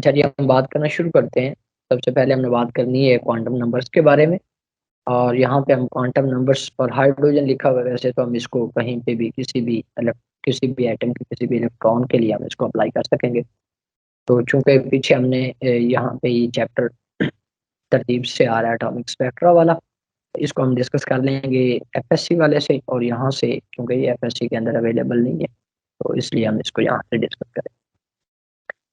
अच्छा जी, हम बात करना शुरू करते हैं। सबसे पहले हमने बात करनी है क्वांटम नंबर्स के बारे में। और यहाँ पे हम क्वांटम नंबर्स और हाइड्रोजन लिखा हुआ है, वैसे तो हम इसको कहीं पे भी किसी भी एटम के किसी भी इलेक्ट्रॉन के लिए हम इसको अप्लाई कर सकेंगे। तो चूंकि पीछे हमने यहाँ पे ये चैप्टर तरतीब से आ रहा है एटॉमिक स्पेक्ट्रा वाला, इसको हम डिस्कस कर लेंगे एफएससी वाले से, और यहाँ से चूंकि ये एफएससी के अंदर अवेलेबल नहीं है तो इसलिए हम इसको यहाँ से डिस्कस करें।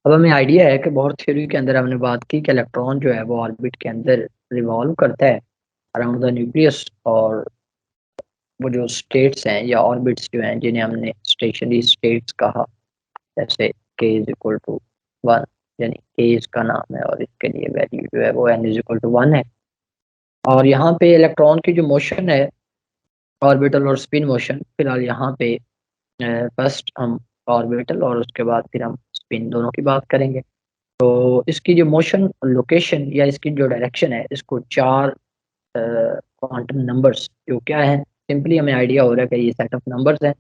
अब हमें आइडिया है कि बोर थ्योरी के अंदर हमने बात की कि इलेक्ट्रॉन जो है वो ऑर्बिट के अंदर रिवॉल्व करता है अराउंड द न्यूक्लियस, और वो जो स्टेट्स हैं या ऑर्बिट्स जो हैं जिन्हें हमने स्टेशनरी स्टेट्स कहा, जैसे के इज इक्वल टू 1, यानी के इसका नाम है और इसके लिए वैल्यू जो है वो n इज इक्वल टू 1 है। और यहाँ पे इलेक्ट्रॉन की जो मोशन है, ऑर्बिटल और स्पिन मोशन, फिलहाल यहाँ पे फर्स्ट हम ऑर्बिटल और उसके बाद फिर हम स्पिन दोनों की बात करेंगे। तो इसकी जो मोशन लोकेशन या इसकी जो डायरेक्शन है, इसको चार क्वांटम नंबर्स जो क्या है, सिंपली हमें आइडिया हो रहा है कि ये सेट ऑफ नंबर्स हैं,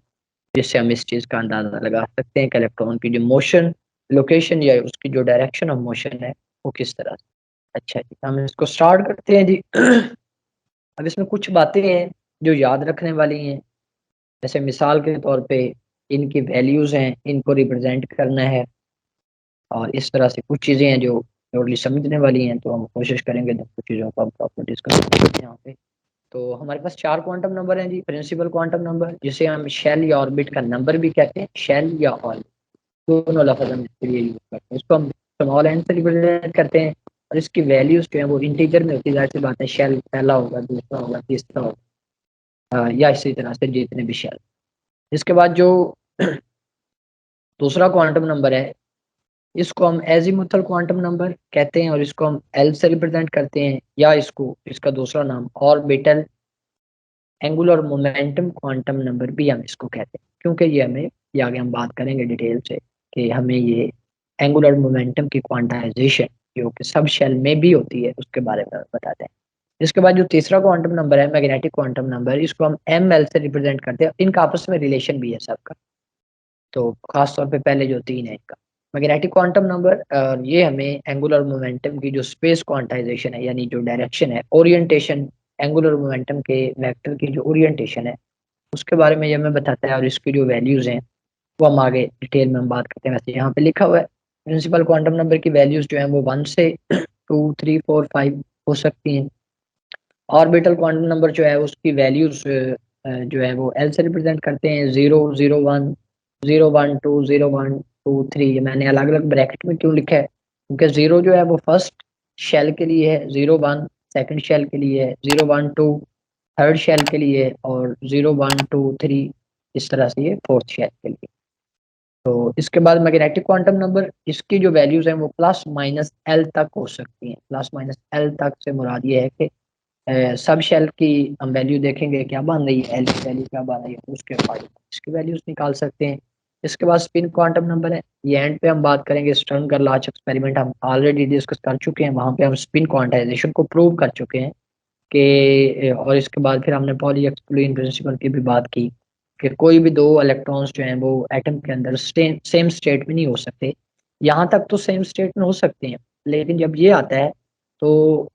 जिससे हम इस चीज़ का अंदाज़ा लगा सकते हैं कि इलेक्ट्रॉन की जो मोशन लोकेशन या उसकी जो डायरेक्शन ऑफ मोशन है वो किस तरह से। अच्छा जी, हम इसको स्टार्ट करते हैं जी। अब इसमें कुछ बातें हैं जो याद रखने वाली हैं, जैसे मिसाल के तौर पे इनकी वैल्यूज़ हैं, इनको रिप्रेजेंट करना है, और इस तरह से कुछ चीज़ें हैं जो टोटली समझने वाली हैं, तो हम कोशिश करेंगे दोनों चीज़ों को हम प्रॉपर डिस्कस करें यहाँ पे। तो हमारे पास 4 क्वांटम नंबर हैं जी, प्रिंसिपल क्वांटम नंबर, जिसे हम शेल या ऑर्बिट का नंबर भी कहते हैं, शेल या ऑर्बिट दोनों लफ्ज़ हम इसके लिए यूज़ करते हैं। इसको हम स्मॉल एन से रिप्रेजेंट करते हैं, और इसकी वैल्यूज़ जो है वो इंटीजर में होती है, ज़ाहिर सी बात है, शेल पहला होगा, दूसरा होगा, तीसरा होगा, या इसी तरह से जितने भी शेल। इसके बाद जो दूसरा क्वांटम नंबर है, इसको हम एजीमुथल क्वांटम नंबर कहते हैं, और इसको हम एल से रिप्रेजेंट करते हैं, या इसको इसका दूसरा नाम orbital angular momentum quantum number भी हम इसको कहते हैं, क्योंकि ये हमें, ये आगे हम बात करेंगे डिटेल से कि हमें ये एंगुलर मोमेंटम की क्वांटाइजेशन जो कि सब शेल में भी होती है उसके बारे में बताते हैं। इसके बाद जो तीसरा क्वांटम नंबर है, मैग्नेटिक क्वांटम नंबर, इसको हम एम एल से रिप्रेजेंट करते हैं, इनका आपस में रिलेशन भी है सबका। तो खास तौर पे पहले जो तीन है इनका मैग्नेटिक क्वांटम नंबर, ये हमें एंगुलर मोमेंटम की जो स्पेस क्वांटाइजेशन है, यानी जो डायरेक्शन है, ओरिएंटेशन, एंगुलर मोमेंटम के वेक्टर की जो ओरिएंटेशन है उसके बारे में ये हमें बताता है, और इसकी जो वैल्यूज हैं वो हम आगे डिटेल में हम बात करते हैं। वैसे यहाँ पे लिखा हुआ है प्रिंसिपल क्वांटम नंबर की वैल्यूज जो है वो 1 से 2, 3, 4, 5 हो सकती हैं। ऑर्बिटल क्वांटम नंबर जो है उसकी वैल्यूज जो है वो एल से रिप्रेजेंट करते हैं, 0, 0, 1, 0, 1, 2, 0, 1, 2, 3। ये मैंने अलग अलग ब्रैकेट में क्यों लिखा है, क्योंकि 0 जो है वो फर्स्ट शेल के लिए है, 0, 1 सेकंड शेल के लिए है, 0, 1, 2 थर्ड शेल के लिए, और 0, 1, 2, 3 इस तरह से ये फोर्थ शेल के लिए। तो इसके बाद मैग्नेटिक क्वांटम नंबर, इसकी जो वैल्यूज हैं वो प्लस माइनस एल तक हो सकती हैं। प्लस माइनस एल तक से मुराद ये है कि सब शेल की हम वैल्यू देखेंगे क्या बन रही है, एल की वैल्यू क्या बन रही है, उसके अकॉर्डिंग इसकी वैल्यूज निकाल सकते हैं। इसके बाद स्पिन क्वांटम नंबर है, ये एंड पे हम बात करेंगे। स्टर्न गर्लाच एक्सपेरिमेंट हम ऑलरेडी डिस्कस कर चुके हैं, वहाँ पे हम स्पिन क्वांटाइजेशन को प्रूव कर चुके हैं कि, और इसके बाद फिर हमने पॉली एक्सक्लूजन प्रिंसिपल की भी बात की कि कोई भी दो इलेक्ट्रॉन्स जो हैं वो एटम के अंदर सेम स्टेट में नहीं हो सकते। यहाँ तक तो सेम स्टेट में हो सकते हैं, लेकिन जब ये आता है तो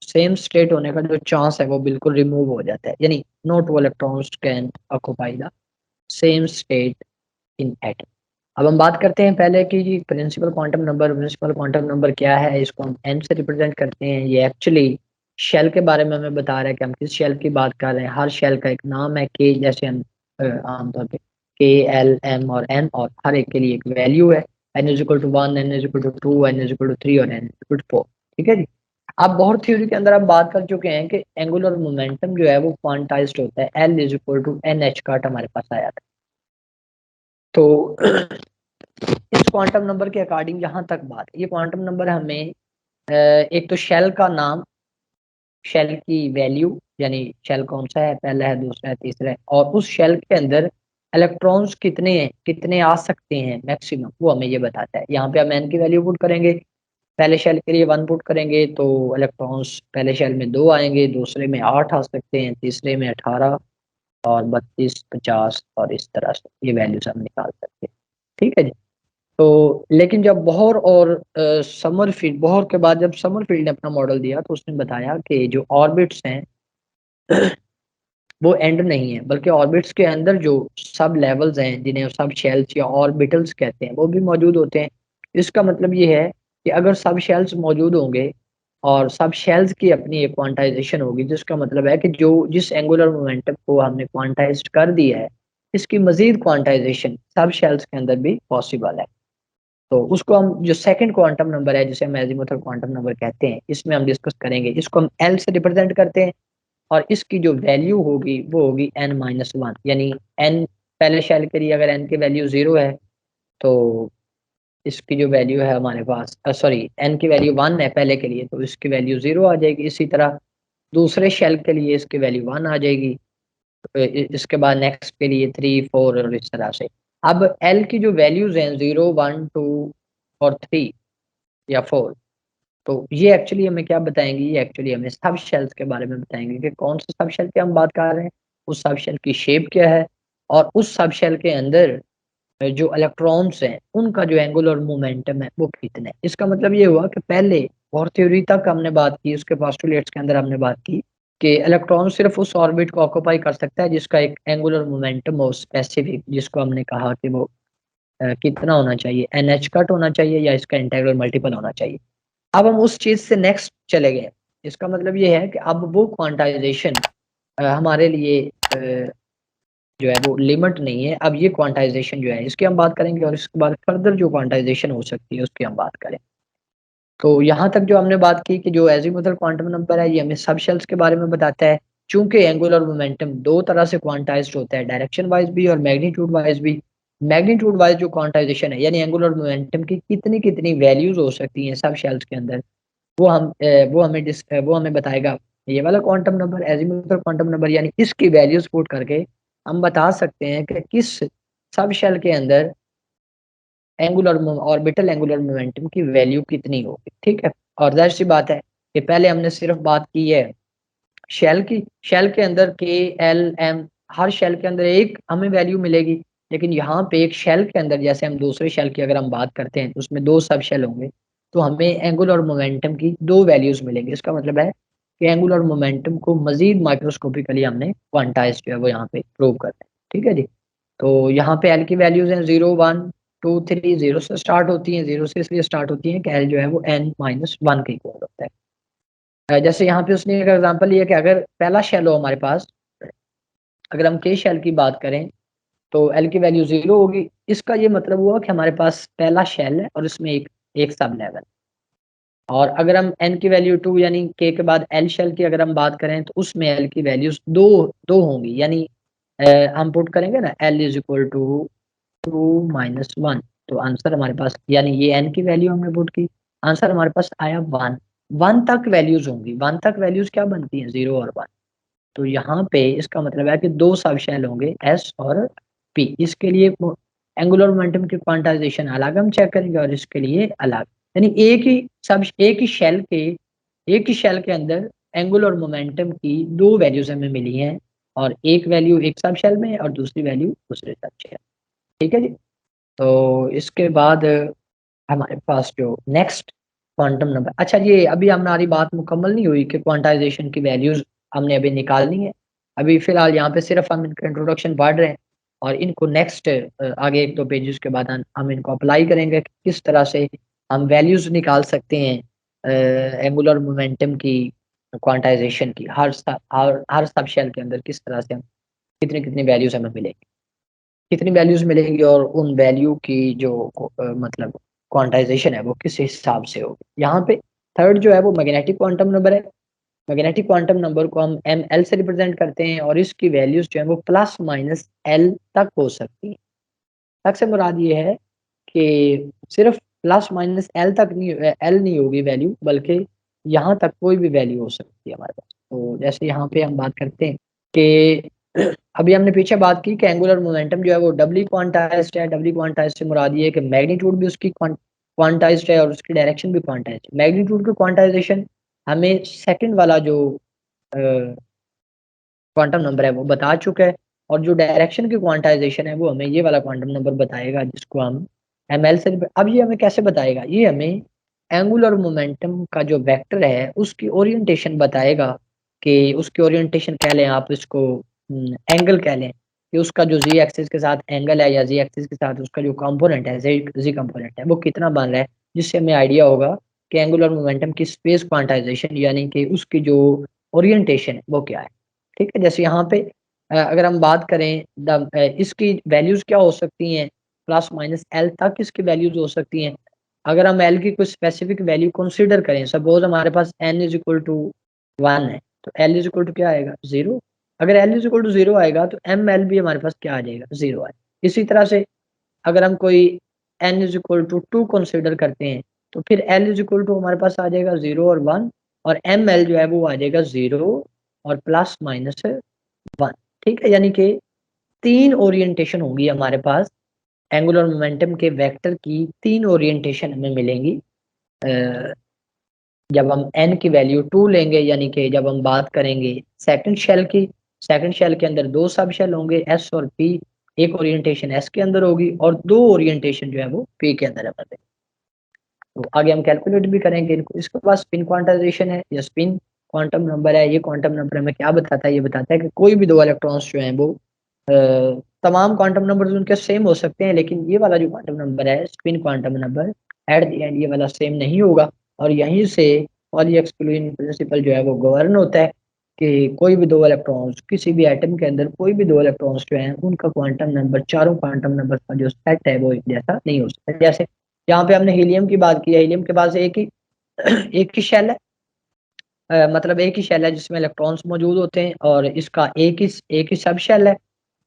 सेम स्टेट होने का जो चांस है वो बिल्कुल रिमूव हो जाता है, यानी no two electrons can occupy the same state in atom. अब हम बात करते हैं पहले कि जी principal quantum number, principal quantum number क्या है, इसको हम एन से रिप्रेजेंट करते हैं। ये एक्चुअली शेल के बारे में हमें बता रहा है कि हम किस शेल की बात कर रहे हैं। हर शेल का एक नाम है, के जैसे हम आमतौर पे के, एल, एम और एन, और हर एक के लिए एक वैल्यू है, n is equal to 1, n is equal to 2, n is equal to 3 और एन इज इक्वल टू 4। ठीक है जी। अब बोर थ्योरी के अंदर हम बात कर चुके हैं कि एंगुलर मोमेंटम जो है वो क्वांटाइज्ड होता है, l is equal to n h cut हमारे पास आया था। तो इस क्वांटम नंबर के अकॉर्डिंग जहां तक बात है, ये क्वांटम नंबर हमें एक तो शेल का नाम, शेल की वैल्यू, यानी शेल कौन सा है, पहला है, दूसरा है, तीसरा है, और उस शेल के अंदर इलेक्ट्रॉन्स कितने हैं, कितने आ सकते हैं मैक्सिमम, वो हमें ये बताता है। यहाँ पे हम एन की वैल्यू पुट करेंगे, पहले शेल के लिए 1 पुट करेंगे तो इलेक्ट्रॉन्स पहले शेल में 2 आएंगे, दूसरे में 8 आ सकते हैं, तीसरे में 18 और 32, 50 और इस तरह से ये वैल्यूज हम निकाल सकते हैं। ठीक है जी। तो लेकिन जब बोहर और समरफील्ड, बोहर के बाद जब समरफील्ड ने अपना मॉडल दिया तो उसने बताया कि जो ऑर्बिट्स हैं वो एंड नहीं है, बल्कि ऑर्बिट्स के अंदर जो सब लेवल्स हैं जिन्हें सब शेल्स या ऑर्बिटल्स कहते हैं वो भी मौजूद होते हैं। इसका मतलब ये है कि अगर सब शेल्स मौजूद होंगे और सब शेल्स की अपनी एक क्वांटाइजेशन होगी, जिसका मतलब है कि जो जिस एंगुलर मोमेंटम को हमने क्वांटाइज्ड कर दिया है इसकी मजीद क्वांटाइजेशन सब शेल्स के अंदर भी पॉसिबल है। तो उसको हम जो सेकंड क्वांटम नंबर है जिसे हम एजीमुथल क्वांटम नंबर कहते हैं इसमें हम डिस्कस करेंगे। इसको हम एल से रिप्रेजेंट करते हैं और इसकी जो वैल्यू होगी वो होगी n-1, यानी n पहले शेल के लिए अगर n की वैल्यू 0 है तो इसकी जो वैल्यू है हमारे पास सॉरी n की वैल्यू 1 है पहले के लिए तो इसकी वैल्यू 0 आ जाएगी। इसी तरह दूसरे शेल के लिए इसकी वैल्यू 1 आ जाएगी। इसके बाद नेक्स्ट के लिए 3 4 और इस तरह से। अब l की जो वैल्यूज हैं 0 1 2 और 3 या 4, तो ये एक्चुअली हमें क्या बताएंगे, ये एक्चुअली हमें सब शेल्स के बारे में बताएंगे कि कौन से सब शेल की हम बात कर रहे हैं, उस सब शेल की शेप क्या है और उस सब शेल के अंदर जो इलेक्ट्रॉन्स हैं उनका जो एंगुलर मोमेंटम है वो कितने। इसका मतलब ये हुआ कि पहले और थ्योरी तक हमने बात की, उसके पोस्टुलेट्स के अंदर हमने बात की कि इलेक्ट्रॉन सिर्फ उस ऑर्बिट को ऑक्यूपाई कर सकता है जिसका एक एंगुलर मोमेंटम हो स्पेसिफिक, जिसको हमने कहा कि वो कितना होना चाहिए, NH कट होना चाहिए या इसका इंटीग्रल मल्टीपल होना चाहिए। अब हम उस चीज से नेक्स्ट चले गए। इसका मतलब ये है कि अब वो क्वांटाइजेशन हमारे लिए जो है वो लिमिट नहीं है। अब ये क्वांटाइजेशन जो है इसकी हम बात करेंगे और इसके बाद फर्दर जो क्वांटाइजेशन हो सकती है उसकी हम बात करें। तो यहाँ तक जो हमने बात की कि जो एजीमुथल क्वांटम नंबर है ये हमें सब शेल्स के बारे में बताता है। चूंकि एंगुलर मोमेंटम दो तरह से क्वांटाइज्ड होता है, डायरेक्शन वाइज भी और मैग्नीट्यूड वाइज भी। मैग्नीट्यूड वाइज जो क्वांटाइजेशन है यानी एंगुलर मोमेंटम की कितनी कितनी वैल्यूज हो सकती हैं सब शेल्स के अंदर, वो हमें बताएगा ये वाला quantum number, azimuthal quantum number. यानी इसकी वैल्यूज पुट करके हम बता सकते हैं कि किस सब शेल के अंदर एंगुलर ऑर्बिटल एंगुलर मोमेंटम की वैल्यू कितनी होगी। ठीक है, और जाहिर सी बात है कि पहले हमने सिर्फ बात की है शेल की। शेल के अंदर के एल एम, हर शेल के अंदर एक हमें वैल्यू मिलेगी, लेकिन यहाँ पे एक शेल के अंदर जैसे हम दूसरे शेल की अगर हम बात करते हैं तो उसमें दो सब शेल होंगे तो हमें एंगुलर मोमेंटम की दो वैल्यूज मिलेंगी। इसका मतलब है कि एंगुलर मोमेंटम को मजीद माइक्रोस्कोपिकली हमने क्वांटाइज जो है वो यहाँ पे प्रूव करना है। ठीक है जी। तो यहाँ पे एल की वैल्यूज हैं 0 1 2 3, 0 से स्टार्ट होती हैं, 0 से इसलिए स्टार्ट होती हैं कि एल जो है वो n-1 के इक्वल होता है। जैसे यहाँ पे उसने एक एग्जांपल लिया कि अगर पहला शेल हो हमारे पास, अगर हम के शेल की बात करें तो एल की वैल्यू 0 होगी। इसका ये मतलब हुआ कि हमारे पास पहला शेल है और इसमें एक एक सब लेवल। और अगर हम एन की वैल्यू 2 यानी के बाद एल शेल की अगर हम बात करें तो उसमें एल की वैल्यूज दो दो होंगी। यानी हम पुट करेंगे ना एल इज इक्वल टू 2 - 1, तो आंसर हमारे पास, यानी ये एन की वैल्यू हमने पुट की, आंसर हमारे पास आया 1। 1 तक वैल्यूज होंगी, 1 तक वैल्यूज क्या बनती हैं 0 और 1। तो यहाँ पे इसका मतलब है कि दो सब शेल होंगे एस और पी। इसके लिए एंगुलर मोमेंटम की क्वांटाइजेशन अलग हम चेक करेंगे और इसके लिए अलग। यानी एक ही शेल के अंदर एंगुलर मोमेंटम की दो वैल्यूज हमें मिली हैं और एक वैल्यू एक सब शेल में है और दूसरी वैल्यू दूसरे सब शेल। ठीक है जी। तो इसके बाद हमारे पास जो नेक्स्ट क्वांटम नंबर, अच्छा ये अभी हमारी बात मुकम्मल नहीं हुई कि क्वांटाइजेशन की वैल्यूज हमने अभी निकालनी है। अभी फिलहाल यहाँ पे सिर्फ हम इनका इंट्रोडक्शन पढ़ रहे हैं और इनको नेक्स्ट आगे एक दो पेजेस के बाद हम इनको अप्लाई करेंगे कि किस तरह से हम वैल्यूज निकाल सकते हैं एंगुलर मोमेंटम की क्वांटाइजेशन की हर सब शेल के अंदर किस तरह से हम कितनी कितनी वैल्यूज हमें मिलेंगी, कितनी वैल्यूज मिलेंगी और उन वैल्यू की जो मतलब क्वांटाइजेशन है वो किस हिसाब से होगी। यहाँ पे थर्ड जो है वो मैग्नेटिक क्वांटम नंबर है। मैग्नेटिक क्वांटम नंबर को हम ml से रिप्रेजेंट करते हैं और इसकी वैल्यूज जो है वो ±L तक हो सकती है। तक से मुराद ये है कि सिर्फ ±L तक नहीं, L नहीं होगी वैल्यू, बल्कि यहाँ तक कोई भी वैल्यू हो सकती है हमारे पास। तो जैसे यहाँ पे हम बात करते हैं कि अभी हमने पीछे बात की कि एंगुलर मोमेंटम जो है वो डबली क्वांटाइज्ड है। डबली क्वांटाइज्ड से मुराद ये है कि मैग्नीट्यूड भी उसकी क्वांटाइज्ड है और उसकी डायरेक्शन भी क्वांटाइज्ड है। मैग्नीट्यूड की क्वांटाइजेशन हमें सेकंड वाला जो क्वांटम नंबर है वो बता चुका है और जो डायरेक्शन की क्वांटाइजेशन है वो हमें ये वाला क्वांटम नंबर बताएगा जिसको हम ml से अब ये हमें कैसे बताएगा, ये हमें एंगुलर मोमेंटम का जो वेक्टर है उसकी ओरिएंटेशन बताएगा, कि उसकी ओरिएंटेशन कह लें आप इसको एंगल कह लें, कि उसका जो जी एक्सिस के साथ एंगल है या जी एक्सिस के साथ उसका जो कंपोनेंट है जी कंपोनेंट है वो कितना बन रहा है, जिससे हमें आइडिया होगा कि एंगुलर मोमेंटम की स्पेस क्वांटाइजेशन यानी कि उसकी जो ओरिएंटेशन है वो क्या है। ठीक है, जैसे यहाँ पे अगर हम बात करें इसकी वैल्यूज क्या हो सकती हैं, प्लस माइनस एल तक इसकी वैल्यूज हो सकती हैं। अगर हम एल की कुछ स्पेसिफिक वैल्यू कंसीडर करें, सपोज हमारे पास एन इज इक्वल टू 1 है, तो एल इज इक्वल टू क्या आएगा, 0। अगर एल इज इक्वल टू 0 आएगा तो एम एल भी हमारे पास क्या आ जाएगा, 0 आए। इसी तरह से अगर हम कोई n is equal to 2 consider करते हैं, तो फिर एल इज इक्वल टू हमारे पास आ जाएगा 0 और 1, और एम एल जो है वो आ जाएगा 0 और प्लस माइनस 1। ठीक है, यानी कि 3 ओरिएंटेशन होगी हमारे पास, एंगुलर मोमेंटम के वेक्टर की 3 ओरिएंटेशन हमें मिलेंगी जब हम n की वैल्यू 2 लेंगे, यानी कि जब हम बात करेंगे सेकंड शेल की। सेकंड शेल के अंदर 2 सब शेल होंगे s और p, एक ओरिएंटेशन s के अंदर होगी और 2 ओरिएंटेशन जो है वो p के अंदर है। तो आगे हम कैलकुलेट भी करेंगे इनको। इसके बाद स्पिन क्वांटाइजेशन है या स्पिन क्वांटम नंबर है। ये क्वांटम नंबर हमें क्या बताता है, ये बताता है कि कोई भी 2 इलेक्ट्रॉन्स जो हैं वो तमाम क्वांटम नंबर्स उनके सेम हो सकते हैं, लेकिन ये वाला जो क्वांटम नंबर है spin quantum number at the end ये वाला सेम नहीं होगा। और यहीं से पॉली एक्सक्लूजन प्रिंसिपल जो है वो गवर्न होता है कि कोई भी 2 इलेक्ट्रॉन्स किसी भी एटम के अंदर कोई भी 2 इलेक्ट्रॉन्स जो हैं उनका क्वांटम नंबर चारों क्वांटम नंबर का जो सेट है वो एक जैसा नहीं हो सकता। जैसे यहाँ पे हमने हीलियम की बात की है, हीलियम के पास एक ही एक ही शेल है, मतलब एक ही शेल है जिसमें इलेक्ट्रॉन्स मौजूद होते हैं, और इसका एक ही सब शेल है।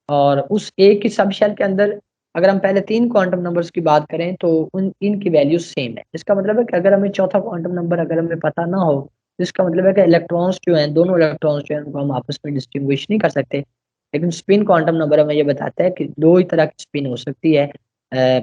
और उस एक ही सब शेल के अंदर अगर हम पहले 3 क्वांटम नंबर्स की बात करें तो उन इनकी वैल्यू सेम है। इसका मतलब है कि अगर हमें चौथा क्वांटम नंबर अगर हमें पता ना हो, तो इसका मतलब है कि इलेक्ट्रॉन्स जो हैं, दोनों इलेक्ट्रॉन्स जो हैं उनको हम आपस में डिस्टिंग्विश नहीं कर सकते। लेकिन स्पिन क्वांटम नंबर हमें ये बताता है कि 2 ही तरह की स्पिन हो सकती है,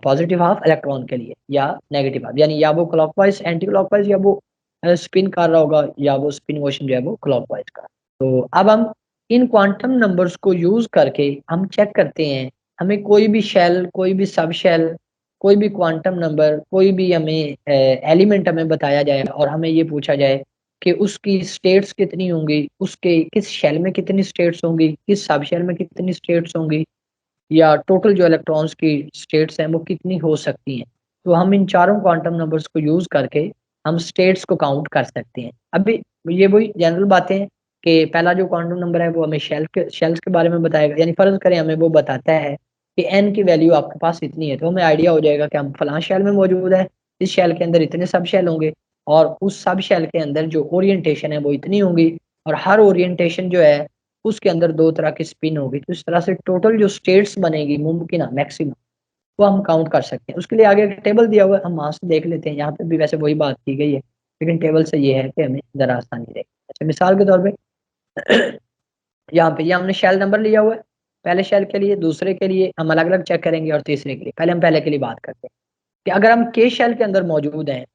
पॉजिटिव हाफ इलेक्ट्रॉन के लिए या नेगेटिव हाफ, यानी या वो क्लॉकवाइज एंटी क्लॉकवाइज या वो स्पिन कर रहा होगा, या वो स्पिन मोशन जो है वो क्लॉकवाइज का। तो अब हम इन क्वांटम नंबर्स को यूज करके हम चेक करते हैं, हमें कोई भी शेल, कोई भी सब शेल, कोई भी क्वांटम नंबर, कोई भी हमें एलिमेंट हमें बताया जाए और हमें ये पूछा जाए कि उसकी स्टेट्स कितनी होंगी, उसके किस शेल में कितनी स्टेट्स होंगी, किस सब शेल में कितनी स्टेट्स होंगी, या टोटल जो इलेक्ट्रॉन्स की स्टेट्स हैं वो कितनी हो सकती हैं। तो हम इन चारों क्वांटम नंबर्स को यूज करके हम स्टेट्स को काउंट कर सकते हैं। अभी ये वही जनरल बातें हैं कि पहला जो क्वांटम नंबर है वो हमें शेल्स के बारे में बताएगा, यानी फर्ज करें हमें वो बताता है कि एन की वैल्यू आपके पास इतनी है, तो हमें आइडिया हो जाएगा कि हम फलां शेल में मौजूद है, इस शेल के अंदर इतने सब शेल होंगे, और उस सब शेल के अंदर जो ओरिएंटेशन है वो इतनी होंगी, और हर ओरिएंटेशन जो है उसके अंदर 2 तरह की स्पिन होगी। तो इस तरह से टोटल जो स्टेट्स बनेगी मुमकिन मैक्सिमम, वो हम काउंट कर सकते हैं। उसके लिए आगे एक टेबल दिया हुआ है, हम वहां से देख लेते हैं। यहाँ पे भी वैसे वही बात की गई है, लेकिन टेबल से ये है कि हमें जरा आसानी रहे। अच्छा, मिसाल के तौर पे यहाँ पे ये हमने शेल नंबर लिया हुआ है, पहले शेल के लिए, दूसरे के लिए हम अलग अलग चेक करेंगे, और तीसरे के लिए। पहले हम पहले के लिए बात करते हैं कि अगर हम के शेल के अंदर मौजूद हैं,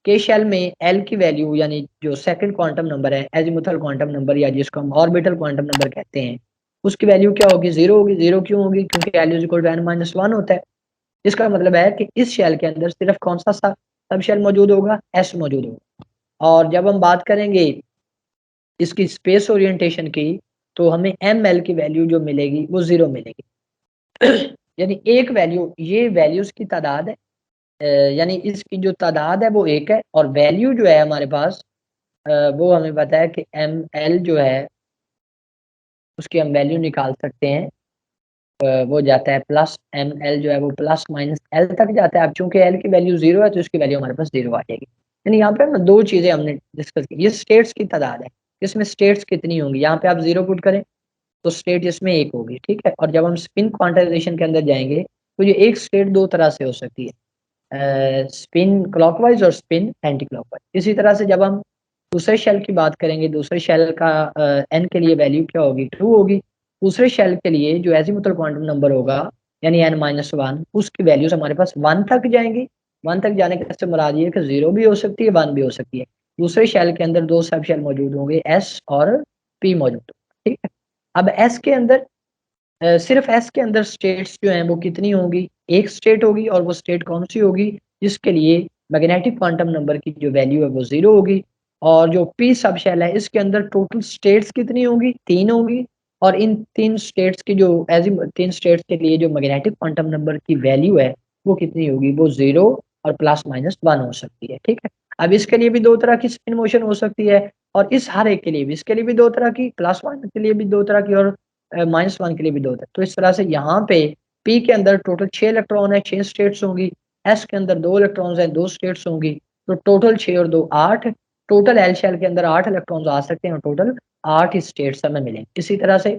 के शेल में एल की वैल्यू यानी जो सेकंड क्वांटम नंबर है, एजीमुथल क्वांटम नंबर या जिसको हम ऑर्बिटल क्वांटम नंबर कहते हैं, उसकी वैल्यू क्या होगी, 0 होगी। 0 क्यों होगी, क्योंकि l is equal to n minus 1 होता है। इसका मतलब है कि इस शेल के अंदर सिर्फ कौन सा सब शेल मौजूद होगा, एस मौजूद होगा। और जब हम बात करेंगे इसकी स्पेस ओरिएंटेशन की, तो हमें एम एल की वैल्यू जो मिलेगी वो 0 मिलेगी। यानी एक वैल्यू, ये वैल्यूज की तादाद है, यानी इसकी जो तादाद है वो एक है, और वैल्यू जो है हमारे पास वो हमें पता है कि एम एल जो है उसकी हम वैल्यू निकाल सकते हैं। वो जाता है प्लस एम एल जो है वो प्लस माइनस एल तक जाता है। अब चूंकि एल की वैल्यू 0 है तो इसकी वैल्यू हमारे पास 0 आ जाएगी। यानी यहाँ पे ना 2 चीजें हमने डिस्कस की, ये स्टेट्स की तादाद है, इसमें स्टेट्स कितनी होंगी। यहाँ पे आप 0 पुट करें तो स्टेट इसमें एक होगी, ठीक है। और जब हम स्पिन क्वांटाइजेशन के अंदर जाएंगे तो ये एक स्टेट 2 तरह से हो सकती है, स्पिन क्लॉकवाइज और स्पिन एंटी क्लॉकवाइज। इसी तरह से जब हम दूसरे शेल की बात करेंगे, दूसरे शेल का एन के लिए वैल्यू क्या होगी, 2 होगी। दूसरे शेल के लिए जो एजीमुथल क्वांटम नंबर होगा यानी एन माइनस 1, उसकी वैल्यूज हमारे पास 1 तक जाएंगी। 1 तक जाने के से मुराद ये है कि 0 भी हो सकती है, 1 भी हो सकती है। दूसरे शेल के अंदर 2 सब शेल मौजूद होंगे, एस और पी मौजूद होंगे, ठीक है। अब एस के अंदर सिर्फ एस के अंदर स्टेट्स जो हैं वो कितनी होंगी, एक स्टेट होगी, और वो स्टेट कौन सी होगी, जिसके लिए मैग्नेटिक क्वांटम नंबर की जो वैल्यू है वो 0 होगी। और जो पी सब शेल है इसके अंदर टोटल स्टेट्स कितनी होंगी, 3 होंगी, और इन 3 स्टेट्स की जो तीन स्टेट्स के लिए जो मैग्नेटिक क्वांटम नंबर की वैल्यू है वो कितनी होगी, वो 0 और +-1 हो सकती है। ठीक है, अब इसके लिए भी दो तरह की स्पिन मोशन हो सकती है, और इस हर एक के लिए भी, इसके लिए भी दो तरह की, +1 के लिए भी दो तरह की, और -1 के लिए भी दो होता है। तो इस तरह से यहाँ पे पी के अंदर टोटल 6 इलेक्ट्रॉन है, 6 स्टेट्स होंगी, एस के अंदर 2 इलेक्ट्रॉन्स है, 2 स्टेट्स होंगी, तो टोटल 6 और 2 8, टोटल एल शेल के अंदर 8 इलेक्ट्रॉन्स आ सकते हैं, और टोटल 8 स्टेट्स हमें मिलेंगे। इसी तरह से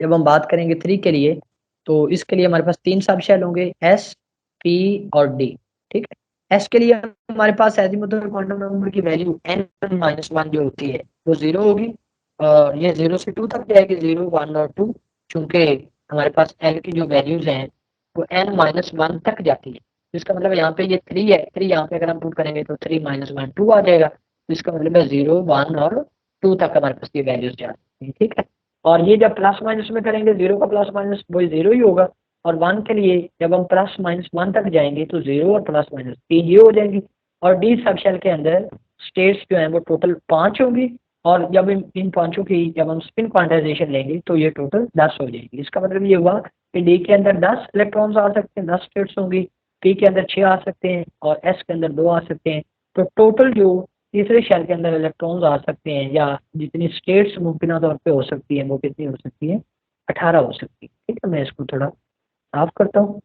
जब हम बात करेंगे 3 के लिए, तो इसके लिए हमारे पास 3 सब शेल होंगे, एस, पी और डी। ठीक है, एस के लिए हमारे पास एजीमुथल क्वांटम नंबर की वैल्यू n-1 जो होती है वो 0 होगी, और ये 0 से 2 तक जाएगी, 0, 1 और 2, चूंकि हमारे पास n की जो वैल्यूज हैं वो n-1 तक जाती है। तो इसका मतलब यहाँ पे ये 3 है, 3 यहाँ पे अगर हम पुट करेंगे तो 3-1 2 आ जाएगा। तो इसका मतलब है 0, 1 और 2 तक हमारे पास ये वैल्यूज जाती है। ठीक है, और ये जब प्लस माइनस में करेंगे, 0 का प्लस माइनस वही 0 ही होगा, और 1 के लिए जब हम +-1 तक जाएंगे तो 0 और +-3 ये हो जाएंगी। और डी सब शेल के अंदर स्टेट्स जो हैं वो टोटल 5 होंगी, और जब इन पांचों की जब हम स्पिन क्वांटाइजेशन लेंगे तो ये टोटल 10 हो जाएगी। इसका मतलब ये हुआ कि डी के अंदर 10 इलेक्ट्रॉन्स आ सकते हैं, 10 स्टेट्स होंगी, पी के अंदर 6 आ सकते हैं, और एस के अंदर 2 आ सकते हैं। तो टोटल जो तीसरे शेल के अंदर इलेक्ट्रॉन्स आ सकते हैं, या जितनी स्टेट्स मुमकिन तौर पे हो सकती है वो कितनी हो सकती है, 18 हो सकती है। ठीक है, मैं इसको थोड़ा साफ करता हूँ,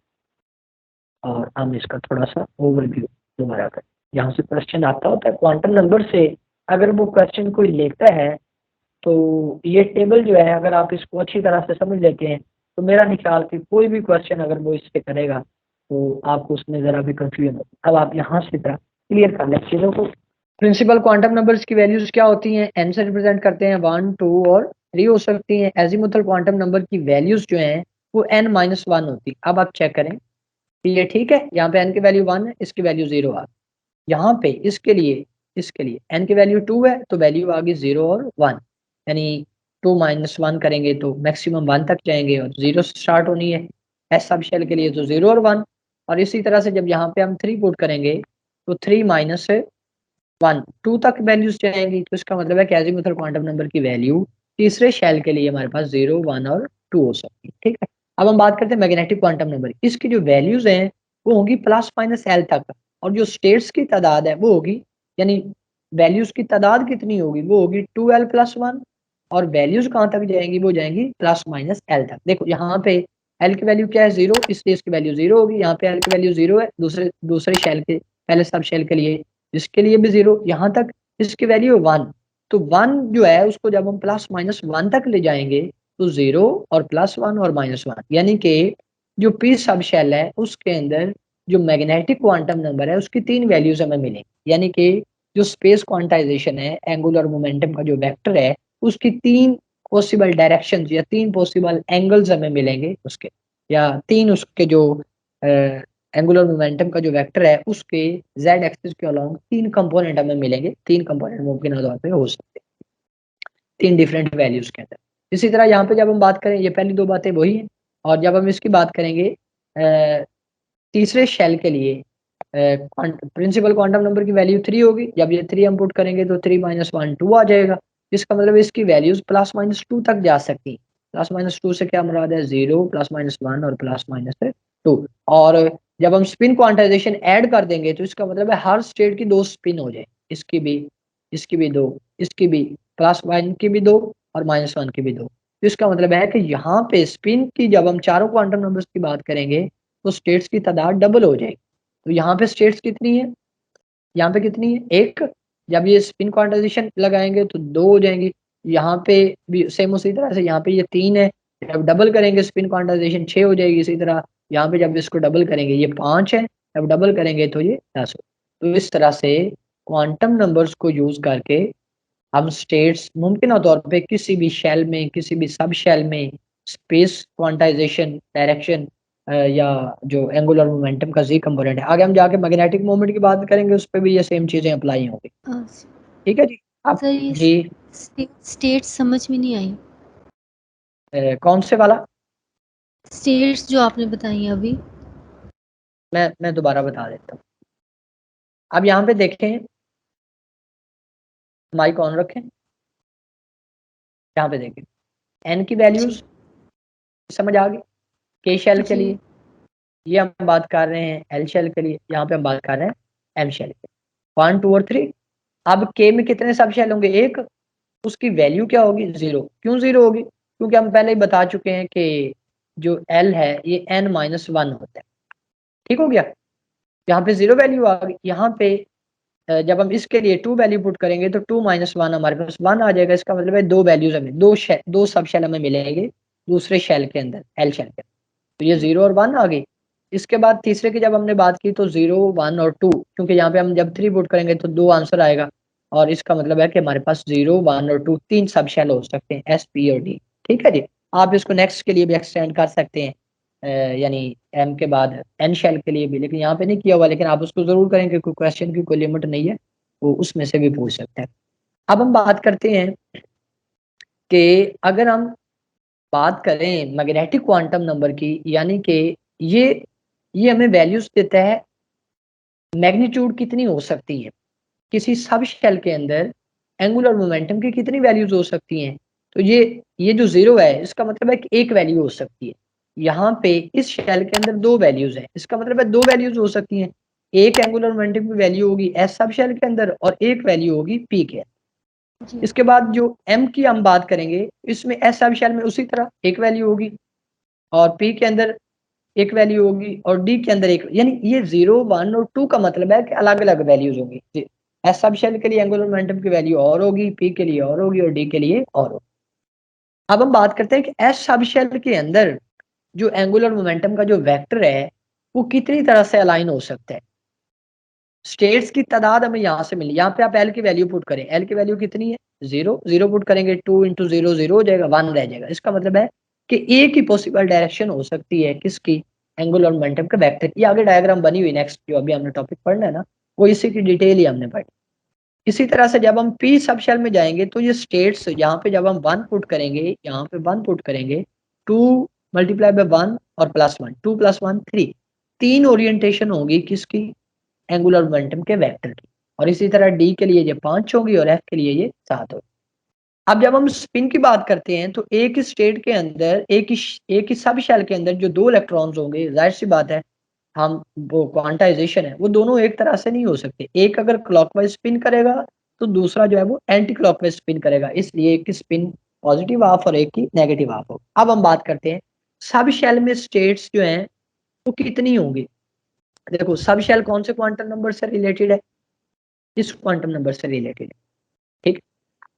और हम इसका थोड़ा सा ओवरव्यू दोबारा करें। यहाँ से क्वेश्चन आता होता है क्वांटम नंबर से, अगर वो क्वेश्चन कोई लेता है तो ये टेबल जो है अगर आप इसको अच्छी तरह से समझ लेते हैं तो मेरा नहीं ख्याल कि कोई भी क्वेश्चन अगर वो इससे करेगा तो आपको उसमें ज़रा भी कंफ्यूजन हो। अब आप यहाँ से तरह क्लियर कर लें चीज़ों को। प्रिंसिपल क्वांटम नंबर्स की वैल्यूज क्या होती हैं, एन से रिप्रेजेंट करते हैं, 1, 2 और 3 हो सकती हैं। एजीमुथल क्वांटम नंबर की वैल्यूज जो हैं वो n-1 होती है। अब आप चेक करें कि ये ठीक है, यहाँ पे n की वैल्यू 1 है, इसकी वैल्यू 0 आ गई। यहाँ पे इसके लिए n की वैल्यू 2 है तो वैल्यू आ गई 0 और 1, यानी 2-1 करेंगे तो मैक्सिमम 1 तक जाएंगे, और 0 से स्टार्ट होनी है। एस सब शेल के लिए तो 0 और 1, और इसी तरह से जब यहाँ पे हम 3 पुट करेंगे तो 3-1 2 तक वैल्यूज जाएंगी। तो इसका मतलब है कि एजीमुथल क्वांटम नंबर की वैल्यू तीसरे शेल के लिए हमारे पास 0, 1 और 2 हो सकती है। ठीक है, अब हम बात करते हैं मैग्नेटिक क्वांटम नंबर। इसकी जो वैल्यूज हैं वो होगी +-L तक, और जो स्टेट्स की तादाद है वो होगी, यानी वैल्यूज की तादाद कितनी होगी, वो होगी 2L+1, और वैल्यूज कहाँ तक जाएंगी, वो जाएंगी +-L तक। देखो यहाँ पे L की वैल्यू क्या है, 0, इसलिए इसकी वैल्यू 0 होगी। यहाँ पे L की वैल्यू 0 है, दूसरे दूसरे शेल के पहले सब शेल के लिए, इसके लिए भी 0, यहाँ तक इसकी वैल्यू है 1। तो 1 जो है उसको जब हम +-1 तक ले जाएंगे तो 0 और +1 और -1, यानी कि जो पी सब शेल है उसके अंदर जो मैग्नेटिक क्वांटम नंबर है उसकी 3 वैल्यूज हमें मिलेंगी, यानी कि जो स्पेस क्वांटाइजेशन है, एंगुलर मोमेंटम का जो वेक्टर है, उसकी 3 पॉसिबल डायरेक्शंस या 3 पॉसिबल एंगल्स हमें मिलेंगे उसके, या 3 उसके जो एंगुलर मोमेंटम का जो वेक्टर है उसके z एक्सिस के अलोंग 3 कंपोनेंट हमें मिलेंगे। 3 कंपोनेंट मुमकिन तौर पे हो सकते हैं 3 डिफरेंट वैल्यूज के अंदर। इसी तरह यहाँ पे जब हम बात करें, ये पहली दो बातें वही हैं, और जब हम इसकी बात करेंगे तीसरे शेल के लिए, प्रिंसिपल क्वांटम नंबर की वैल्यू 3 होगी। जब ये 3 हम पुट करेंगे तो 3-1 2 आ जाएगा। इसका मतलब इसकी वैल्यूज +-2 तक जा सकती हैं। +-2 से क्या मुराद है, 0, +-1 और +-2। और जब हम स्पिन क्वांटाइजेशन ऐड कर देंगे तो इसका मतलब है हर स्टेट की 2 स्पिन हो जाए, इसकी भी, इसकी भी 2, इसकी भी, +1 की भी 2 और -1 की भी 2। तो इसका मतलब है कि यहाँ पे स्पिन की जब हम चारों क्वांटम नंबर्स की बात करेंगे तो स्टेट्स की तादाद डबल हो जाएगी। तो यहाँ पे स्टेट्स कितनी है, यहाँ पे कितनी है, 1। जब ये स्पिन क्वांटाइजेशन लगाएंगे तो 2 हो जाएंगी। यहाँ पे भी सेम उसी तरह से यहाँ पे ये 3 है, जब डबल करेंगे स्पिन क्वांटाइजेशन 6 हो जाएगी। इसी तरह यहाँ पे जब इसको डबल करेंगे ये 5 है, जब डबल करेंगे तो ये 10 हो। तो इस तरह से क्वांटम नंबर्स को यूज करके हम स्टेट्स मुमकिन तौर पे किसी भी शेल में, किसी भी सब शेल में स्पेस क्वांटाइजेशन डायरेक्शन या जो एंगुलर मोमेंटम का जी कंपोनेंट है, आगे हम जाके मैग्नेटिक मोमेंट की बात करेंगे, उस पर भी ये सेम चीजें अप्लाई होंगी। ठीक है जी, आप सर ये जी स्टेट समझ में नहीं आई। कौन से वाला, स्टेट्स जो आपने बताई अभी, मैं दोबारा बता देता हूँ। अब यहाँ पे देखें, माइक ऑन रखें, यहाँ पे देखें एन की वैल्यूज समझ आ गई के शेल के जी लिए, ये हम बात कर रहे हैं एल शेल के लिए, यहाँ पे हम बात कर रहे हैं एम शेल के, 1 2 और 3। अब के में कितने सब शेल होंगे, एक, उसकी वैल्यू क्या होगी, 0। क्यों 0 होगी, क्योंकि हम पहले ही बता चुके हैं कि जो एल है ये n-1 होता है। ठीक हो गया, यहाँ पे 0 वैल्यू आ गई। यहाँ पे जब हम इसके लिए 2 वैल्यू पुट करेंगे तो 2-1 हमारे पास 1 आ जाएगा। इसका मतलब है दो वैल्यूज हमें, दो सब शेल हमें मिलेंगे दूसरे शेल के अंदर, एल शेल के, तो ये 0 और 1 आ गई। इसके बाद तीसरे की जब हमने बात की तो 0 1 और 2, क्योंकि यहाँ पे हम जब 3 पुट करेंगे तो 2 आंसर आएगा, और इसका मतलब है कि हमारे पास 0 1 और 2 तीन सब शेल हो सकते हैं, एस पी और डी। ठीक है जी, आप इसको नेक्स्ट के लिए भी एक्सटेंड कर सकते हैं, यानी एम के बाद एन शेल के लिए भी, लेकिन यहाँ पे नहीं किया हुआ, लेकिन आप उसको जरूर करेंगे, कोई क्वेश्चन की कोई लिमिट नहीं है, वो उसमें से भी पूछ सकते हैं। अब हम बात करते हैं कि अगर हम बात करें मैग्नेटिक क्वांटम नंबर की, यानी कि ये ये हमें वैल्यूज देता है मैग्नीट्यूड कितनी हो सकती है किसी सब शेल के अंदर, एंगुलर मोमेंटम की कितनी वैल्यूज हो सकती हैं। तो ये जो 0 है इसका मतलब है कि एक वैल्यू हो सकती है। यहाँ पे इस शेल के अंदर दो वैल्यूज है, इसका मतलब है दो वैल्यूज हो सकती हैं। एक एंगुलर मोमेंटम की वैल्यू होगी एस सब शेल के अंदर और एक वैल्यू होगी पी के। जी इसके बाद जो एम की हम बात करेंगे, इसमें एस सब शेल में उसी तरह एक वैल्यू होगी और पी के अंदर एक वैल्यू होगी और डी के अंदर एक, यानी ये 0 1 और 2 का मतलब है कि अलग अलग वैल्यूज होंगी। एस सब शेल के लिए एंगुलर मोमेंटम की वैल्यू और होगी, पी के लिए और होगी और डी के लिए और होगी। अब हम बात करते हैं कि एस सब शेल के अंदर जो एंगुलर मोमेंटम का जो वेक्टर है वो कितनी तरह से अलाइन हो सकता है। स्टेट्स की तादाद हमें यहाँ से मिली, यहाँ पे आप एल की वैल्यू पुट करें, एल की वैल्यू कितनी है, 0, 0 पुट करेंगे 2 इंटू 0 0 हो जाएगा, 1 रह जाएगा। इसका मतलब है कि एक ही पॉसिबल डायरेक्शन हो सकती है किसकी, एंगुलर मोमेंटम के वेक्टर की। आगे डायग्राम बनी हुई, नेक्स्ट जो अभी हमने टॉपिक पढ़ना है ना, वो इसी की डिटेल ही हमने पढ़ी। इसी तरह से जब हम पी सब शेल में जाएंगे तो ये स्टेट्स, यहाँ पे जब हम 1 पुट करेंगे, यहाँ पे 1 पुट करेंगे, 2 मल्टीप्लाई बाय 1 और +1, 2 + 1 3, तीन ओरिएंटेशन होगी किसकी, एंगुलर मोमेंटम के वेक्टर की। और इसी तरह डी के लिए ये 5 होगी और एफ के लिए ये 7 होगी। अब जब हम स्पिन की बात करते हैं तो एक ही स्टेट के अंदर, एक ही सब शेल के अंदर जो दो इलेक्ट्रॉन्स होंगे, जाहिर सी बात है हम वो क्वांटाइजेशन है वो दोनों एक तरह से नहीं हो सकते। एक अगर क्लॉकवाइज स्पिन करेगा तो दूसरा जो है वो एंटी क्लॉकवाइज स्पिन करेगा, इसलिए एक की स्पिन पॉजिटिव हाफ और एक की नेगेटिव हाफ होगी। अब हम बात करते हैं सब शेल में स्टेट्स जो हैं वो कितनी होंगी। देखो सब शेल कौन से क्वांटम नंबर से रिलेटेड है, इस क्वांटम नंबर से रिलेटेड है। ठीक,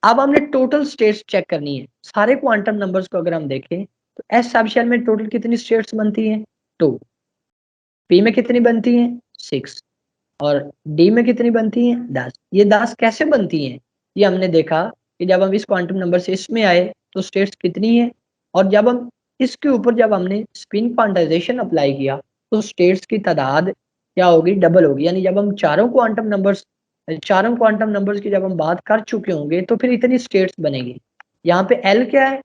अब हमने टोटल स्टेट्स चेक करनी है सारे क्वांटम नंबर्स को। अगर हम देखें तो एस सब शेल में टोटल कितनी स्टेट्स बनती हैं, 2, पी में कितनी बनती हैं, 6, और डी में कितनी बनती हैं, 10। ये 10 कैसे बनती हैं, ये हमने देखा कि जब हम इस क्वांटम नंबर से इसमें आए तो स्टेट्स कितनी है, और जब हम इसके ऊपर जब हमने स्पिन क्वांटाइजेशन अप्लाई किया तो स्टेट्स की तादाद क्या होगी, डबल होगी। यानी जब हम चारों क्वांटम नंबर्स की जब हम बात कर चुके होंगे तो फिर इतनी स्टेट्स बनेगी। यहाँ पे एल क्या है,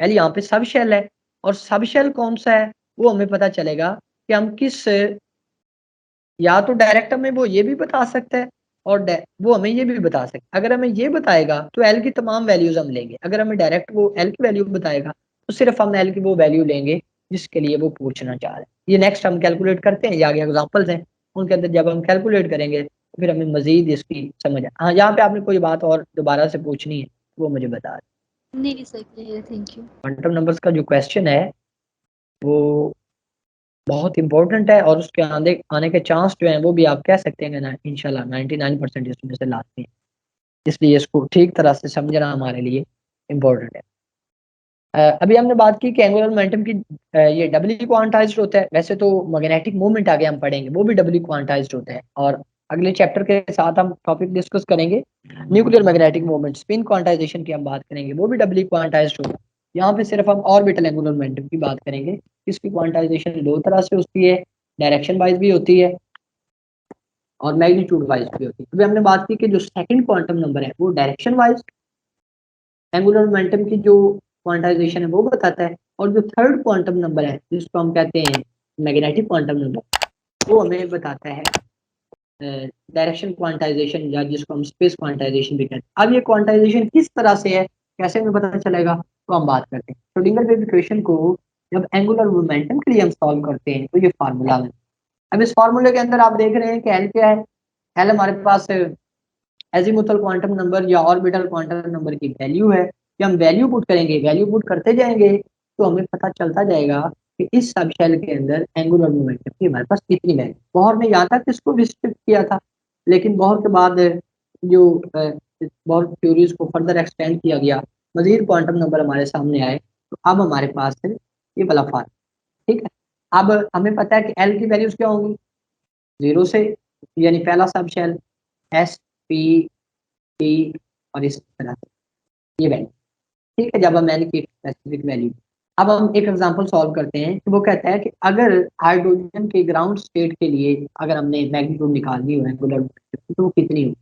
एल यहाँ पे सब शेल है, और सब शेल कौन सा है वो हमें पता चलेगा कि हम किस, या तो डायरेक्ट हमें वो ये भी बता सकता है और वो हमें ये भी बता सकता है। अगर हमें ये बताएगा तो एल की तमाम वैल्यूज हम लेंगे, अगर हमें डायरेक्ट वो एल की वैल्यू बताएगा तो सिर्फ हम एल की वो वैल्यू लेंगे जिसके लिए वो पूछना चाह रहे हैं। ये नेक्स्ट हम कैलकुलेट करते हैं, ये आगे एग्जाम्पल्स हैं, उनके अंदर जब हम कैलकुलेट करेंगे तो फिर हमें मजीद इसकी समझ हाँ, यहाँ पे आपने कोई बात और दोबारा से पूछनी है वो मुझे बता दें। नहीं sir, clear, thank you. Quantum numbers का जो क्वेश्चन है वो बहुत इंपॉर्टेंट है, और उसके आने आने के चांस जो हैं वो भी आप कह सकते हैं ना, इंशाल्लाह 99% इसमें से लाते हैं। इसलिए इसको ठीक तरह से समझना हमारे लिए इम्पोर्टेंट है। अभी हमने बात की कि एंगुलर मोमेंटम की ये डबली क्वांटाइज्ड होता है। वैसे तो मैग्नेटिक मूवमेंट आगे हम पढ़ेंगे वो भी डबली क्वांटाइज्ड होता है, और अगले चैप्टर के साथ हम टॉपिक डिस्कस करेंगे nuclear magnetic movement, spin quantization की हम बात करेंगे, वो भी डबली क्वांटाइज्ड होगा। यहाँ पे सिर्फ हम ऑर्बिटल एंगुलर मोमेंटम की बात करेंगे। इसकी क्वांटाइजेशन दो तरह से होती है, डायरेक्शन वाइज भी होती है और मैग्नीट्यूड वाइज भी होती है। अभी हमने बात की कि जो सेकंड क्वांटम नंबर है वो डायरेक्शन वाइज एंगुलर मोमेंटम की जो क्वांटाइजेशन है वो बताता है, और जो थर्ड क्वांटम नंबर है जिसको हम कहते हैं मैग्नेटिक क्वांटम नंबर, वो हमें बताता है डायरेक्शन क्वांटाइजेशन, या जिसको हम स्पेस क्वांटाइजेशन भी कहते हैं। अब ये क्वांटाइजेशन किस तरह से है, कैसे हमें पता चलेगा, तो हम बात करते हैं। श्रोडिंगर वेव इक्वेशन को जब एंगुलर मोमेंटम के लिए हम सॉल्व करते हैं तो ये फार्मूला है। अब इस फार्मूले के अंदर आप देख रहे हैं कि एल क्या है। एल हमारे पास एजीमुथल क्वांटम नंबर या ऑर्बिटल क्वांटम नंबर की वैल्यू है, कि हम वैल्यू पुट करेंगे, वैल्यू पुट करते जाएंगे तो हमें पता चलता जाएगा कि इस सब शेल के अंदर एंगुलर मोमेंटम की हमारे पास कितनी वैल्यू। बोहर ने यहाँ तक इसको रिस्ट्रिक्ट किया था, लेकिन बोहर के बाद जो बोहर थ्योरीज को फर्दर एक्सटेंड किया गया, मजीद क्वांटम नंबर हमारे सामने आए, तो अब हमारे पास है ये वाला फार्मूला। ठीक है, अब हमें पता है कि एल की वैल्यूज क्या होंगी, 0 से, यानी पहला सब शेल एस पी टी और इस तरह से ये वैल्यू। ठीक है, जब हम एन की स्पेसिफिक वैल्यू, अब हम एक एग्जांपल सॉल्व करते हैं। तो वो कहता है कि अगर हाइड्रोजन के ग्राउंड स्टेट के लिए अगर हमने मैग्नीट्यूड निकालनी हो एंगुलर तो वो कितनी होगी।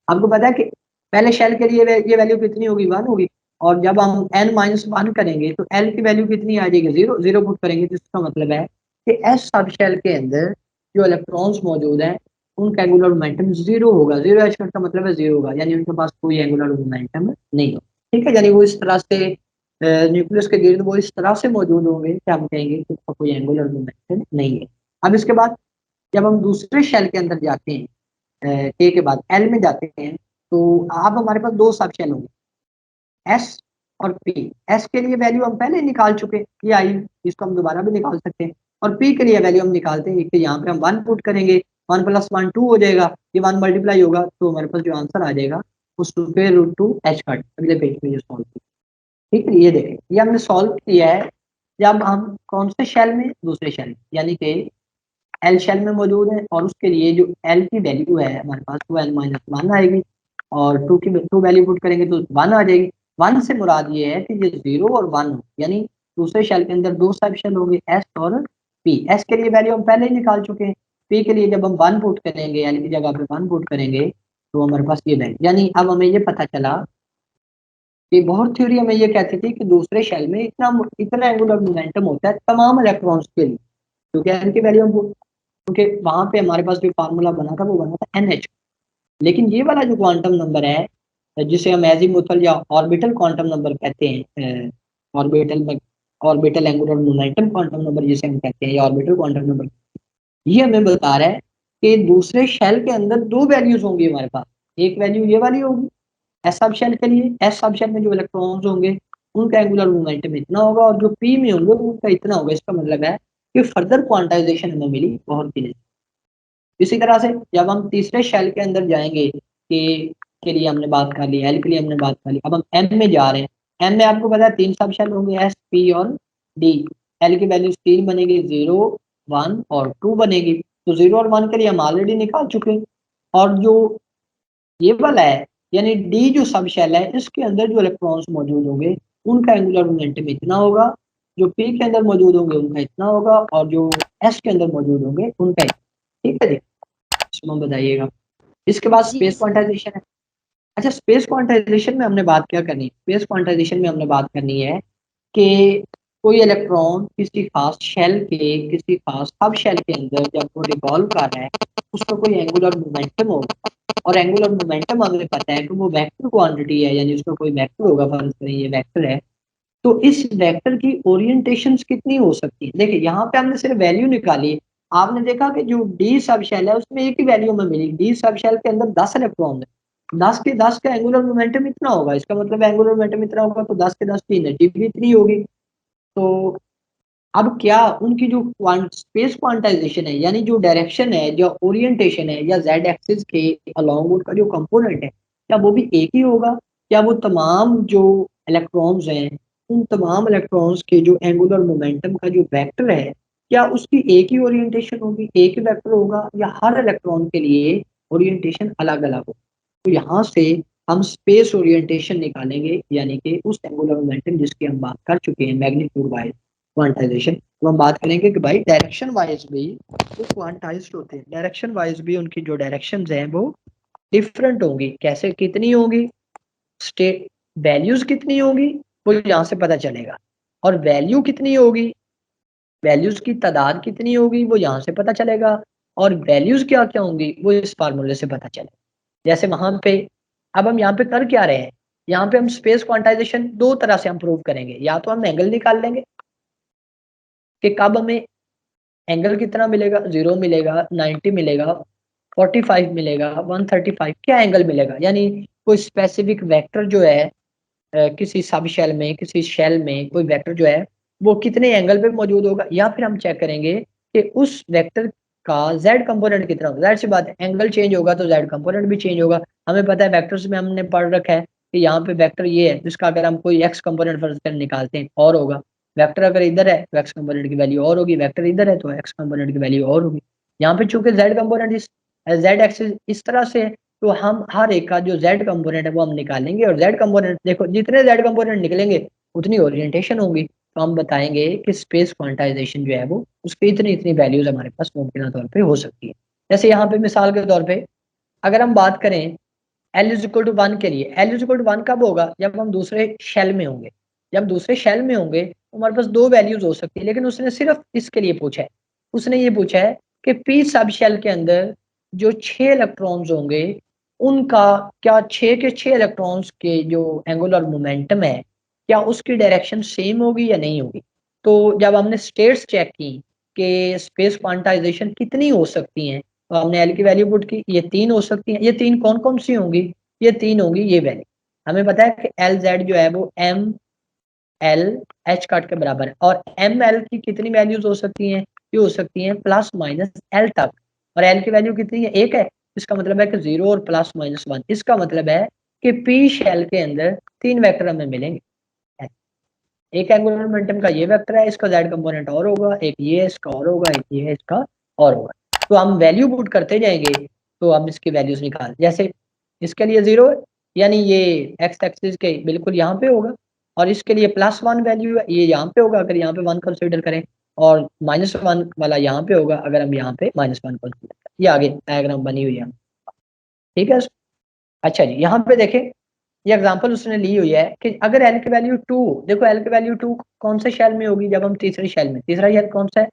आपको पता है कि पहले शेल के लिए ये वैल्यू कितनी होगी, 1 होगी, और जब हम n-1 करेंगे तो l की वैल्यू कितनी आ जाएगी, 0 0 पुट करेंगे, तो इसका मतलब है कि s सब शेल के अंदर जो इलेक्ट्रॉन्स मौजूद हैं उनका एंगुलर मोमेंटम 0 होगा। 0 h का मतलब है 0 होगा, यानी उनके पास कोई एंगुलर मोमेंटम नहीं होगा। ठीक है, यानी वो इस तरह से न्यूक्लियस के गिर्द वो इस तरह से मौजूद होंगे कि हम कहेंगे कि उसका कोई एंगुलर मोमेंटम नहीं है। अब इसके बाद जब हम दूसरे शेल के अंदर जाते हैं, के बाद एल में जाते हैं, तो अब हमारे पास दो सब शेल होंगे, एस और पी। एस के लिए वैल्यू हम पहले निकाल चुके, ये आई, इसको हम दोबारा भी निकाल सकते हैं। और पी के लिए वैल्यू हम निकालते हैं कि यहाँ पे हम 1 पुट करेंगे, 1 + 1 2 हो जाएगा, ये 1 मल्टीप्लाई होगा, तो हमारे पास जो आंसर आ जाएगा वो √2 h कट। अगले पेज पे ये सॉल्व किया। ठीक है, ये देखें, ये हमने सॉल्व किया है जब हम कौन से शेल में, दूसरे शेल में, यानी कि एल शेल में मौजूद है, और उसके लिए जो एल की वैल्यू है हमारे पास वो n-1 आएगी, और टू वैल्यू पुट करेंगे तो 1 आ जाएगी। 1 से मुराद ये है कि ये 0 और 1 हो, यानी दूसरे शेल के अंदर दो सब शेल होंगे, एस और पी। एस के लिए वैल्यू हम पहले ही निकाल चुके हैं, पी के लिए जब हम 1 पुट करेंगे, एल की जगह पे 1 पुट करेंगे, तो हमारे पास ये वैल्यू, यानी अब हमें ये पता चला कि बोहर थ्योरी हमें ये कहती थी कि दूसरे शेल में इतना इतना एंगुलर मोमेंटम होता है तमाम इलेक्ट्रॉन्स के लिए, क्योंकि एन की वैल्यू हम, क्योंकि वहां पे हमारे पास जो फार्मूला बना था वो बना था NH। लेकिन ये वाला जो क्वांटम नंबर है जिसे हम एजीमुथल या ऑर्बिटल क्वांटम नंबर कहते हैं, ऑर्बिटल में orbital angular momentum quantum number जिसे हम कहते हैं, या ऑर्बिटल क्वांटम नंबर, ये हमें बता रहा है कि दूसरे शेल के अंदर दो वैल्यूज होंगी हमारे पास। एक वैल्यू ये वाली होगी एस सब शेल के लिए, एस सब शेल में जो इलेक्ट्रॉन्स होंगे उनका एंगुलर मोमेंटम इतना होगा, और जो पी में होंगे उनका इतना होगा। इसका मतलब है कि फर्दर क्वांटाइजेशन हमें मिली बहुत की। इसी तरह से जब हम तीसरे शेल के अंदर जाएंगे, के लिए हमने बात कर ली, एल के लिए हमने बात कर ली, अब हम एम में जा रहे हैं। एम में आपको पता है 3 सब शेल होंगे, एस पी और डी। एल की वैल्यू 3 बनेगी, 0 1 और 2 बनेगी, तो 0 और 1 के लिए हम ऑलरेडी निकाल चुके हैं। और जो ये वाला है, यानी डी जो सब शेल है, इसके अंदर जो इलेक्ट्रॉन्स मौजूद होंगे उनका एंगुलर मोमेंटम इतना होगा, जो पी के अंदर मौजूद होंगे उनका इतना होगा, और जो एस के अंदर मौजूद होंगे उनका इतना। ठीक है जी, इसमें बताइएगा। इसके बाद जी स्पेस सर। क्वांटाइजेशन है। अच्छा, स्पेस क्वांटाइजेशन में हमने बात क्या करनी है, स्पेस क्वांटाइजेशन में हमने बात करनी है कि कोई इलेक्ट्रॉन किसी खास शेल के, किसी खास सब शेल के अंदर जब वो रिवॉल्व कर रहा है, उसका कोई एंगुलर मोमेंटम होगा, और एंगुलर मोमेंटम हमें पता है कि वो वेक्टर क्वांटिटी है, यानी उसका कोई वेक्टर होगा, फर्ज करें ये वेक्टर है, तो इस वेक्टर की ओरिएंटेशंस कितनी हो सकती है। देखिए यहाँ पे हमने सिर्फ वैल्यू निकाली, आपने देखा कि जो डी सब शेल है उसमें एक ही वैल्यू हमें मिली, डी सब शेल के अंदर 10 इलेक्ट्रॉन है, 10 के 10 का एंगुलर मोमेंटम इतना होगा, इसका मतलब एंगुलर मोमेंटम इतना होगा, तो 10 के 10 की एनर्जी भी इतनी होगी। तो अब क्या उनकी जो स्पेस क्वांटाइजेशन है, यानी जो डायरेक्शन है, जो ओरिएंटेशन है, या जेड एक्सिस के अलोंग उनका जो कंपोनेंट है, क्या वो भी एक ही होगा, क्या वो तमाम जो इलेक्ट्रॉन्स हैं उन तमाम इलेक्ट्रॉन्स के जो एंगुलर मोमेंटम का जो वेक्टर है, क्या उसकी एक ही ओरिएंटेशन होगी, एक ही वेक्टर होगा, या हर इलेक्ट्रॉन के लिए ओरिएंटेशन अलग अलग होगा। तो यहाँ से हम स्पेस ओरिएंटेशन निकालेंगे, यानी कि उस एंगुलर मोमेंटम जिसकी हम बात कर चुके हैं मैग्नीट्यूड वाइज क्वांटाइजेशन। तो हम बात करेंगे कि भाई डायरेक्शन वाइज भी वो क्वांटाइज्ड होते हैं, डायरेक्शन वाइज भी उनकी जो डायरेक्शंस हैं वो डिफरेंट होंगी। कैसे, कितनी होगी, स्टेट वैल्यूज कितनी होगी, वो यहाँ से पता चलेगा। और वैल्यू कितनी होगी, वैल्यूज की तादाद कितनी होगी वो यहाँ से पता चलेगा, और वैल्यूज क्या क्या होंगी वो इस फार्मूले से पता चलेगा। जैसे वहां पे अब हम यहाँ पे कर क्या रहे हैं, यहाँ पे हम स्पेस क्वांटाइजेशन दो तरह से हम प्रूव करेंगे, या तो हम एंगल निकाल लेंगे कि कब हमें एंगल कितना मिलेगा, 0 मिलेगा, 90 मिलेगा, 45 मिलेगा, 135, क्या एंगल मिलेगा, यानी कोई स्पेसिफिक वेक्टर जो है किसी सब शेल में, किसी शेल में कोई वेक्टर जो है वो कितने एंगल पे मौजूद होगा, या फिर हम चेक करेंगे कि उस वेक्टर का जेड कंपोनेंट कितना होगा। जाहिर सी बात है एंगल चेंज होगा तो जेड कंपोनेंट भी चेंज होगा। हमें पता है वेक्टर्स में हमने पढ़ रखा है कि यहाँ पे वेक्टर ये है जिसका अगर हम कोई एक्स कंपोनेंट फर्ज कर निकालते हैं और होगा, वेक्टर अगर इधर है तो एक्स कंपोनेंट की वैल्यू और होगी, वेक्टर इधर है तो एक्स कंपोनेंट की वैल्यू और होगी। यहाँ पे चूंकि जेड कंपोनेंट इस जेड एक्सिस इस तरह से है, तो हम हर एक का जो जेड कंपोनेंट है वो हम निकालेंगे, और जेड कंपोनेंट देखो जितने जेड कंपोनेंट निकलेंगे उतनी ओरिएंटेशन होगी, तो हम बताएंगे कि स्पेस क्वांटाइजेशन जो है वो उसकी इतनी इतनी वैल्यूज हमारे पास मुमकिन तौर पे हो सकती है। जैसे यहाँ पे मिसाल के तौर पे अगर हम बात करें एल इज इक्वल टू 1 के लिए, एल इज इक्वल टू 1 कब होगा, जब हम दूसरे शेल में होंगे। जब दूसरे शेल में होंगे तो हमारे पास दो वैल्यूज हो सकती है, लेकिन उसने सिर्फ इसके लिए पूछा है, उसने ये पूछा है कि पी सब शेल के अंदर जो 6 इलेक्ट्रॉन्स होंगे उनका क्या 6 के 6 इलेक्ट्रॉन्स के जो एंगुलर मोमेंटम है क्या उसकी डायरेक्शन सेम होगी या नहीं होगी। तो जब हमने स्टेट्स चेक की कि स्पेस क्वांटाइजेशन कितनी हो सकती हैं, तो हमने एल की वैल्यू पुट की, ये 3 हो सकती हैं। ये 3 कौन कौन सी होंगी, ये 3 होंगी ये वैल्यू। हमें पता है कि एल जेड जो है वो एम एल एच कट के बराबर है, और एम एल की कितनी वैल्यूज हो सकती हैं, ये हो सकती हैं प्लस माइनस एल तक, और एल की वैल्यू कितनी है, एक है। इसका मतलब है कि 0 और प्लस माइनस 1, इसका मतलब है कि पी शेल के अंदर 3 वेक्टर हमें मिलेंगे। एक एंगुलर मोमेंटम का ये वेक्टर है, इसका जेड कंपोनेंट और होगा, एक ये इसका और होगा, एक ये इसका और होगा। तो हम वैल्यू पुट करते जाएंगे तो हम इसकी वैल्यूज निकाल, जैसे इसके लिए 0 है यानी ये एक्स एक्सिस के बिल्कुल यहाँ पे होगा, और इसके लिए +1 वैल्यू है ये यहाँ पे होगा अगर यहाँ पे 1 कंसिडर करें, और -1 वाला यहाँ पे होगा अगर हम यहाँ पे -1 कंसिडर करें। ये आगे डायग्राम बनी हुई है, ठीक है। अच्छा जी, यहाँ पे देखें ये एग्जांपल उसने ली हुई है कि अगर एल की वैल्यू 2, देखो एल की वैल्यू 2 कौन से शेल में होगी, जब हम तीसरे शेल में, तीसरा शेल कौन सा है,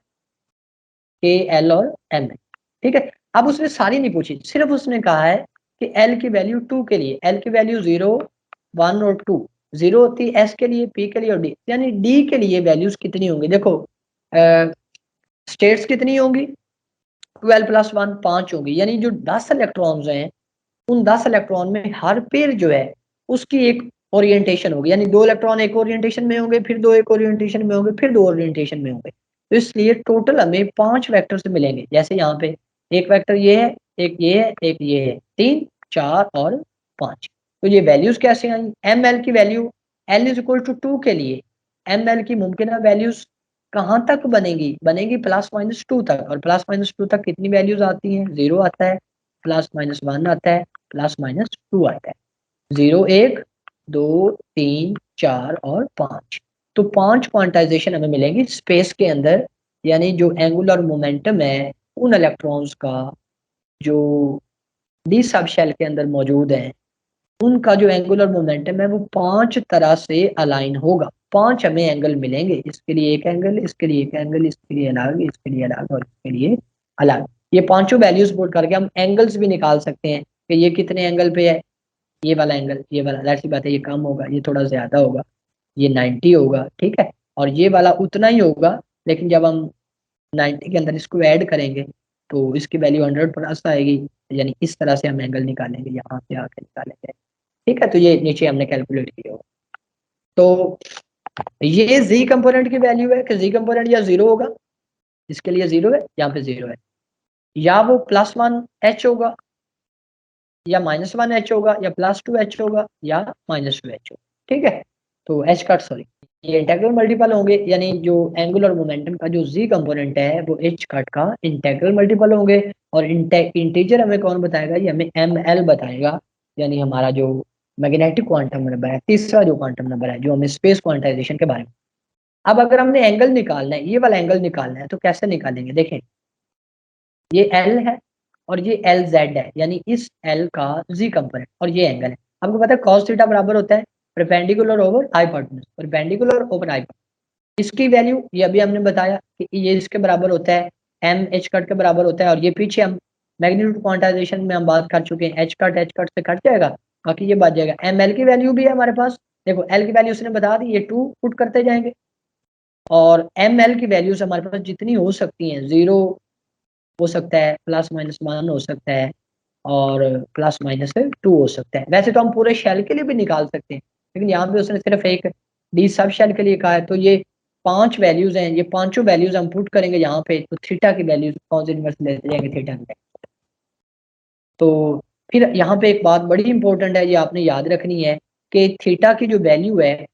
के एल और एम है, ठीक है। अब उसने सारी नहीं पूछी, सिर्फ उसने कहा है कि एल की वैल्यू 2 के लिए, एल की वैल्यू 0 1 और 2 0 होती है एस के लिए, पी के लिए और डी, यानी डी के लिए वैल्यूज कितनी होंगी। देखो स्टेट्स कितनी होंगी, 12 + 1 5 होंगी, यानी जो 10 इलेक्ट्रॉन्स हैं उन 10 इलेक्ट्रॉन में हर पेयर जो है उसकी एक ओरिएंटेशन होगी, यानी 2 इलेक्ट्रॉन एक ओरिएंटेशन में होंगे, फिर 2 एक ओरिएंटेशन में होंगे, फिर 2 ओरिएंटेशन में होंगे। तो इसलिए टोटल हमें 5 वेक्टर्स मिलेंगे। जैसे यहाँ पे एक वेक्टर ये है, एक ये है, एक ये है, 3 4 और 5। तो ये वैल्यूज कैसे आई, एम एल की value l is equal to 2 के लिए एम एल की मुमकिन वैल्यूज कहाँ तक बनेगी, बनेगी +-2 तक, और +-2 तक कितनी वैल्यूज आती हैं, 0 आता है, +-1 आता है, +-2 आता है, 0 1 2 3 4 और 5। तो 5 क्वांटाइजेशन हमें मिलेंगी स्पेस के अंदर, यानी जो एंगुलर मोमेंटम है उन इलेक्ट्रॉन्स का जो डी सब शेल के अंदर मौजूद है उनका जो एंगुलर मोमेंटम है वो 5 तरह से अलाइन होगा। 5 हमें एंगल मिलेंगे, इसके लिए एक एंगल, इसके लिए एक एंगल, इसके लिए अलग, इसके लिए अलग और इसके लिए अलग। ये पांचों वैल्यूज पुट करके हम एंगल्स भी निकाल सकते हैं कि ये कितने एंगल पे है, ये वाला एंगल, ये वाला, जाहिर सी बात है ये कम होगा, ये थोड़ा ज्यादा होगा, ये 90 होगा, ठीक है, और ये वाला उतना ही होगा, लेकिन जब हम 90 के अंदर इसको ऐड करेंगे तो इसकी वैल्यू 100+ आएगी, यानी इस तरह से हम एंगल निकालेंगे, यहाँ से आके निकालेंगे, ठीक है। तो ये नीचे हमने कैलकुलेट किया होगा। तो ये जी कंपोनेंट की वैल्यू है कि जी कंपोनेंट या 0 होगा, इसके लिए 0 है, यहाँ पे 0 है, या वो +1 एच होगा, या -1 एच होगा, या +2 एच होगा, या -2 एच होगा, ठीक है। तो एच कट सॉरी ये इंटेग्रल मल्टीपल होंगे, यानी जो एंगुलर मोमेंटम का जो जी कंपोनेंट है वो एच कट का इंटेग्रल मल्टीपल होंगे, और इंटीजर हमें कौन बताएगा, ये हमें एम एल बताएगा, यानी हमारा जो मैग्नेटिक क्वांटम नंबर है, तीसरा जो क्वांटम नंबर है जो हमें स्पेस क्वांटाइजेशन के बारे में। अब अगर हमने एंगल निकालना है, ये वाला एंगल निकालना है, तो कैसे निकालेंगे, देखें ये एल है और ये एल जेड है, यानी इस एल का जी कंपोनेंट, और ये एंगल है। आपको पता है cos थीटा बराबर होता है perpendicular over hypotenuse, perpendicular over hypotenuse, इसकी वैल्यू ये अभी हमने बताया कि ये इसके बराबर होता है, एम एच कट के बराबर होता है, और ये पीछे हम मैग्नीट्यूड क्वांटाइजेशन में हम बात कर चुके हैं, एच कट से कट जाएगा, बाकी ये बच जाएगा। एम एल की वैल्यू भी है हमारे पास, देखो एल की वैल्यू उसने बता दी, ये 2 पुट करते जाएंगे, और एम एल की वैल्यूज हमारे पास जितनी हो सकती हैं, 0 हो सकता है, +-1 हो सकता है, और +-2 हो सकता है। वैसे तो हम पूरे शेल के लिए भी निकाल सकते हैं, लेकिन यहाँ पे उसने सिर्फ एक डी सब शेल के लिए कहा है, तो ये 5 वैल्यूज हैं, ये पांचों वैल्यूज हम पुट करेंगे यहाँ पे, तो थीटा की वैल्यूज कौन सी इनवर्स लेते जाएंगे, थीटा की। तो फिर यहाँ पे एक बात बड़ी इंपॉर्टेंट है, ये आपने याद रखनी है कि थीटा की जो वैल्यू है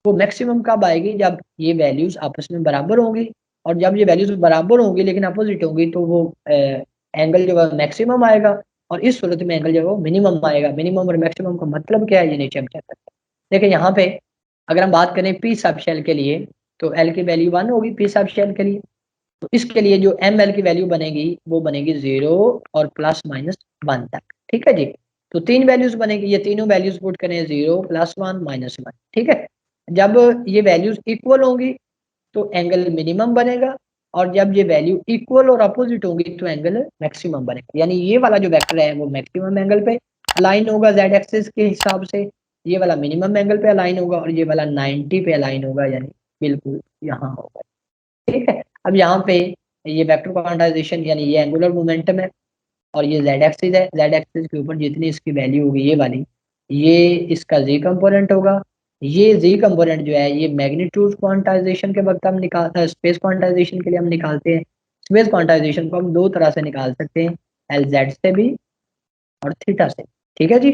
वो मैक्सिमम कब आएगी, जब ये वैल्यूज आपस में बराबर होंगी, और जब ये वैल्यूज बराबर होंगी लेकिन अपोजिट होंगी, तो वो एंगल जो है मैक्सिमम आएगा, और इस सूरत में एंगल जो है वो मिनिमम आएगा। मिनिमम और मैक्सिमम का मतलब क्या है, ये नीचे हम चेक करते हैं। देखिए यहाँ पे अगर हम बात करें पी सब शेल के लिए, तो एल की वैल्यू 1 होगी पी सब शेल के लिए, तो इसके लिए जो एम एल की वैल्यू बनेगी वो बनेगी 0 और +-1 तक, ठीक है जी। तो 3 वैल्यूज बनेगी, ये तीनों वैल्यूज पुट करें, 0 +1 -1, ठीक है। जब ये वैल्यूज इक्वल होंगी तो एंगल मिनिमम बनेगा, और जब ये वैल्यू इक्वल और अपोजिट होंगी तो एंगल मैक्सिमम बनेगा, यानी ये वाला जो वेक्टर है वो मैक्सिमम एंगल पे अलाइन होगा जेड एक्सिस के हिसाब से, ये वाला मिनिमम एंगल पे अलाइन होगा, और ये वाला 90 पे अलाइन होगा, यानी बिल्कुल यहाँ होगा, ठीक है। अब यहाँ पे ये वेक्टर क्वांटाइजेशन यानी ये एंगुलर मोमेंटम है, और ये जेड एक्सिस है, जेड एक्सिस के ऊपर जितनी इसकी वैल्यू होगी ये वाली, ये इसका जी कंपोनेंट होगा। ये जी कंपोनेंट जो है ये मैग्नीट्यूड क्वांटाइजेशन के वक्त हम निकाल स्पेस क्वांटाइजेशन के लिए हम निकालते हैं। स्पेस क्वांटाइजेशन को हम दो तरह से निकाल सकते हैं, एल जेड से भी और थीटा से, ठीक है जी।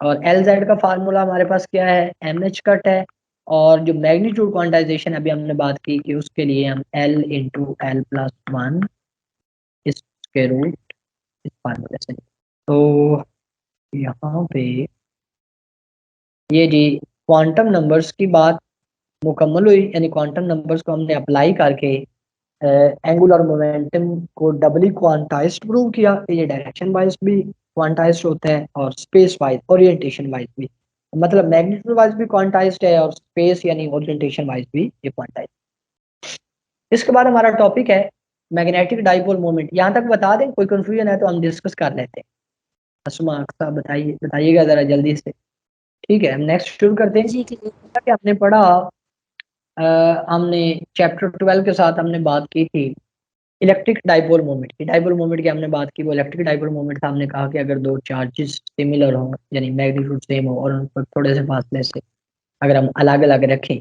और एल जेड का फार्मूला हमारे पास क्या है, एम एच कट है, और जो मैग्नीट्यूड क्वांटाइजेशन अभी हमने बात की कि उसके लिए हम L into L plus one इसके रूट इस फार्मूले से। तो यहाँ पे ये जी क्वांटम नंबर्स की बात मुकम्मल हुई, यानी क्वांटम नंबर्स को हमने अप्लाई करके एंगुलर मोमेंटम को डबली क्वांटाइज्ड प्रूव किया कि ये डायरेक्शन वाइज भी क्वांटाइज्ड होता है और स्पेस वाइज ओरिएंटेशन वाइज भी, मतलब मैग्नीट्यूड वाइज भी क्वांटाइज्ड है और स्पेस यानी ओरिएंटेशन वाइज भी ये क्वांटाइज्ड। इसके बाद हमारा टॉपिक है मैग्नेटिक डाइपोल मोमेंट। यहाँ तक बता दें, कोई कंफ्यूजन है तो हम डिस्कस कर लेते हैं। असमा अक्सा बताइए, बताइएगा जरा जल्दी से, ठीक है। हम नेक्स्ट शुरू करते हैं। जी क्लियर। कि हमने पढ़ा, हमने चैप्टर 12 के साथ हमने बात की थी इलेक्ट्रिक डाइपोल मोमेंट की। डाइपोल मोमेंट की हमने बात की, वो इलेक्ट्रिक डाइपोल मोमेंट था। हमने कहा कि अगर दो चार्जेस सिमिलर हो, यानी मैग्नीट्यूड सेम हो, और उन पर थोड़े से फासले से अगर हम अलग अलग रखें,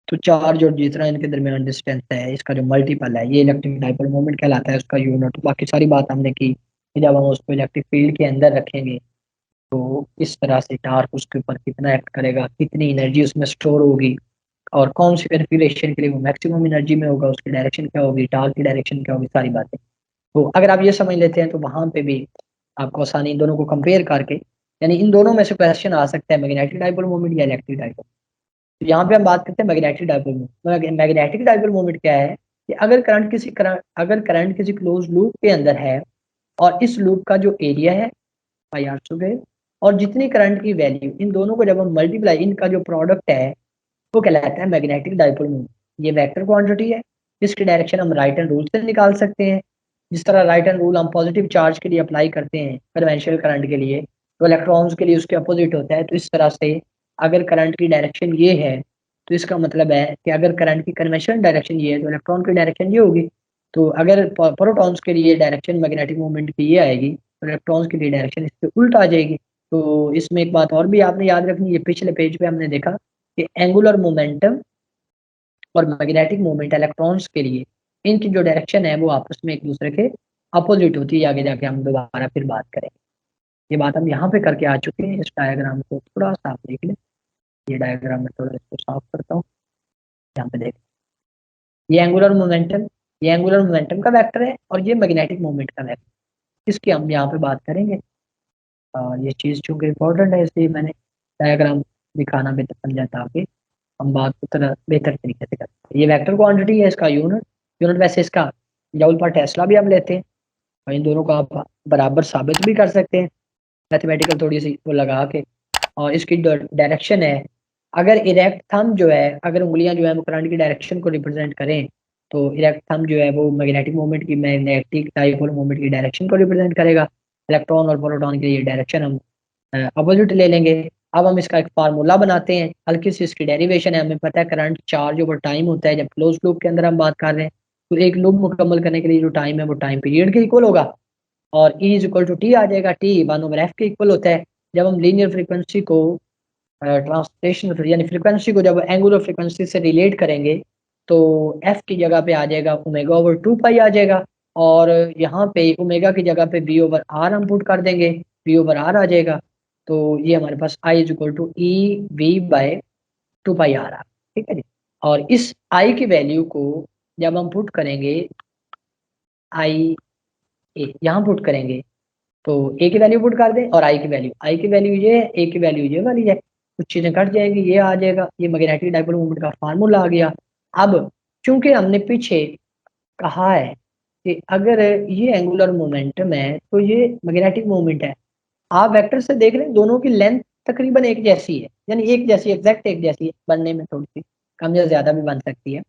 तो चार्ज और जितना इनके दरमियान डिस्टेंस है इसका जो मल्टीपल है, ये इलेक्ट्रिक डाइपोल मोमेंट कहलाता है, उसका यूनिट। बाकी सारी बात हमने की कि जब हम उसको इलेक्ट्रिक फील्ड के अंदर रखेंगे तो इस तरह से टार्क उसके ऊपर कितना एक्ट करेगा, कितनी एनर्जी उसमें स्टोर होगी, और कौन सी कन्फिग्रेशन के लिए वो मैक्सिमम एनर्जी में होगा, उसकी डायरेक्शन क्या होगी, टार्क की डायरेक्शन क्या होगी, सारी बातें। तो अगर आप ये समझ लेते हैं तो वहां पे भी आपको आसानी इन दोनों को कंपेयर करके, यानी इन दोनों में से क्वेश्चन आ सकता है मैग्नेटिक डाइपोल मोमेंट या इलेक्ट्रिक डाइपोल। तो यहाँ पे हम बात करते हैं magnetic dipole moment. Magnetic dipole moment क्या है कि अगर करंट किसी क्लोज लूप के अंदर है, और इस लूप का जो एरिया है पाई आर स्क्वायर, और जितनी करंट की वैल्यू, इन दोनों को जब हम मल्टीप्लाई, इनका जो प्रोडक्ट है वो कहलाता है मैग्नेटिक डाइपोल मोमेंट। ये वेक्टर क्वांटिटी है, इसकी डायरेक्शन हम राइट हैंड रूल से निकाल सकते हैं। जिस तरह राइट हैंड रूल हम पॉजिटिव चार्ज के लिए अप्लाई करते हैं कन्वेंशनल करंट के लिए, तो इलेक्ट्रॉन्स के लिए उसके अपोजिट होता है। तो इस तरह से अगर करंट की डायरेक्शन ये है, तो इसका मतलब है कि अगर करंट की कन्वेंशनल डायरेक्शन ये है तो इलेक्ट्रॉन की डायरेक्शन ये होगी। तो अगर प्रोटॉन्स के लिए डायरेक्शन मैग्नेटिक मूवमेंट की ये आएगी, तो इलेक्ट्रॉन्स की लिए डायरेक्शन इसके उल्टा आ जाएगी। तो इसमें एक बात और भी आपने याद रखनी है, पिछले पेज पे हमने देखा कि एंगुलर मोमेंटम और मैग्नेटिक मोमेंट इलेक्ट्रॉन्स के लिए इनकी जो डायरेक्शन है वो आपस में एक दूसरे के अपोजिट होती है। आगे जाके हम दोबारा फिर बात करेंगे। ये बात हम यहाँ पे करके आ चुके हैं। इस डायग्राम को थोड़ा सा आप देख लें, ये डायग्राम में थोड़ा इसको साफ करता हूँ। यहाँ पे देख, ये एंगुलर मोमेंटम का वेक्टर है, और ये मैग्नेटिक मोमेंट का वेक्टर, इसकी हम यहाँ पे बात करेंगे। ये चीज़ चूंकि इम्पोर्टेंट है इसलिए मैंने डायग्राम दिखाना बेहतर समझा, ताकि हम बात को तरह बेहतर तरीके से करते हैं। ये वेक्टर क्वांटिटी है, इसका यूनिट वैसे इसका जूल पर टेस्ला भी हम लेते हैं, और इन दोनों को आप बराबर साबित भी कर सकते हैं मैथमेटिकल थोड़ी सी वो लगा के। और इसकी डायरेक्शन है अगर इरेक्ट थंब जो है, अगर उंगलियां जो है वो करंट की डायरेक्शन को रिप्रेजेंट करें, तो इरेक्ट थंब जो है वो मैग्नेटिक मोमेंट की, मैग्नेटिक डाइपोल मोमेंट की डायरेक्शन को रिप्रेजेंट करेगा। इलेक्ट्रॉन और प्रोटॉन के लिए डायरेक्शन हम अपोजिट ले लेंगे। अब हम इसका एक फार्मूला बनाते हैं, हल्की सी इसकी डेरिवेशन है। हमें पता है करंट चार्ज ओवर टाइम होता है, जब क्लोज लूप के अंदर हम बात कर रहे हैं, तो एक लूप मुकम्मल करने के लिए जो टाइम है वो टाइम पीरियड के इक्वल होगा, और E is equal to T आ जाएगा। टी 1/f के इक्वल होता है। जब हम लीनियर फ्रीक्वेंसी को ट्रांसलेशन यानी फ्रीक्वेंसी को जब एंगुलर फ्रीक्वेंसी से रिलेट करेंगे, तो एफ की जगह पे आ जाएगा ओमेगा ओवर 2 पाई आ जाएगा, और यहाँ पे ओमेगा की जगह पे बी ओवर आर हम पुट कर देंगे, बी ओवर आर आ जाएगा। तो ये हमारे पास I is equal to E V by 2 pi R आ, ठीक है जी। और इस आई की वैल्यू को जब हम पुट करेंगे, आई ए यहाँ पुट करेंगे, तो ए की वैल्यू पुट कर दें, और आई की वैल्यू ये है, ए की वैल्यू ये वाली है, कुछ चीजें कट जाएंगी, ये आ जाएगा, ये मैग्नेटिक डाइपोल मोमेंट का फार्मूला आ गया। अब चूंकि हमने पीछे कहा है कि अगर ये एंगुलर मोमेंटम है तो ये मैग्नेटिक मोमेंट है, आप वेक्टर से देख रहे हैं दोनों की लेंथ तकरीबन एक जैसी है, यानी एक जैसी, एग्जैक्ट एक जैसी है, बनने में थोड़ी सी कम या ज्यादा भी बन सकती है।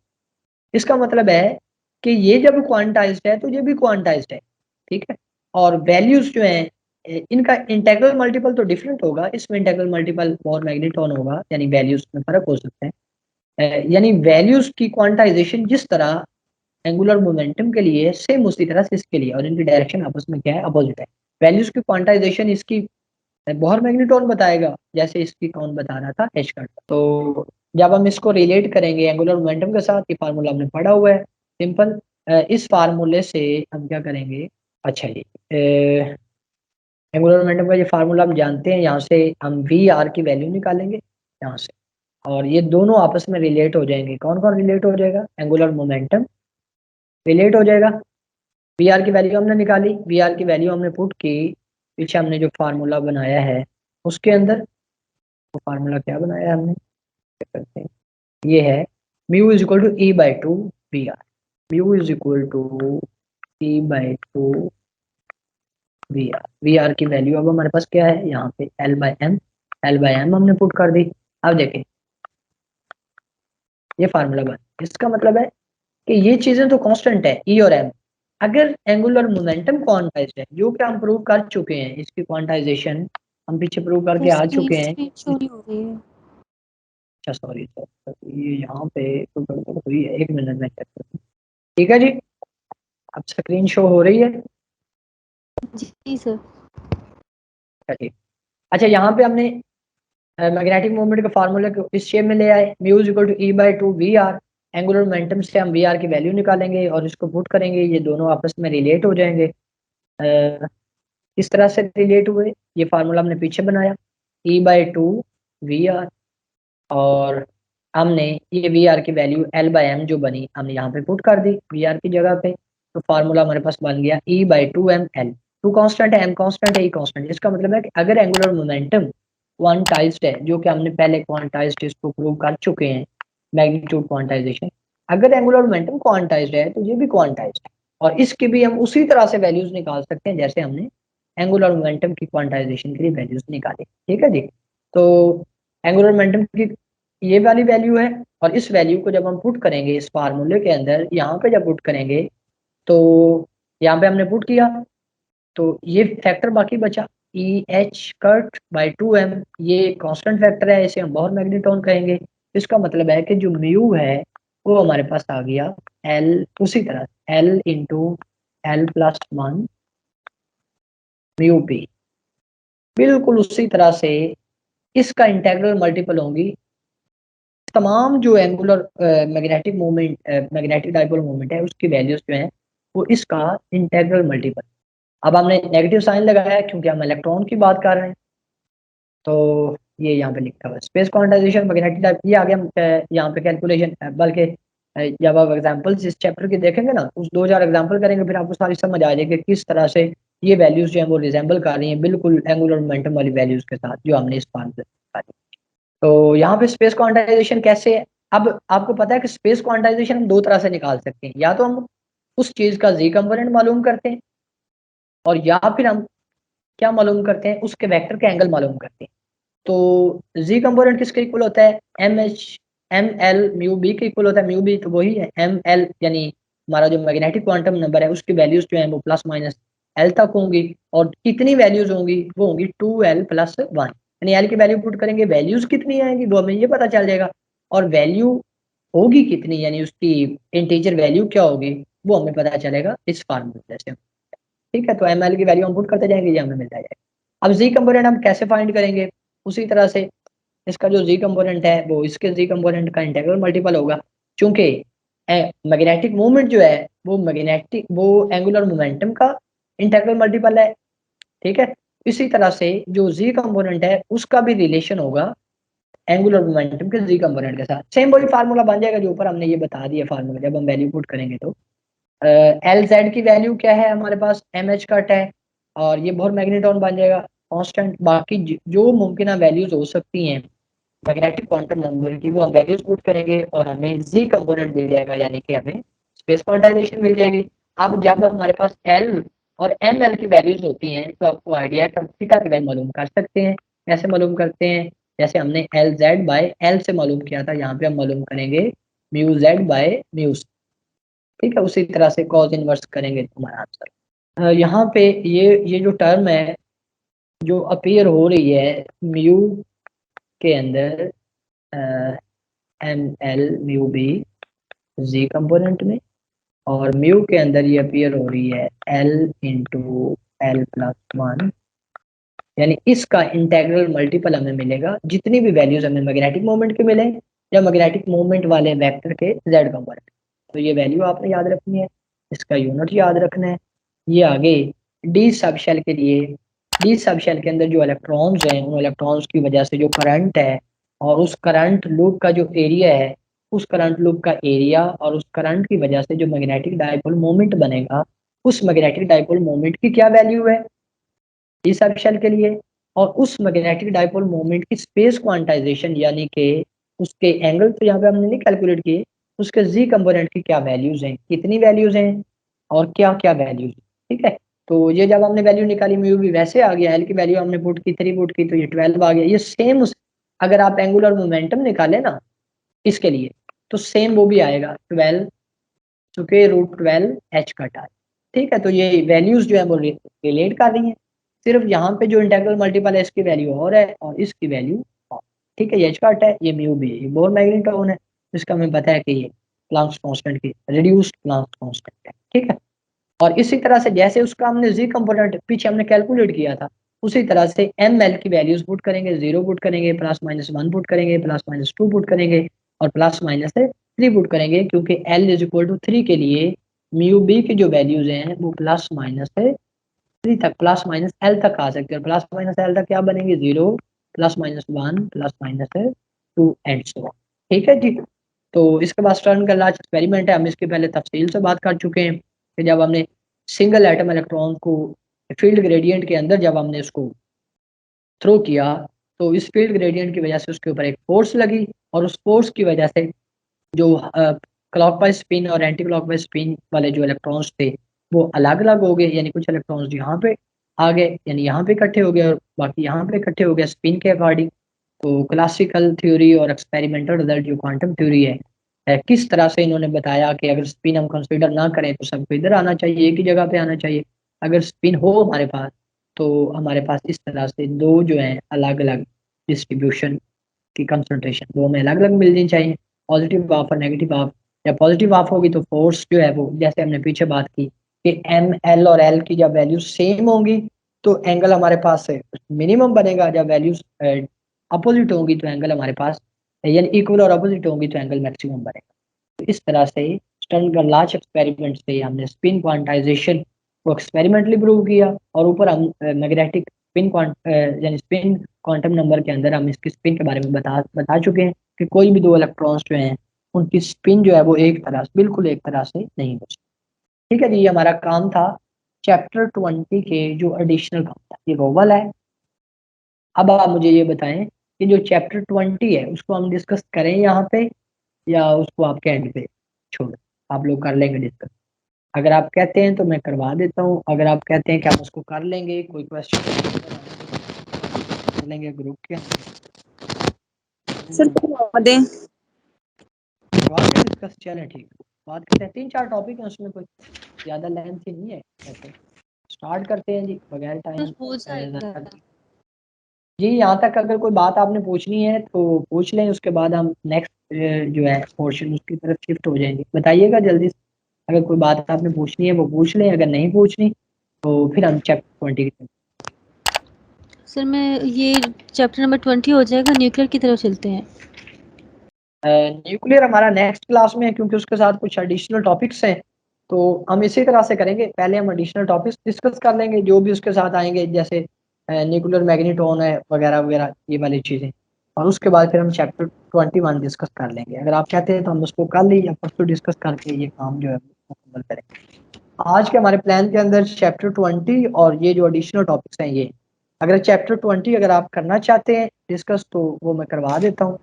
इसका मतलब है कि ये जब क्वांटाइज्ड है तो ये भी क्वांटाइज्ड है, ठीक है। और वैल्यूज जो हैं इनका इंटेग्रल मल्टीपल तो डिफरेंट होगा, इसमें इंटेग्रल मल्टीपल और मैग्नीटॉन होगा, यानी वैल्यूज में फर्क हो सकता है। यानी वैल्यूज की क्वांटाइजेशन जिस तरह एंगुलर मोमेंटम के लिए सेम उसी तरह से इसके लिए, और इनकी डायरेक्शन आपस में क्या है, अपोजिट है। वैल्यूज की क्वांटाइजेशन इसकी बोहर मैग्नीटॉन बताएगा, जैसे इसकी कौन बता रहा था, एच का। तो जब हम इसको रिलेट करेंगे एंगुलर मोमेंटम के साथ, ये फार्मूला हमने पढ़ा हुआ है सिंपल। इस फार्मूले से हम क्या करेंगे, अच्छा जी, एंगुलर मोमेंटम का ये फार्मूला हम जानते हैं, यहाँ से हम वी आर की वैल्यू निकालेंगे यहाँ से, और ये दोनों आपस में रिलेट हो जाएंगे। कौन कौन रिलेट हो जाएगा, एंगुलर मोमेंटम रिलेट हो जाएगा। वी आर की वैल्यू हमने निकाली, वी आर की वैल्यू हमने पुट की, पीछे हमने जो फार्मूला बनाया है उसके अंदर, वो फार्मूला क्या बनाया है हमने, क्या करते हैं, ये है mu is equal to e by two v r. Mu is equal to e by two v r. V r की वैल्यू अब हमारे पास क्या है, यहाँ पे l by m, l by m हमने पुट कर दी। अब देखें ये फार्मूला बन, इसका मतलब है कि ये चीजें तो कांस्टेंट है, ई और एम। अगर एंगुलर मोमेंटम क्वांटाइज्ड है, जो कि हम प्रूव कर चुके हैं, इसकी क्वांटाइजेशन हम पीछे प्रूव करके आ चुके हैं। चोरी हो रही है। अच्छा सॉरी सर, ये यहाँ पे कोई गड़बड़ हुई है, 1 मिनट में चेक करता हूँ। ठीक है जी, अब स्क्रीन शो हो रही है। जी सर। अच्छा जी, अच्छा यहाँ पे हमने मैग्नेटिक मोमेंट के फार्मूले को इस शेप में ले आए, mu is equal to e by two v r. Angular momentum से हम वी आर की वैल्यू निकालेंगे और इसको पुट करेंगे, ये दोनों आपस में रिलेट हो जाएंगे। इस तरह से रिलेट हुए, ये फार्मूला हमने पीछे बनाया, ई बाई टू वी आर, और हमने ये वी आर की वैल्यू एल बाई एम जो बनी हमने यहाँ पे पुट कर दी वी आर की जगह पे। तो फार्मूला हमारे पास बन गया E by two M L. Two constant है, एम कांस्टेंट है, ई कांस्टेंट। इसका मतलब है कि अगर एंगुलर मोमेंटम क्वांटाइज्ड है, जो कि हमने पहले क्वांटाइज्ड इसको प्रूव कर चुके हैं, मैग्नीट्यूड क्वांटाइजेशन, अगर एंगुलर मोमेंटम क्वांटाइज्ड है तो ये भी क्वांटाइज्ड है, और इसकी भी हम उसी तरह से वैल्यूज निकाल सकते हैं जैसे हमने एंगुलर मोमेंटम की क्वांटाइजेशन के लिए वैल्यूज निकाली, ठीक है जी। तो एंगुलर मोमेंटम की ये वाली वैल्यू है, और इस वैल्यू को जब हम पुट करेंगे इस फार्मूले के अंदर, यहाँ पे जब पुट करेंगे, तो यहाँ पे हमने पुट किया, तो ये फैक्टर बाकी बचा e h cut by two m, ये कांस्टेंट फैक्टर है, इसे हम बोहर मैग्नीटॉन कहेंगे। इसका मतलब है कि जो म्यू है वो हमारे पास आ गया एल, उसी तरह L into L plus one mu P, बिल्कुल उसी तरह से इसका इंटेग्रल मल्टीपल होंगी तमाम जो angular magnetic moment, magnetic dipole moment है, उसकी वैल्यूज जो है वो इसका इंटेग्रल मल्टीपल। अब हमने नेगेटिव साइन लगाया है क्योंकि हम इलेक्ट्रॉन की बात कर रहे हैं, तो ये यहाँ पे लिखा हुआ है स्पेस क्वांटाइजेशन मैग्नेटिक टाइप, ये आ गया यहाँ पे कैलकुलेशन। बल्कि जब आप एग्जांपल्स इस चैप्टर के देखेंगे ना, उस 2-4 एग्जांपल करेंगे, फिर आपको सारी समझ आ जाएगी किस तरह से ये वैल्यूज जो है वो रिजेंबल कर रही हैं बिल्कुल एंगुलर मोमेंटम वाली वैल्यूज के साथ जो हमने इस फॉर्म से। तो यहाँ पे स्पेस क्वांटाइजेशन कैसे है, अब आपको पता है कि स्पेस क्वांटाइजेशन हम 2 तरह से निकाल सकते हैं, या तो हम उस चीज का जी कंपोनेंट मालूम करते हैं, और या फिर हम क्या मालूम करते हैं, उसके वेक्टर के एंगल मालूम करते हैं, तो जी कंपोनेंट किसके इक्वल होता है, एम एल म्यू बी के इक्वल होता है। म्यू बी तो वही है एम एल, यानी हमारा जो मैग्नेटिक क्वांटम नंबर है उसकी वैल्यूज जो है वो प्लस माइनस एल तक होंगी, और कितनी वैल्यूज होंगी, वो होंगी 2l प्लस 1, यानी एल की वैल्यू पुट करेंगे, वैल्यूज कितनी आएंगी वो हमें ये पता चल जाएगा, और वैल्यू होगी कितनी, यानी उसकी इंटीजर वैल्यू क्या होगी वो हमें पता चलेगा इस फार्मूले से। ठीक है, तो एम एल की वैल्यू हम पुट करते जाएंगे, ये हमें मिलता जाएगा। अब जी कंपोनेंट हम कैसे फाइंड करेंगे, उसी तरह से इसका जो जी कंपोनेंट है वो इसके जी कंपोनेंट का इंटीग्रल मल्टीपल होगा, क्योंकि मैग्नेटिक मूवमेंट जो है वो एंगुलर मोमेंटम का इंटीग्रल मल्टीपल है। ठीक है, इसी तरह से जो जी कंपोनेंट है उसका भी रिलेशन होगा एंगुलर मोमेंटम के जी कंपोनेंट के साथ। सेम वही फार्मूला बन जाएगा जो ऊपर हमने ये बता दिया फार्मूला, जब हम वैल्यू पुट करेंगे तो एल जेड की वैल्यू क्या है हमारे पास, एम एच कट है, और ये बोर मैग्नेटॉन बन जाएगा कांस्टेंट। बाकी जो मुमकिन वैल्यूज हो सकती हैं मैग्नेटिक क्वांटम नंबर की वो हम वैल्यूज पुट करेंगे और हमें जी कंपोनेंट मिल जाएगा, यानी कि हमें स्पेस क्वांटाइजेशन मिल जाएगी। अब जब हमारे पास एल और एम एल की वैल्यूज होती हैं तो आपको आइडिया है, हम थीटा की वैल्यू मालूम कर सकते हैं। कैसे मालूम करते हैं, जैसे हमने एल जेड बाय एल से मालूम किया था, यहाँ पे हम मालूम करेंगे म्यू जेड बाय म्यू। ठीक है, उसी तरह से कॉज इनवर्स करेंगे तो हमारा आंसर यहाँ पे ये जो टर्म है जो अपीयर हो रही है म्यू के अंदर एम एल म्यू बी जी कंपोनेंट में, और म्यू के अंदर ये अपीयर हो रही है एल इंटू एल प्लस 1, यानी इसका इंटेग्रल मल्टीपल हमें मिलेगा जितनी भी वैल्यूज हमें मैग्नेटिक मोमेंट के मिले या मैग्नेटिक मोमेंट वाले वेक्टर के जेड कंपोनेंट। तो ये वैल्यू आपने याद रखनी है, इसका यूनिट याद रखना है। ये आगे डी सब शेल के लिए, डी सब शेल के अंदर जो इलेक्ट्रॉन्स हैं उन इलेक्ट्रॉन्स की वजह से जो करंट है, और उस करंट लूप का जो एरिया है, उस करंट लूप का एरिया और उस करंट की वजह से जो मैग्नेटिक डायपोल मोमेंट बनेगा, उस मैग्नेटिक डायपोल मोमेंट की क्या वैल्यू है इस सब शेल के लिए, और उस मैग्नेटिक डायपोल मोमेंट की स्पेस क्वांटाइजेशन, यानी कि उसके एंगल तो यहाँ पे हमने नहीं कैलकुलेट किए, उसके जी कंपोनेंट की क्या वैल्यूज हैं, कितनी वैल्यूज हैं और क्या क्या वैल्यूज। ठीक है, तो ये जब हमने वैल्यू निकाली म्यू भी वैसे आ गया, एल की वैल्यू हमने पुट की 3 पुट की तो ये 12 आ गया। ये सेम अगर आप एंगुलर मोमेंटम निकाले ना इसके लिए तो सेम वो भी आएगा 12 चुके √12 h कट आए। ठीक है, तो ये वैल्यूज जो है वो रिलेट कर रही हैं, सिर्फ यहाँ पे जो इंटीग्रल मल्टीपल है इसकी वैल्यू और है और इसकी वैल्यू और। ठीक है, ये h कट है, ये म्यू भी है, ये बोर मैग्नेटॉन है, इसका हमें पता है कि ये प्लांक्स कांस्टेंट की रिड्यूस्ड प्लांक्स कांस्टेंट है। ठीक है, और इसी तरह से जैसे उसका हमने जी कंपोनेंट पीछे हमने कैलकुलेट किया था, उसी तरह से एम एल की वैल्यूज पुट करेंगे, 0 पुट करेंगे, प्लस माइनस 1 पुट करेंगे, प्लस माइनस 2 पुट करेंगे, और प्लस माइनस 3 पुट करेंगे, क्योंकि एल इज इक्वल टू 3 के लिए म्यू बी की जो वैल्यूज हैं वो प्लस माइनस 3 तक, प्लस माइनस एल तक आ सकते हैं। प्लस माइनस एल तक क्या बनेंगे, 0 plus minus 1 plus minus 2 and so. ठीक है जी, तो इसके बाद स्टर्न का लार्ज एक्सपेरिमेंट है, हम इसके पहले तफसील से बात कर चुके हैं कि जब हमने सिंगल एटम इलेक्ट्रॉन को फील्ड ग्रेडियंट के अंदर जब हमने उसको थ्रो किया, तो इस फील्ड ग्रेडियंट की वजह से उसके ऊपर एक फोर्स लगी, और उस फोर्स की वजह से जो क्लॉकवाइज स्पिन और एंटी क्लॉकवाइज स्पिन वाले जो इलेक्ट्रॉन्स थे वो अलग अलग हो गए, यानी कुछ इलेक्ट्रॉन्स यहाँ पे आ गए, यानी यहाँ पे इकट्ठे हो गए, और बाकी यहाँ पे इकट्ठे हो गए स्पिन के अकॉर्डिंग। तो क्लासिकल थ्योरी और एक्सपेरिमेंटल रिजल्ट जो क्वांटम थ्योरी है, किस तरह से इन्होंने बताया कि अगर स्पिन हम कंसीडर ना करें तो सबको इधर आना चाहिए, एक ही जगह पे आना चाहिए, अगर स्पिन हो हमारे पास तो हमारे पास इस तरह से दो जो है अलग अलग डिस्ट्रीब्यूशन की कंसंट्रेशन दो में अलग अलग मिलनी चाहिए, पॉजिटिव हाफ और नेगेटिव हाफ। जब पॉजिटिव हाफ होगी तो फोर्स जो है वो जैसे हमने पीछे बात की कि एम एल और एल की जब वैल्यू सेम होंगी तो एंगल हमारे पास मिनिमम बनेगा, जब वैल्यूज अपोजिट होंगी तो एंगल हमारे पास यानी इक्वल और अपोजिट होंगी तो एंगल मैक्सिमम बनेगा। तो इस तरह से स्टर्न-गर्लाच एक्सपेरिमेंट से हमने स्पिन क्वांटाइजेशन को एक्सपेरिमेंटली प्रूव किया, और ऊपर हम मैग्नेटिक स्पिन यानी स्पिन क्वांटम नंबर के अंदर हम इसकी स्पिन के बारे में बता चुके हैं कि कोई भी दो इलेक्ट्रॉन्स जो हैं उनकी स्पिन जो है वो एक तरह से बिल्कुल एक तरह से नहीं हो सकती। ठीक है जी, ये हमारा काम था चैप्टर 20 के जो एडिशनल काम था, ये वोवल है। अब आप मुझे ये बताएं कि जो चैप्टर 20 है उसको हम डिस्कस करें यहाँ पे या उसको आपके एंड पे छोड़, आप लोग कर लेंगे डिस्कस। अगर आप कहते हैं तो मैं करवा देता हूँ, अगर आप कहते हैं कि आप उसको कर लेंगे, कोई क्वेश्चन कर लेंगे ग्रुप के। सर करवा दें। डिस्कस, चले ठीक, बात करते हैं। 3-4 टॉपिक हैं, उसमें कोई ज़्यादा लेंथ ही नहीं है। ऐसे स्टार्ट करते हैं जी, बगैर टाइम हो जाएगा। जी। यहाँ तक अगर कोई बात आपने पूछनी है तो पूछ लें, उसके बाद हम नेक्स्ट जो है पोर्शन उसकी तरफ शिफ्ट हो जाएंगे। बताइएगा जल्दी से, अगर कोई बात आपने पूछनी है वो पूछ लें, अगर नहीं पूछनी तो फिर हम चैप्टर 20 की तरफ। सर मैं ये चैप्टर नंबर 20 हो जाएगा, न्यूक्लियर की तरफ चलते हैं। न्यूक्लियर हमारा नेक्स्ट क्लास में है, क्योंकि उसके साथ कुछ एडिशनल टॉपिक्स हैं, तो हम इसी तरह से करेंगे। पहले हम एडिशनल टॉपिक्स डिस्कस कर लेंगे जो भी उसके साथ आएंगे, जैसे न्यूक्लियर मैग्नेटॉन है वगैरह वगैरह, ये वाली चीज़ें, और उसके बाद फिर हम चैप्टर 21 डिस्कस कर लेंगे। अगर आप चाहते हैं तो हम उसको कल ही या परसों डिस्कस करके ये काम जो है मुकम्मल करेंगे। आज के हमारे प्लान के अंदर चैप्टर 20 और ये जो एडिशनल टॉपिक्स हैं, ये अगर चैप्टर 20 अगर आप करना चाहते हैं डिस्कस तो वो मैं करवा देता हूँ,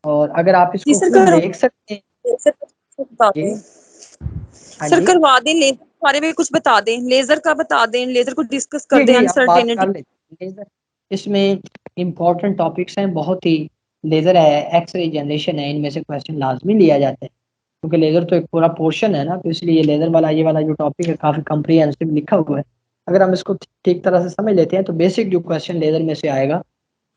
और अगर आप जी इसको सर फुल देख सकते हैं। सर बता जी दें। हाँ सर जी। करवा दें, लेजर के बारे में कुछ बता दें, लेजर का बता दें, लेजर को डिस्कस कर जी दें, जी, हम बात अनसर्टेनिटी। कर लेते हैं लेजर। इसमें इम्पोर्टेंट टॉपिक्स हैं बहुत ही। लेजर है, एक्सरे जनरेशन है, इनमें से क्वेश्चन लाजमी लिया जाता है, क्योंकि लेजर तो एक पूरा पोर्शन है ना, तो इसलिए लेजर वाला ये वाला जो टॉपिक है काफ़ी कम्प्रीहेंसिव लिखा हुआ है। अगर हम इसको ठीक तरह से समझ लेते हैं तो बेसिक जो क्वेश्चन लेजर में से आएगा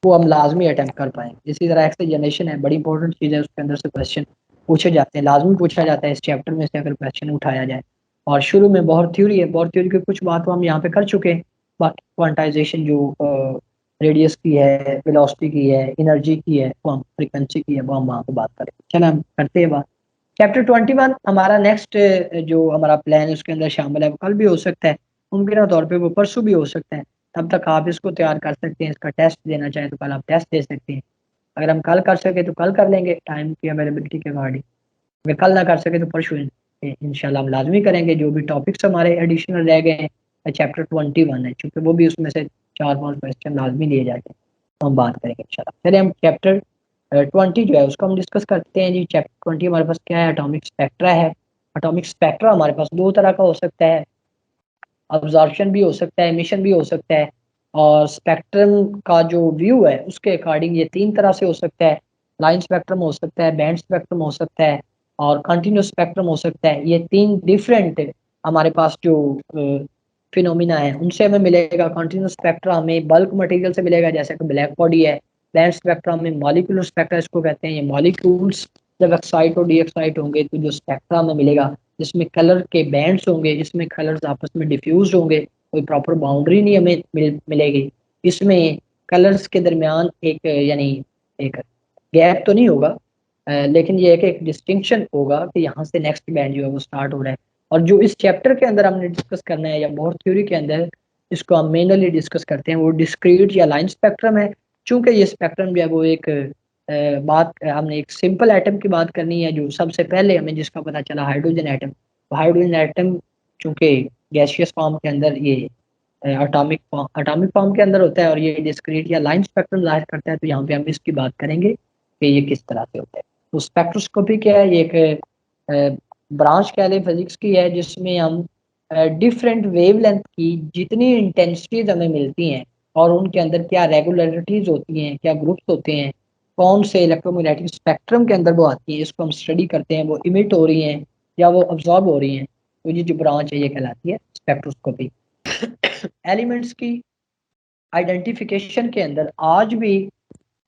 वो हम लाजमी अटैम्प्ट कर पाएंगे। इसी तरह एक्सरे जनरेशन है, बड़ी इंपॉर्टेंट चीज़ है, उसके अंदर से क्वेश्चन पूछे जाते हैं, लाजमी पूछा जाता है इस चैप्टर में से अगर क्वेश्चन उठाया जाए। और शुरू में बहुत थ्योरी है, बहुत थ्योरी की कुछ बात तो हम यहाँ पे कर चुके हैं। बाकी क्वांटाइजेशन जो रेडियस की है, वेलोसिटी की है, एनर्जी की है, वो हम फ्रीक्वेंसी की है, वो हम वहाँ पे बात करें। चलो हम करते हैं बात। चैप्टर 21 हमारा नेक्स्ट जो हमारा प्लान है उसके अंदर शामिल है, वो कल भी हो सकता है, मुमकिन तौर पे वो परसों भी हो सकता है। तब तक आप इसको तैयार कर सकते हैं, इसका टेस्ट देना चाहें तो कल आप टेस्ट दे सकते हैं। अगर हम कल कर सके तो कल कर लेंगे टाइम की अवेलेबिलिटी के अकॉर्डिंग। अगर कल ना कर सके तो परसों इंशाल्लाह हम लाजमी करेंगे। जो भी टॉपिक्स हमारे एडिशनल रह गए हैं, चैप्टर 21 है, चूँकि वो भी उसमें से 4-5 क्वेश्चन लाजमी लिए जाते हैं, तो हम बात करेंगे इंशाल्लाह। चलिए हम चैप्टर 20 जो है उसको हम डिस्कस करते हैं जी। चैप्टर 20 हमारे पास क्या है? एटॉमिक स्पेक्ट्रा है। एटॉमिक स्पेक्ट्रा हमारे पास दो तरह का हो सकता है, अब्जॉर्प्शन भी हो सकता है, एमिशन भी हो सकता है, और स्पेक्ट्रम का जो व्यू है उसके अकॉर्डिंग ये तीन तरह से हो सकता है। लाइन स्पेक्ट्रम हो सकता है, बैंड स्पेक्ट्रम हो सकता है, और कंटिन्यूस स्पेक्ट्रम हो सकता है। ये तीन डिफरेंट हमारे पास जो फिनोमिना है उनसे हमें मिलेगा। कंटिन्यूस स्पेक्ट्रा हमें बल्क मटेरियल से मिलेगा, जैसे कि ब्लैक बॉडी है। बैंड स्पेक्ट्रा में मॉलिक्यूलर स्पेक्ट्रा इसको कहते हैं, ये मॉलिक्यूल्स जब एक्साइट और डी एक्साइट होंगे तो जो स्पेक्ट्रा हमें मिलेगा जिसमें कलर के बैंड्स होंगे, इसमें कलर्स आपस में डिफ्यूज होंगे, कोई प्रॉपर बाउंड्री नहीं हमें मिलेगी। इसमें कलर्स के दरमियान एक यानी एक गैप तो नहीं होगा, लेकिन ये है कि एक डिस्टिंक्शन होगा कि यहाँ से नेक्स्ट बैंड जो है वो स्टार्ट हो रहा है। और जो इस चैप्टर के अंदर हमने डिस्कस करना है या बोर थ्योरी के अंदर इसको हम मेनली डिस्कस करते हैं वो डिस्क्रीट या लाइन स्पेक्ट्रम है। चूंकि ये स्पेक्ट्रम जो है वो एक बात हमने एक सिंपल एटम की बात करनी है, जो सबसे पहले हमें जिसका पता चला हाइड्रोजन एटम। हाइड्रोजन एटम चूंकि गैसियस फॉर्म के अंदर ये अटोमिक फॉर्म के अंदर होता है, और ये डिस्क्रीट या लाइन स्पेक्ट्रम जाहिर करता है, तो यहाँ पे हम इसकी बात करेंगे कि ये किस तरह से होता है। तो स्पेक्ट्रोस्कोपी क्या है? ये एक ब्रांच कह लें फिजिक्स की है, जिसमें हम डिफरेंट वेवलेंथ की जितनी इंटेंसिटीज हमें मिलती हैं और उनके अंदर क्या रेगुलरिटीज होती हैं, क्या ग्रुप्स होते हैं, कौन से इलेक्ट्रोमैग्नेटिक स्पेक्ट्रम के अंदर वो आती हैं, इसको हम स्टडी करते हैं, वो इमिट हो रही हैं या वो अब्जॉर्ब हो रही हैं। तो ये जो ब्रांच है ये कहलाती है स्पेक्ट्रोस्कोपी। एलिमेंट्स की आइडेंटिफिकेशन के अंदर आज भी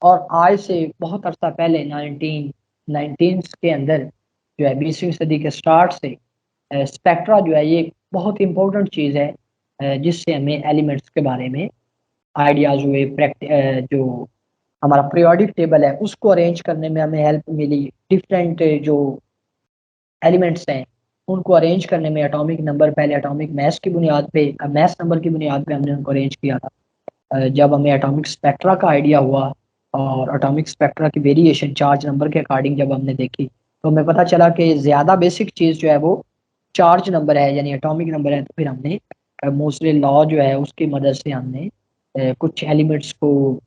और आज से बहुत अरसा पहले 19 के अंदर जो है 20वीं सदी के स्टार्ट से स्पेक्ट्रा जो है ये बहुत इंपॉर्टेंट चीज़ है, जिससे हमें एलिमेंट्स के बारे में आइडियाज हुए। जो हमारा पीरियोडिक टेबल है उसको अरेंज करने में हमें हेल्प मिली। डिफरेंट जो एलिमेंट्स हैं उनको अरेंज करने में एटॉमिक नंबर, पहले एटॉमिक मैस की बुनियाद पे, मैस नंबर की बुनियाद पे हमने उनको अरेंज किया था। जब हमें एटॉमिक स्पेक्ट्रा का आइडिया हुआ और एटॉमिक स्पेक्ट्रा की वेरिएशन चार्ज नंबर के अकॉर्डिंग जब हमने देखी, तो हमें पता चला कि ज़्यादा बेसिक चीज़ जो है वो चार्ज नंबर है, यानी एटॉमिक नंबर है। तो फिर हमने मोस्टली लॉ जो है उसकी मदद से हमने कुछ एलिमेंट्स को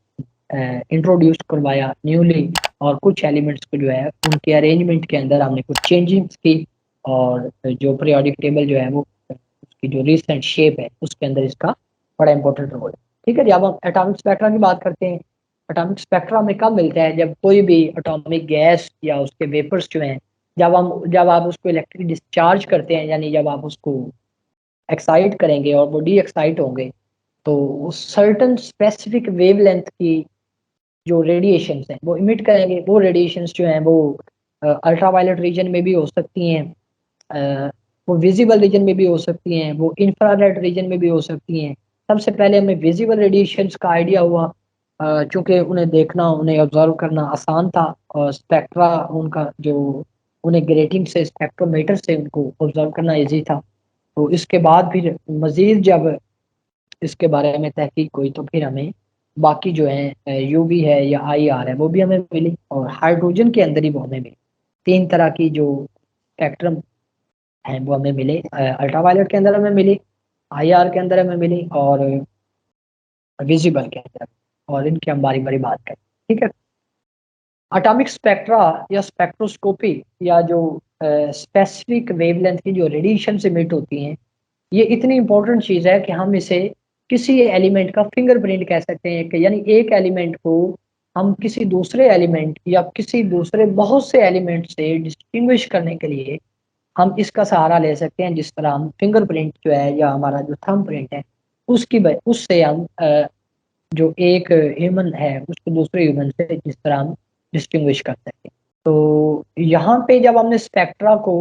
इंट्रोड्यूस करवाया न्यूली, और कुछ एलिमेंट्स को जो है उनके अरेंजमेंट के अंदर हमने कुछ चेंजिंग्स की, और जो पीरियोडिक टेबल जो है वो उसकी जो रिसेंट शेप है उसके अंदर इसका बड़ा इंपॉर्टेंट रोल है। ठीक है जी, अब हम एटॉमिक स्पेक्ट्रा की बात करते हैं। एटॉमिक स्पेक्ट्रा हमें कब मिलता है? जब कोई भी एटॉमिक गैस या उसके वेपर्स जो हैं, जब आप उसको इलेक्ट्रिक डिस्चार्ज करते हैं, यानी जब आप उसको एक्साइट करेंगे और वो डी एक्साइट होंगे, तो सर्टन स्पेसिफिक वेवलेंथ की जो रेडिएशंस हैं वो इमिट करेंगे। वो रेडिएशंस जो हैं वो अल्ट्रावायलेट रीजन में भी हो सकती हैं, वो विजिबल रीजन में भी हो सकती हैं, वो इंफ्रारेड रीजन में भी हो सकती हैं। सबसे पहले हमें विजिबल रेडिएशंस का आइडिया हुआ, चूँकि उन्हें देखना, उन्हें ऑब्जर्व करना आसान था, और स्पेक्ट्रा उनका जो उन्हें ग्रेटिंग से, स्पेक्ट्रोमीटर से उनको ऑब्जर्व करना ईजी था। तो इसके बाद फिर मज़ीद जब इसके बारे में तहकीक हुई तो फिर हमें बाकी जो है यूवी है या आईआर है वो भी हमें मिली, और हाइड्रोजन के अंदर ही वो हमें मिली। 3 तरह की जो स्पेक्ट्रम है वो हमें मिले, अल्ट्रावायलेट के अंदर हमें मिली, आईआर के अंदर हमें मिली, और विजिबल के अंदर, और इनकी हम बारी बारी बात करें। ठीक है। एटॉमिक स्पेक्ट्रा या स्पेक्ट्रोस्कोपी या जो स्पेसिफिक वेवलेंथ की जो रेडिएशन इमिट होती हैं, ये इतनी इंपॉर्टेंट चीज़ है कि हम इसे किसी एलिमेंट का फिंगरप्रिंट कह सकते हैं, कि यानी एक एलिमेंट को हम किसी दूसरे एलिमेंट या किसी दूसरे बहुत से एलिमेंट से डिस्टिंग्विश करने के लिए हम इसका सहारा ले सकते हैं। जिस तरह हम फिंगरप्रिंट जो है या हमारा जो थंब प्रिंट है, उससे हम जो एक ह्यूमन है उसको दूसरे ह्यूमन से जिस तरह हम डिस्टिंग्विश कर सकते हैं। तो यहाँ पे जब हमने स्पेक्ट्रा को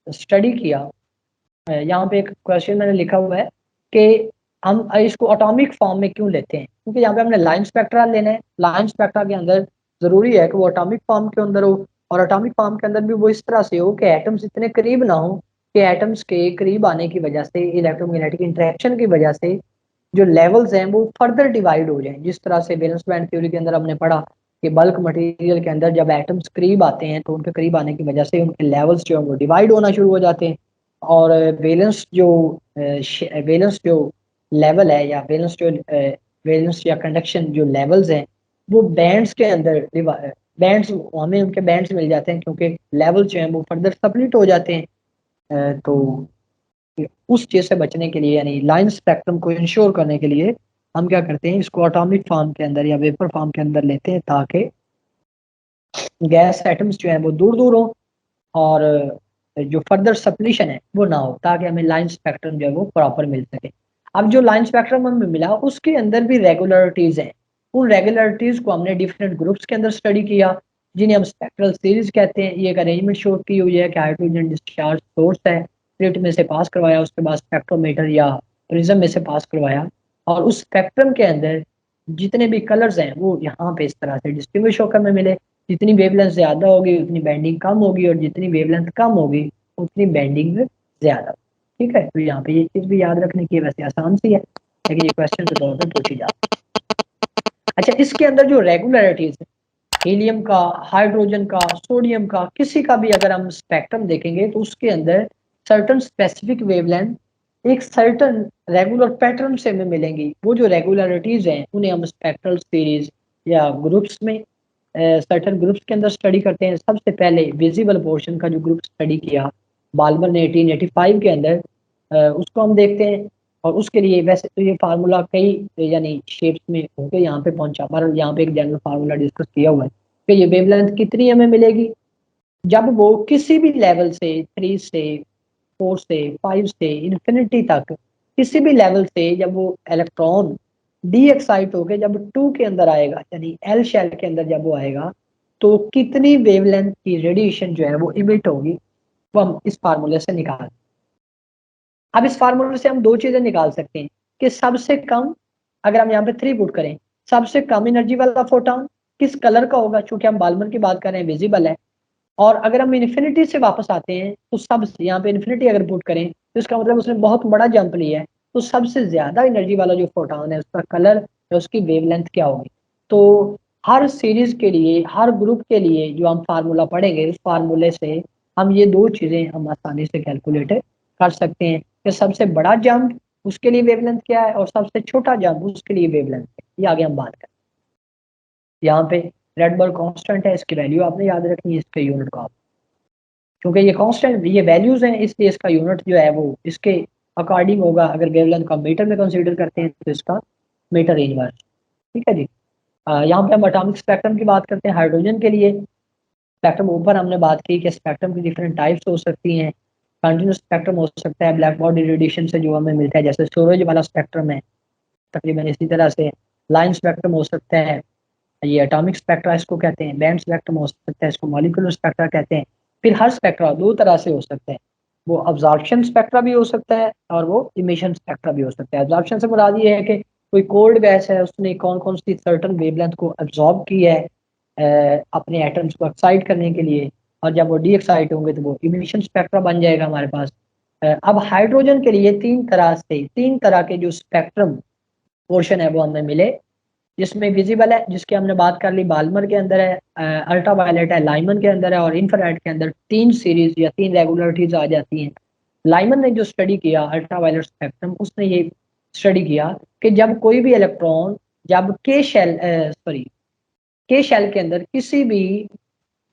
स्टडी किया, यहाँ पे एक क्वेश्चन मैंने लिखा हुआ है कि हम इसको एटॉमिक फॉर्म में क्यों लेते हैं, क्योंकि यहाँ पे हमने लाइन स्पेक्ट्रा लेना है। लाइन स्पेक्ट्रा के अंदर जरूरी है कि वो एटॉमिक फॉर्म के अंदर हो, और एटॉमिक फॉर्म के अंदर भी वो इस तरह से हो कि एटम्स इतने करीब ना हो कि एटम्स के करीब आने की वजह से, इलेक्ट्रोमैग्नेटिक इंटरेक्शन की वजह से जो लेवल्स हैं वो फर्दर डिवाइड हो जाएं। जिस तरह से वैलेंस बैंड थ्योरी के अंदर हमने पढ़ा कि बल्क मटेरियल के अंदर जब एटम्स करीब आते हैं तो उनके करीब आने की वजह से उनके लेवल्स जो है वो डिवाइड होना शुरू हो जाते हैं, और वैलेंस जो लेवल है, या वैलेंस या कंडक्शन जो लेवल्स हैं वो बैंड्स के अंदर, बैंड्स हमें उनके बैंड्स मिल जाते हैं, क्योंकि लेवल जो है वो फर्दर स्प्लिट हो जाते हैं। तो उस चीज़ से बचने के लिए, यानी लाइन स्पेक्ट्रम को इंश्योर करने के लिए, हम क्या करते हैं, इसको एटॉमिक फॉर्म के अंदर या वेपर फॉर्म के अंदर लेते हैं, ताकि गैस एटम्स जो है वो दूर दूर हो, और जो फर्दर सप्लीशन है वो ना हो, ताकि हमें लाइन स्पेक्ट्रम जो है वो प्रॉपर मिल सके। अब जो लाइन स्पेक्ट्रम हमें मिला उसके अंदर भी रेगुलरिटीज हैं। उन रेगुलरिटीज को हमने डिफरेंट ग्रुप्स के अंदर स्टडी किया, जिन्हें हम स्पेक्ट्रल सीरीज कहते हैं। ये एक अरेंजमेंट शो की हुई है कि हाइड्रोजन डिस्चार्ज सोर्स है, स्लिट में से पास करवाया, उसके बाद स्पेक्ट्रोमीटर या प्रिज्म में से पास करवाया, और उस स्पेक्ट्रम के अंदर जितने भी कलर्स हैं वो यहाँ पे इस तरह से डिस्टिंग्विश होकर हमें मिले। जितनी वेवलेंथ ज्यादा होगी उतनी बैंडिंग कम होगी, और जितनी वेवलेंथ कम होगी उतनी बैंडिंग ज्यादा। ठीक है, तो यहाँ पे ये चीज भी याद रखने की, वैसे आसान सी है लेकिन ये क्वेश्चन के तौर पर पूछी जाती है। अच्छा, इसके अंदर जो रेगुलरिटीज है, हीलियम का, हाइड्रोजन का, सोडियम का, किसी का भी अगर हम स्पेक्ट्रम देखेंगे तो उसके अंदर सर्टन स्पेसिफिक वेवलेंथ एक सर्टन रेगुलर पैटर्न से हमें मिलेंगी। वो जो रेगुलरिटीज हैं उन्हें हम स्पेक्ट्रल सीरीज या ग्रुप्स में, सर्टन ग्रुप्स के अंदर स्टडी करते हैं। सबसे पहले विजिबल पोर्शन का जो ग्रुप स्टडी किया बाल्मर ने 1885 के अंदर, उसको हम देखते हैं। और उसके लिए वैसे तो ये फार्मूला कई यानी शेप्स में होकर यहाँ पे पहुंचा, पर यहाँ पे एक जनरल फार्मूला डिस्कस किया हुआ है कि ये वेवलेंथ कितनी हमें मिलेगी जब वो किसी भी लेवल से, 3 से 4 से 5 से इन्फिनिटी तक, किसी भी लेवल से जब वो इलेक्ट्रॉन डी एक्साइट होके जब 2 के अंदर आएगा, यानी एल शेल के अंदर जब वो आएगा, तो कितनी वेवलेंथ की रेडिएशन जो है वो इमिट होगी, वो हम इस फार्मूले से निकाल। अब इस फार्मूले से हम 2 चीजें निकाल सकते हैं कि सबसे कम, अगर हम यहाँ पे 3 पुट करें, सबसे कम एनर्जी वाला फोटोन किस कलर का होगा, चूंकि हम बाल्मर की बात कर रहे हैं, विजिबल है। और अगर हम इन्फिनिटी से वापस आते हैं तो सब, यहाँ पे इन्फिनिटी अगर पुट करें तो इसका मतलब उसने बहुत बड़ा जंप लिया है, तो सबसे ज्यादा एनर्जी वाला जो फोटोन है उसका कलर या उसकी वेवलेंथ क्या होगी। तो हर सीरीज के लिए, हर ग्रुप के लिए जो हम फार्मूला पढ़ेंगे, उस फार्मूले से हम ये 2 चीजें हम आसानी से कैलकुलेट कर सकते हैं कि सबसे बड़ा जंप उसके लिए वेवलेंथ क्या है, और सबसे छोटा जंप उसके लिए वेवलेंथ है। ये आगे हम बात करें। यहाँ पे रेडबर्ग कांस्टेंट है, इसकी वैल्यू आपने याद रखनी है, इसके यूनिट को आप, क्योंकि ये कांस्टेंट, ये वैल्यूज हैं, इसलिए इसका यूनिट जो है वो इसके अकॉर्डिंग होगा। अगर वेवलेंथ का मीटर में कंसीडर करते हैं तो इसका मीटर इनवर्स। ठीक है जी। यहाँ पे हम एटॉमिक स्पेक्ट्रम की बात करते हैं हाइड्रोजन के लिए। स्पेक्ट्रम ऊपर हमने बात की कि स्पेक्ट्रम की डिफरेंट टाइप्स हो सकती हैं। कंटिन्यूस स्पेक्ट्रम हो सकता है ब्लैक बॉडी रेडिएशन से जो हमें मिलता है, जैसे सूरज वाला स्पेक्ट्रम है तकरीबन इसी तरह से। लाइन स्पेक्ट्रम हो सकता है, ये एटॉमिक स्पेक्ट्रा इसको कहते हैं। बैंड स्पेक्ट्रम हो सकता है, इसको मॉलिक्यूलर स्पेक्ट्रा कहते हैं। फिर हर स्पेक्ट्रा दो तरह से हो सकता है, वो अब्जॉर्प्शन स्पेक्ट्रा भी हो सकता है और वो इमिशन स्पेक्ट्रा भी हो सकता है। अब्जॉर्प्शन से मुराद ये है कि कोई कोल्ड गैस है, उसने कौन कौन सी सर्टन वेवलेंथ को एब्जॉर्ब की है अपने एटम्स को एक्साइट करने के लिए, और जब वो डी एक्साइट होंगे तो वो इमिशन स्पेक्ट्रा बन जाएगा हमारे पास। अब हाइड्रोजन के लिए तीन तरह के जो स्पेक्ट्रम पोर्शन है वो हमें मिले, जिसमें विजिबल है, जिसकी हमने बात कर ली, बाल्मर के अंदर है, अल्ट्रा वायलेट है, लाइमन के अंदर है, और इंफ्रारेड के अंदर तीन सीरीज या तीन रेगुलरिटीज आ जाती हैं। लाइमन ने जो स्टडी किया अल्ट्रा वायलेट स्पेक्ट्रम, उसने ये स्टडी किया कि जब कोई भी इलेक्ट्रॉन जब के शेल के अंदर किसी भी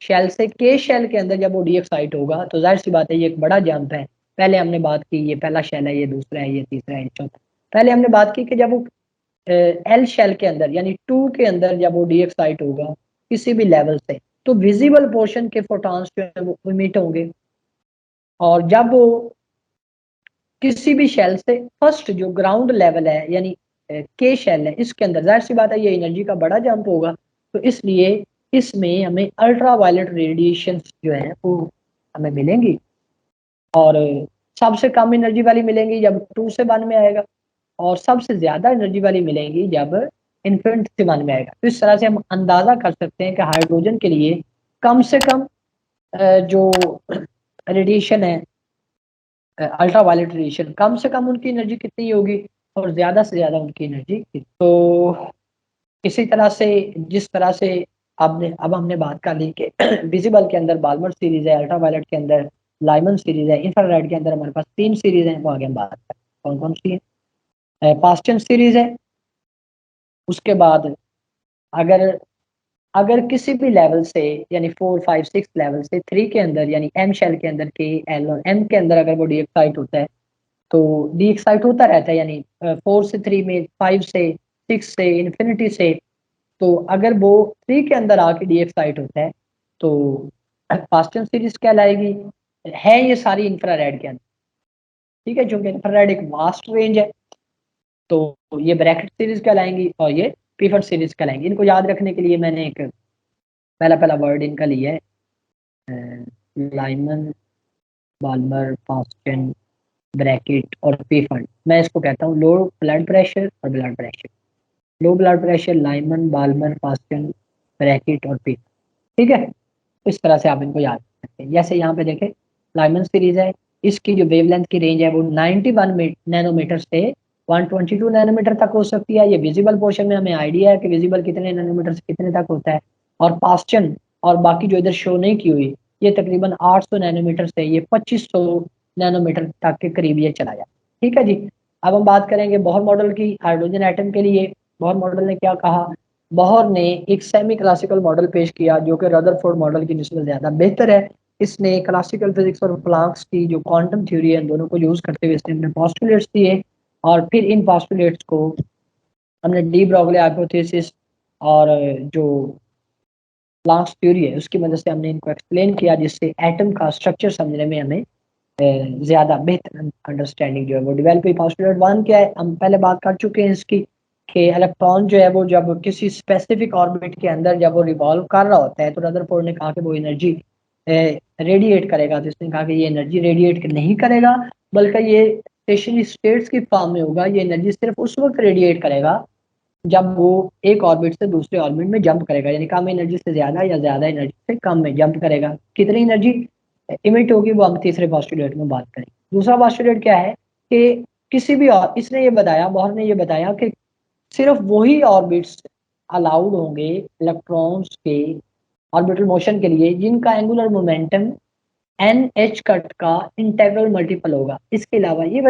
शेल से के शेल के अंदर जब वो डी एक्साइट होगा, तो जाहिर सी बात है ये एक बड़ा जंप है। पहले हमने बात की ये पहला शेल है, ये दूसरा है, ये तीसरा है, ये चौथा। पहले हमने बात की कि जब वो एल शेल के अंदर यानी 2 के अंदर जब वो डी एक्साइट होगा किसी भी लेवल से, तो विजिबल पोर्शन के फोटॉन्स जो है वो इमिट होंगे। और जब वो किसी भी शेल से फर्स्ट जो ग्राउंड लेवल है यानी के शेल है, इसके अंदर जाहिर सी बात है ये एनर्जी का बड़ा जंप होगा, तो इसलिए इसमें हमें अल्ट्रा वायलेट रेडिएशन जो है वो हमें मिलेंगी। और सबसे कम एनर्जी वाली मिलेंगी जब 2 से 1 में आएगा, और सबसे ज्यादा एनर्जी वाली मिलेंगी जब इन्फिनिटी से 1 में आएगा। तो इस तरह से हम अंदाजा कर सकते हैं कि हाइड्रोजन के लिए कम से कम जो रेडिएशन है अल्ट्रा वायलेट रेडिएशन, कम से कम उनकी एनर्जी कितनी होगी और ज्यादा से ज्यादा उनकी एनर्जी। तो इसी तरह से जिस तरह से अब हमने बात कर ली कि विजिबल के अंदर बाल्मर सीरीज है, अल्ट्रा वायलेट के अंदर लाइमन सीरीज है, इंफ्रारेड के अंदर हमारे पास 3 सीरीज है, वो आगे हम बात करें कौन कौन सी है। पास्टन सीरीज है। उसके बाद अगर अगर किसी भी लेवल से यानी 4 5 6 लेवल से 3 के अंदर यानी एम शेल के अंदर के एल और एम के अंदर अगर वो डी एक्साइट होता है, तो डी एक्साइट होता रहता है, यानी 4 से 3 में, 5 से 6 से इन्फिनिटी से। तो अगर वो 3 के अंदर आके डी एक्साइट होता है तो पास्टन सीरीज कहलाएगी। है ये सारी इंफ्रारेड के अंदर, ठीक है, क्योंकि इंफ्रारेड एक वास्ट रेंज है, तो ये ब्रैकेट सीरीज कहलाएंगी और ये पीफर सीरीज कहलाएंगी। इनको याद रखने के लिए मैंने एक पहला पहला वर्ड इनका लिया है, लाइमन, बाल्मर, पास्टन, ब्रैकेट और पीफर। मैं इसको कहता हूँ लो ब्लड प्रेशर और blood pressure. Low blood pressure Lyman, Balmer, Paschen, Brackett और पीफर, ठीक है। इस तरह से आप इनको याद कर सकते हैं। जैसे यहाँ पे देखें लाइमन सीरीज है, इसकी जो वेवलेंथ की रेंज है वो 91 नैनोमीटर से 122 नैनोमीटर तक हो सकती है। ये विजिबल पोर्शन में हमें आइडिया है कि विजिबल कितने नैनोमीटर से कितने तक होता है। और पास्टन और बाकी जो इधर शो नहीं की हुई, ये तकरीबन 800 नैनोमीटर से ये 2500 नैनोमीटर तक के करीब ये चला जाए, ठीक है जी। अब हम बात करेंगे बोहर मॉडल की हाइड्रोजन एटम के लिए। बोहर मॉडल ने क्या कहा? बोहर ने एक सेमी क्लासिकल मॉडल पेश किया जो कि रदरफोर्ड मॉडल की निस्बत ज़्यादा बेहतर है। इसने क्लासिकल फिजिक्स और प्लैंक्स की जो क्वांटम थ्योरी है, इन दोनों को यूज़ करते हुए इसने अपने पोस्टुलेट्स दिए, और फिर इन पोस्टुलेट्स को हमने डी ब्रोगली हाइपोथेसिस और जो प्लैंक्स थ्योरी है उसकी मदद से हमने इनको एक्सप्लेन किया, जिससे एटम का स्ट्रक्चर समझने में हमें ज़्यादा बेहतर अंडरस्टैंडिंग जो है वो डेवलप हुई। पोस्टुलेट 1 क्या है, हम पहले बात कर चुके हैं इसकी, कि इलेक्ट्रॉन जो है वो जब किसी स्पेसिफिक ऑर्बिट के अंदर जब वो रिवॉल्व कर रहा होता है, तो रदरफोर्ड ने कहा कि वो एनर्जी रेडिएट करेगा। तो इसने कहा कि ये एनर्जी रेडिएट नहीं करेगा, बल्कि ये स्टेशनरी स्टेट्स की फॉर्म में होगा। ये एनर्जी सिर्फ उस वक्त रेडिएट करेगा जब वो एक ऑर्बिट से दूसरे ऑर्बिट में जंप करेगा, यानी कम एनर्जी से ज़्यादा या ज़्यादा एनर्जी से कम में जंप करेगा। कितनी एनर्जी इमिट होगी वो हम तीसरे पोस्टुलेट में बात करें। दूसरा पोस्टुलेट क्या है कि किसी भी और इसने ये बताया, बोहर ने ये बताया कि सिर्फ वही ऑर्बिट्स अलाउड होंगे इलेक्ट्रॉन्स के ऑर्बिटल मोशन के लिए जिनका angular momentum n h cut का इंटेग्रल मल्टीपल होगा। इसके अलावा ये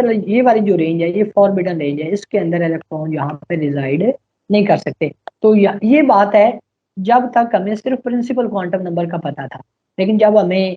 वाली जो रेंज है ये फॉरबिडन रेंज है, इसके अंदर इलेक्ट्रॉन यहाँ पे रिजाइड नहीं कर सकते। तो ये बात है जब तक हमें सिर्फ प्रिंसिपल क्वांटम नंबर का पता था, लेकिन जब हमें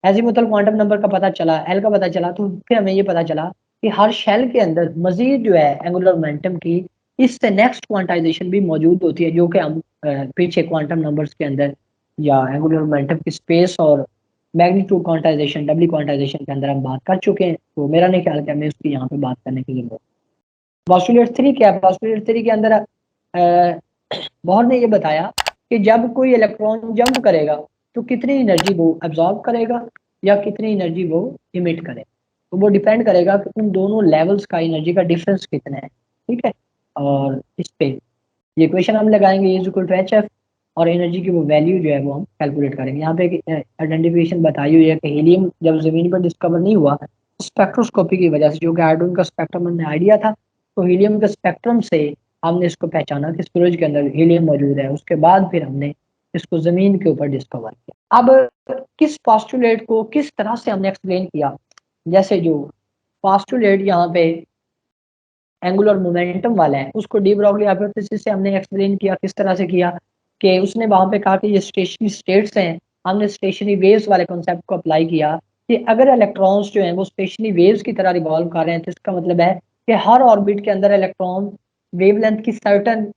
एजीमुथल क्वांटम नंबर का पता चला, एल का पता चला, तो फिर हमें ये पता चला कि हर शेल के अंदर मजीद जो है एंगुलर मोमेंटम की इससे नेक्स्ट क्वांटाइजेशन भी मौजूद होती है, जो कि हम पीछे क्वांटम नंबर्स के अंदर या एंगुलर मोमेंटम की स्पेस और मैग्नीट्यूड क्वांटाइजेशन, डब्ल्यू क्वांटाइजेशन के अंदर हम बात कर चुके हैं, तो मेरा नहीं ख्याल कि हमें उसकी यहाँ पे बात करने की जरूरत। पॉस्टुलेट 3 क्या है? पॉस्टुलेट 3 के अंदर बोहर ने ये बताया कि जब कोई इलेक्ट्रॉन जंप करेगा तो कितनी एनर्जी वो एब्जॉर्ब करेगा या कितनी एनर्जी वो इमिट करे, तो वो डिपेंड करेगा कि उन दोनों लेवल्स का एनर्जी का डिफरेंस कितना है, ठीक है। और इस पे ये इक्वेशन हम लगाएंगे is equal to h f, और एनर्जी की वो वैल्यू जो है वो हम कैलकुलेट करेंगे। यहाँ पे एक आइडेंटिफिकेशन बताई हुई है कि हीलियम जब जमीन पर डिस्कवर नहीं हुआ स्पेक्ट्रोस्कोपी की वजह से, जो कि आयोडीन का स्पेक्ट्रम हमने आइडिया था, तो हीलियम के स्पेक्ट्रम से हमने इसको पहचाना कि सूरज के अंदर हीलियम मौजूद है। उसके बाद फिर हमने इसको जमीन के ऊपर डिस्कवर किया। अब किस पोस्टुलेट को किस तरह से हमने एक्सप्लेन किया, जैसे जो पोस्टुलेट यहाँ पे एंगुलर मोमेंटम वाला है उसको डी ब्रॉगली हाइपोथेसिस से हमने एक्सप्लेन किया। किस तरह से किया कि उसने वहां पे कहा कि ये स्टेशनरी स्टेट्स हैं, हमने स्टेशनरी वेव्स वाले कॉन्सेप्ट को अप्लाई किया कि अगर इलेक्ट्रॉन्स जो हैं वो स्टेशनरी वेव्स की तरह रिवॉल्व कर रहे हैं तो इसका मतलब है कि हर ऑर्बिट के अंदर इलेक्ट्रॉन वेवलेंथ की सर्टन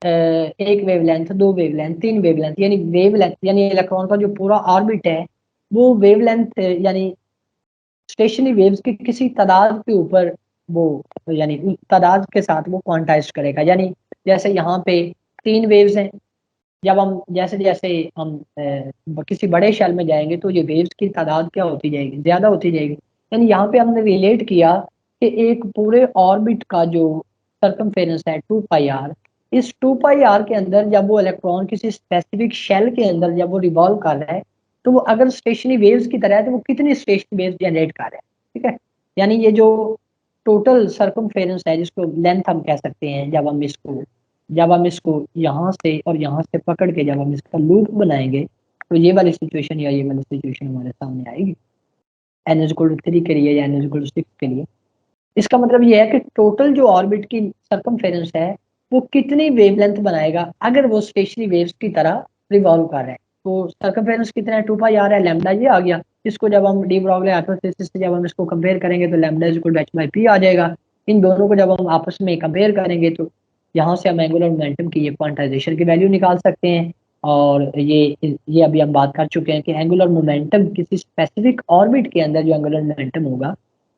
एक वेवलेंथ, दो वेवलेंथ, तीन वेवलेंथ, यानी वेवलेंथ यानी इलेक्ट्रॉन का जो पूरा ऑर्बिट है वो वेवलेंथ यानी स्टेशनरी वेव्स की किसी तादाद के ऊपर वो यानी तादाद के साथ वो क्वांटाइज करेगा। यानी जैसे यहाँ पे 3 वेव्स हैं, जब हम जैसे जैसे हम किसी बड़े शेल में जाएंगे तो ये वेव्स की तादाद क्या होती जाएगी, ज्यादा होती जाएगी। यानी यहाँ पे हमने रिलेट किया कि एक पूरे ऑर्बिट का जो सर्कमफेरेंस है 2πr, इस 2πr के अंदर जब वो इलेक्ट्रॉन किसी स्पेसिफिक शेल के अंदर जब वो रिवॉल्व कर रहा है तो वो अगर स्टेशनरी वेव्स की तरह है तो वो कितनी स्टेशनरी वेव्स जनरेट कर रहा है, ठीक है। यानी ये जो टोटल सर्कमफेरेंस है जिसको लेंथ हम कह सकते हैं, जब हम इसको यहाँ से और यहाँ से पकड़ के जब हम इसका लूप बनाएंगे तो ये वाली सिचुएशन या ये वाली सिचुएशन हमारे सामने आएगी n इज इक्वल टू 3 के लिए या n इज इक्वल टू 6 के लिए। इसका मतलब ये है कि टोटल जो ऑर्बिट की सर्कमफेरेंस है वो कितनी वेवलेंथ बनाएगा अगर वो स्टेशनरी वेव्स की तरह रिवॉल्व कर रहे हैं। तो सर्कमफेरेंस कितना है, 2πr है, लैम्डा ये आ गया। इसको जब हम डी ब्रॉगली हाइपोथेसिस से जब हम इसको कंपेयर करेंगे तो lambda is equal to h/p आ जाएगा। इन दोनों को जब हम आपस में कंपेयर करेंगे तो यहाँ से हम एंगुलर मोमेंटम की ये क्वांटाइजेशन की वैल्यू निकाल सकते हैं। और ये अभी हम बात कर चुके हैं कि एंगुलर मोमेंटम किसी स्पेसिफिक ऑर्बिट के अंदर जो एंगुलर मोमेंटम होगा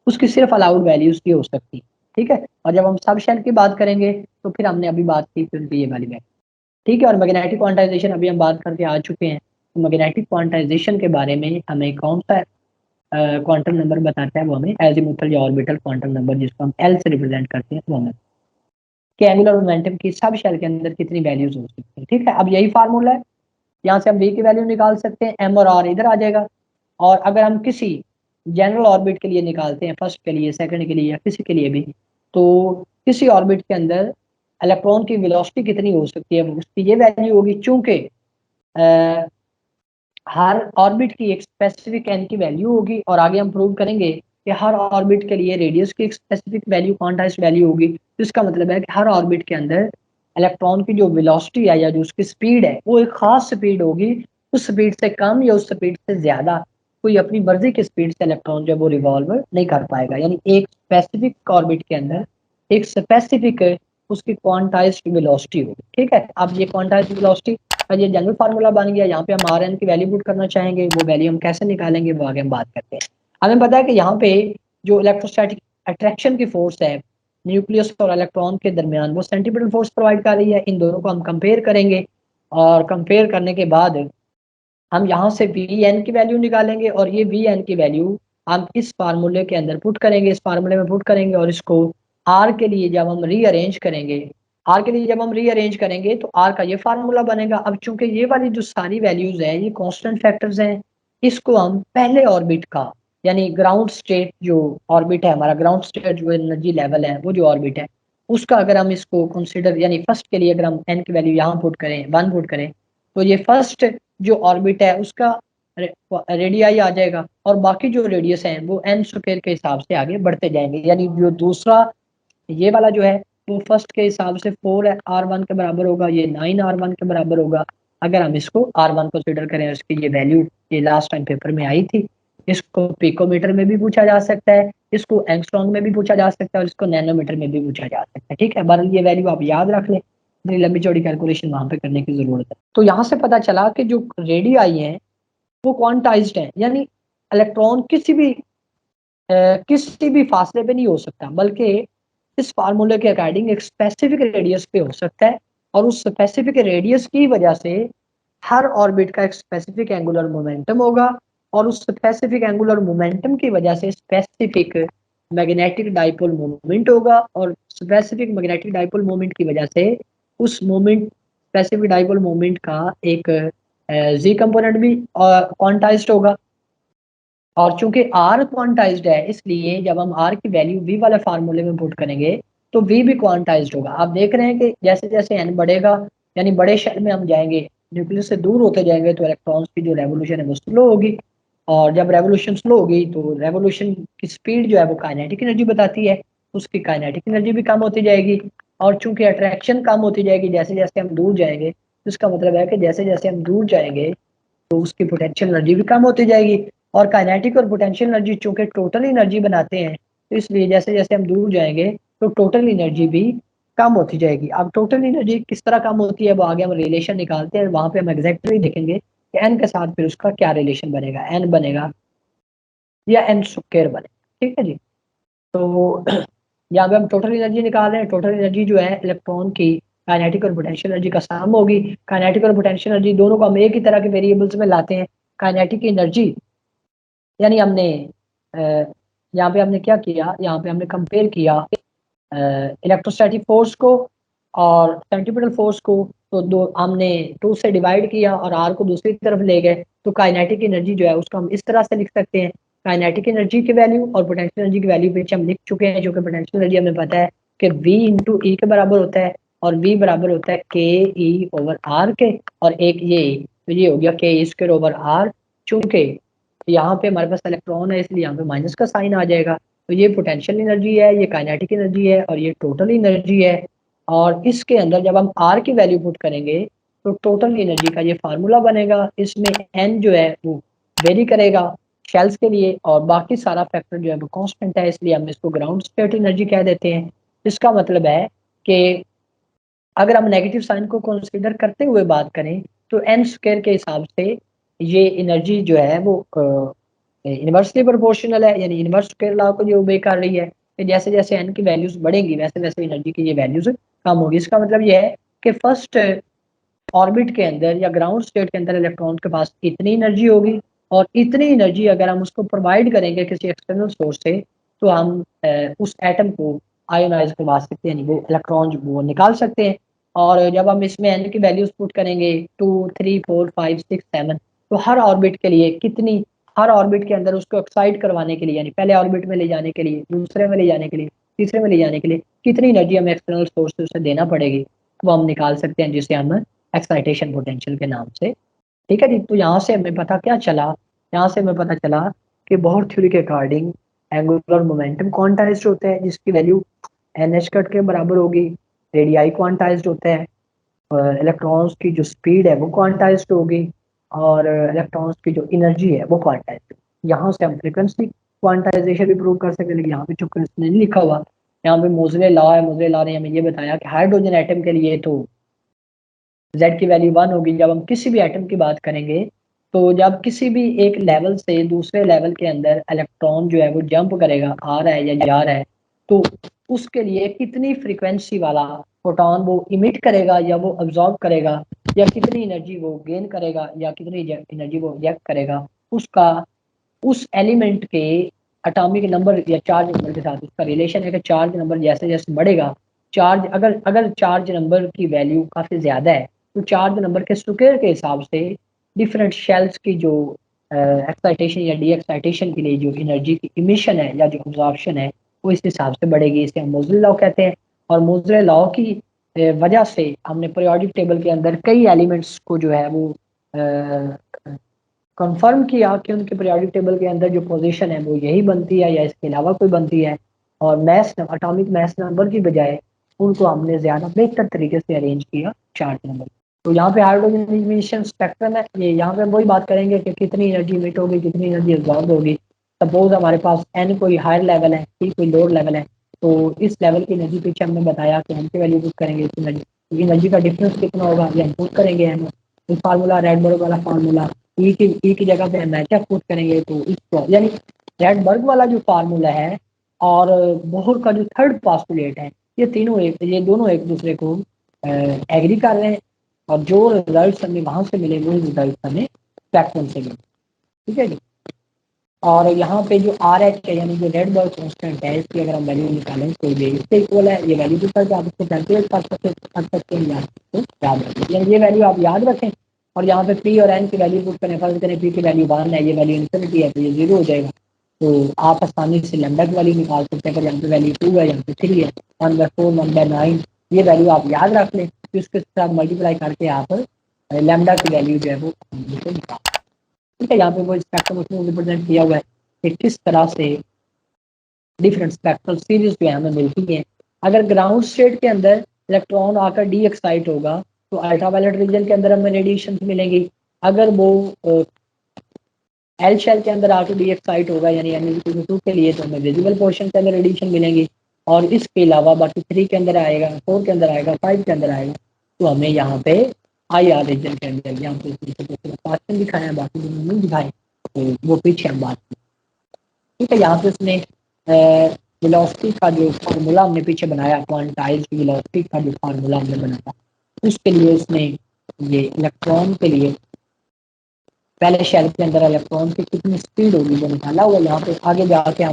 उसकी सिर्फ अलाउड वैल्यूज की हो सकती है, ठीक है। और जब हम सब शेल की बात करेंगे तो फिर हमने अभी बात की फिर ये वाली वैल्यू, ठीक है। और मैग्नेटिक क्वांटाइजेशन अभी हम बात करके आ चुके हैं। तो मैग्नेटिक क्वांटाइजेशन के बारे में हमें कौन सा क्वांटम नंबर बताता है, वो हमें एजीमुथल या ऑर्बिटल क्वांटम नंबर जिसको हम एल से रिप्रेजेंट करते हैं वो हमें कि एंगुलर मोमेंटम की सब शेल के अंदर कितनी वैल्यूज हो सकती है, ठीक है। अब यही फार्मूला है, यहाँ से हम v की वैल्यू निकाल सकते हैं, m और r इधर आ जाएगा। और अगर हम किसी जनरल ऑर्बिट के लिए निकालते हैं, फर्स्ट के लिए, सेकंड के लिए या किसी के लिए भी, तो किसी ऑर्बिट के अंदर इलेक्ट्रॉन की वेलोसिटी कितनी हो सकती है उसकी ये वैल्यू होगी। चूंकि हर ऑर्बिट की एक स्पेसिफिक n की वैल्यू होगी और आगे हम प्रूव करेंगे कि हर ऑर्बिट के लिए रेडियस की एक स्पेसिफिक वैल्यू क्वांटाइज्ड वैल्यू होगी। तो इसका मतलब है कि हर ऑर्बिट के अंदर इलेक्ट्रॉन की जो वेलोसिटी है या जो उसकी स्पीड है वो एक खास स्पीड होगी, उस स्पीड से कम या उस स्पीड से ज्यादा कोई अपनी मर्जी की स्पीड से इलेक्ट्रॉन जो वो रिवॉल्व नहीं कर पाएगा। यानी एक स्पेसिफिक ऑर्बिट के अंदर एक स्पेसिफिक उसकी क्वांटाइज्ड वेलोसिटी होगी, ठीक है। अब ये क्वांटाइज्ड वेलोसिटी का ये जनरल फार्मूला बन गया। यहाँ पे हम आर एन की वैल्यू पुट करना चाहेंगे, वो वैल्यू हम कैसे निकालेंगे वो आगे हम बात करते हैं। हमें पता है कि यहाँ पे जो इलेक्ट्रोस्टैटिक अट्रैक्शन की फोर्स है न्यूक्लियस और इलेक्ट्रॉन के दरमियान वो सेंटीपिटल फोर्स प्रोवाइड कर रही है। इन दोनों को हम कंपेयर करेंगे और कंपेयर करने के बाद हम यहाँ से वी एन की वैल्यू निकालेंगे और ये वी एन की वैल्यू हम इस फार्मूले के अंदर पुट करेंगे, इस फार्मूले में पुट करेंगे। और इसको आर के लिए जब हम रीअरेंज करेंगे, आर के लिए जब हम रीअरेंज करेंगे तो आर का ये फार्मूला बनेगा। अब चूंकि ये वाली जो सारी वैल्यूज है ये कांस्टेंट फैक्टर्स हैं, इसको हम पहले ऑर्बिट का यानी ग्राउंड स्टेट जो ऑर्बिट है हमारा, ग्राउंड स्टेट जो एनर्जी लेवल है वो जो ऑर्बिट है उसका अगर हम इसको कंसिडर यानी फर्स्ट के लिए अगर हम एन की वैल्यू यहाँ पुट करें 1 पुट करें तो ये फर्स्ट जो ऑर्बिट है उसका रेडियाई आ जाएगा और बाकी जो रेडियस हैं वो एन स्क्वायर के हिसाब से आगे बढ़ते जाएंगे। यानी जो दूसरा ये वाला जो है वो फर्स्ट के हिसाब से 4r1 के बराबर होगा, ये 9r1 के बराबर होगा। अगर हम इसको r1 कंसिडर करें, इसकी ये वैल्यू ये लास्ट टाइम पेपर में आई थी इसको पिकोमीटर में भी पूछा जा सकता है, इसको एंगस्ट्रॉन्ग में भी पूछा जा सकता है और इसको नैनोमीटर में भी पूछा जा सकता है। ठीक है, बहरहाल ये वैल्यू आप याद रख लें, इतनी लंबी चौड़ी कैलकुलेशन वहां पे करने की जरूरत है। तो यहाँ से पता चला कि जो रेडियाई है वो क्वांटाइज्ड है, यानी इलेक्ट्रॉन किसी भी फासले पे नहीं हो सकता, बल्कि इस फार्मूले के अकॉर्डिंग एक स्पेसिफिक रेडियस पे हो सकता है, और उस स्पेसिफिक रेडियस की वजह से हर ऑर्बिट का एक स्पेसिफिक एंगुलर मोमेंटम होगा, और उस स्पेसिफिक एंगुलर मोमेंटम की वजह से स्पेसिफिक मैग्नेटिक डाइपोल मोमेंट होगा, और स्पेसिफिक मैग्नेटिक डाइपोल मोमेंट की वजह से उस मोमेंट स्पेसिफिक डाइपोल मोमेंट का एक जी कंपोनेंट भी क्वांटाइज्ड होगा। और चूंकि आर क्वांटाइज्ड है, इसलिए जब हम आर की वैल्यू वी वाले फार्मूले में पुट करेंगे तो वी भी क्वांटाइज्ड होगा। आप देख रहे हैं कि जैसे जैसे एन बढ़ेगा, यानी बड़े शेल में हम जाएंगे, न्यूक्लियस से दूर होते जाएंगे, तो इलेक्ट्रॉन्स की जो रेवोल्यूशन है वो स्लो होगी, और जब रेवोल्यूशन स्लो होगी तो रेवोल्यूशन की स्पीड जो है वो काइनेटिक एनर्जी बताती है, उसकी काइनेटिक एनर्जी भी कम होती जाएगी। और चूंकि अट्रैक्शन कम होती जाएगी जैसे जैसे हम दूर जाएंगे, तो इसका मतलब है कि जैसे जैसे हम दूर जाएंगे तो उसकी पोटेंशियल एनर्जी भी कम होती जाएगी। और काइनेटिक और पोटेंशियल एनर्जी चूंकि टोटल एनर्जी बनाते हैं, तो इसलिए जैसे जैसे हम दूर जाएंगे तो टोटल एनर्जी भी कम होती जाएगी। अब टोटल एनर्जी किस तरह कम होती है वो आगे हम रिलेशन निकालते हैं, वहां पे हम एग्जैक्टली देखेंगे कि एन के साथ फिर उसका क्या रिलेशन बनेगा, एन बनेगा या एन स्क्वायर बनेगा। ठीक है जी। तो यहाँ पे हम टोटल एनर्जी निकाल रहे हैं, टोटल एनर्जी जो है इलेक्ट्रॉन की काइनेटिक और पोटेंशियल एनर्जी का सम होगी। काइनेटिक और पोटेंशियल एनर्जी दोनों को हम एक ही तरह के वेरिएबल्स में लाते हैं। काइनेटिक एनर्जी यानी हमने यहाँ पे हमने क्या किया, यहाँ पे हमने कंपेयर किया इलेक्ट्रोस्टैटिक फोर्स को और सेंट्रीपिटल फोर्स को, तो दो हमने 2 से डिवाइड किया और आर को दूसरी तरफ ले गए, तो काइनेटिक एनर्जी जो है उसको हम इस तरह से लिख सकते हैं। काइनेटिक एनर्जी की वैल्यू और पोटेंशियल एनर्जी की वैल्यू पीछे हम लिख चुके हैं, जो कि पोटेंशियल एनर्जी हमें पता है कि V इंटू ई के बराबर होता है, और V बराबर होता है के ई ओवर आर के, और एक ये, तो ये हो गया के ई स्क्वायर ओवर आर। चूंकि यहाँ पे हमारे पास इलेक्ट्रॉन है इसलिए यहाँ पे माइनस का साइन आ जाएगा, तो ये पोटेंशियल एनर्जी है, ये काइनेटिक एनर्जी है, और ये टोटल एनर्जी है। और इसके अंदर जब हम आर की वैल्यू पुट करेंगे तो टोटल एनर्जी का ये फार्मूला बनेगा। इसमें एन जो है वो वेरी करेगा शेल्स के लिए, और बाकी सारा फैक्टर जो है वो कांस्टेंट है, इसलिए हम इसको ग्राउंड स्टेट एनर्जी कह देते हैं। इसका मतलब है कि अगर हम नेगेटिव साइन को कंसीडर करते हुए बात करें तो एन स्क्वायर के हिसाब से ये एनर्जी जो है वो इनवर्सली प्रोपोर्शनल है, यानी इनवर्स स्क्वायर लॉ को जो ओबे कर रही है कि जैसे जैसे एन की वैल्यूज बढ़ेंगी वैसे वैसे एनर्जी की ये वैल्यूज कम होगी। इसका मतलब ये है कि फर्स्ट ऑर्बिट के अंदर या ग्राउंड स्टेट के अंदर इलेक्ट्रॉन के पास इतनी एनर्जी होगी, और इतनी एनर्जी अगर हम उसको प्रोवाइड करेंगे किसी एक्सटर्नल सोर्स से, तो हम उस एटम को आयोनाइज करवा सकते हैं, यानी वो इलेक्ट्रॉन वो निकाल सकते हैं। और जब हम इसमें एन की वैल्यूज पुट करेंगे 2 3 4 5 6 7, तो हर ऑर्बिट के लिए कितनी, हर ऑर्बिट के अंदर उसको एक्साइट करवाने के लिए, यानी पहले ऑर्बिट में ले जाने के लिए, दूसरे में ले जाने के लिए, तीसरे में ले जाने के लिए कितनी एनर्जी हमें एक्सटर्नल सोर्स से उसे देना पड़ेगी, वो हम निकाल सकते हैं, जिसे हम एक्साइटेशन पोटेंशियल के नाम से। ठीक है जी। तो यहाँ से हमें पता क्या चला, यहाँ से हमें पता चला कि बोहर थ्योरी के अकॉर्डिंग एंगुलर मोमेंटम क्वांटाइज्ड होता है, जिसकी वैल्यू एन एच कट के बराबर होगी। रेडियाई क्वांटाइज्ड होता है, इलेक्ट्रॉन्स की जो स्पीड है वो क्वांटाइज्ड होगी, और इलेक्ट्रॉन्स की जो एनर्जी है वो क्वांटाइज्ड। यहाँ से हम फ्रीक्वेंसी क्वांटाइजेशन भी प्रूव कर सकते हैं, लेकिन यहाँ पे चूंकि इसने नहीं लिखा हुआ, यहाँ पे मोजले लॉ है, मोजले लॉ ने हमें ये बताया कि हाइड्रोजन एटम के लिए तो Z की वैल्यू 1 होगी। जब हम किसी भी एटम की बात करेंगे, तो जब किसी भी एक लेवल से दूसरे लेवल के अंदर इलेक्ट्रॉन जो है वो जंप करेगा, आ रहा है या जा रहा है, तो उसके लिए कितनी फ्रीक्वेंसी वाला फोटोन वो इमिट करेगा या वो अब्जॉर्ब करेगा, या कितनी एनर्जी वो गेन करेगा या कितनी एनर्जी वो रिजेक्ट करेगा, उसका उस एलिमेंट के एटॉमिक नंबर या चार्ज नंबर के साथ उसका रिलेशन है कि चार्ज नंबर जैसे जैसे बढ़ेगा, चार्ज अगर अगर चार्ज नंबर की वैल्यू काफ़ी ज़्यादा है, तो चार्ज नंबर के स्क्वायर के हिसाब से डिफरेंट शेल्स की जो एक्साइटेशन या डी एक्साइटेशन के लिए जो एनर्जी की इमिशन है या जो ऑब्जॉर्प्शन है वो इस हिसाब से बढ़ेगी। इसे हम मोजले लॉ कहते हैं। और मोजले लॉ की वजह से हमने पीरियोडिक टेबल के अंदर कई एलिमेंट्स को जो है वो कंफर्म किया कि उनके पीरियोडिक टेबल के अंदर जो पोजीशन है वो यही बनती है या इसके अलावा कोई बनती है, और मैथ एटॉमिक मैथ नंबर की बजाय उनको हमने ज़्यादा बेहतर तरीके से अरेंज किया चार्ज नंबर। तो यहाँ पे हाइड्रोजन इमिशन स्पेक्ट्रम है, ये यहाँ पे हम वही बात करेंगे कि कितनी एनर्जी इमिट होगी, कितनी एनर्जी एब्जॉर्ब होगी। सपोज हमारे पास एन कोई हायर लेवल है, टी कोई लोअर लेवल है, तो इस लेवल की एनर्जी पीछे हमने बताया कि हम की वैल्यू पुट करेंगे, इस एनर्जी का डिफरेंस कितना होगा ये हम पुट करेंगे। हम इस फार्मूला रेडबर्ग वाला फार्मूला ई की जगह पे हम एच पुट करेंगे, तो इसको यानी रेडबर्ग वाला जो फार्मूला है और बोहर का जो थर्ड पास्टुलेट है, ये दोनों एक दूसरे को एग्री कर रहे हैं, और जो रिजल्ट हमें वहां से मिले वही रिजल्ट हमें स्पेक्ट्रम से मिले। ठीक है जी। और यहाँ पे जो आर एच है यानी जो रेडबर्ग कांस्टेंट है, इसकी अगर हम वैल्यू निकालें तो ये इससे इक्वल है, ये वैल्यू भी करके आप इसको कैलकुलेट कर सकते हैं, याद रखें, यानी ये वैल्यू आप याद रखें। और यहाँ पे पी और एन की वैल्यू पुट करें, फर्ज करें पी की वैल्यू 1 है, ये वैल्यू इन्फिनिटी है, तो ये 0 हो जाएगा। तो आप आसानी से लैम्डा की वैल्यू निकाल सकते हैं। अगर यहाँ पे वैल्यू 2 है, यहाँ पे 3 है, 1/4 1/9, ये वैल्यू आप याद रख लें, तो इसके साथ मल्टीप्लाई करके आप लैम्डा की वैल्यू जो है वो निकाल। ठीक है, यहाँ पे वो स्पेक्ट्रम उसमें रिप्रेजेंट किया हुआ है कि किस तरह से डिफरेंट स्पेक्ट्रल सीरीज जो है हमें मिलती हैं। अगर ग्राउंड स्टेट के अंदर इलेक्ट्रॉन आकर डी एक्साइट होगा तो अल्ट्रावायलेट रीजन के अंदर हमें रेडिएशन मिलेंगी। अगर वो एल शेल के अंदर आकर डी एक्साइट होगा यानी N=2 के लिए, तो हमें विजिबल पोर्शन के अंदर रेडिएशन मिलेंगी। और इसके अलावा बाकी 3 के अंदर आएगा, 4 के अंदर आएगा, 5 के अंदर आएगा, तो हमें यहाँ पे आई आर रीजन के अंदर यहाँ पे दिखाए हैं, बाकी दोनों नहीं दिखाए, तो वो पीछे हम बात करें। ठीक है, यहाँ पे उसने वेलोसिटी का जो फार्मूला हमने पीछे बनाया, क्वांटाइज वेलोसिटी का जो फार्मूला हमने बनाया, उसके लिए उसने ये इलेक्ट्रॉन के लिए पहले शेल के अंदर इलेक्ट्रॉन की कितनी स्पीड होगी वो निकाला हुआ। यहाँ पे आगे जाके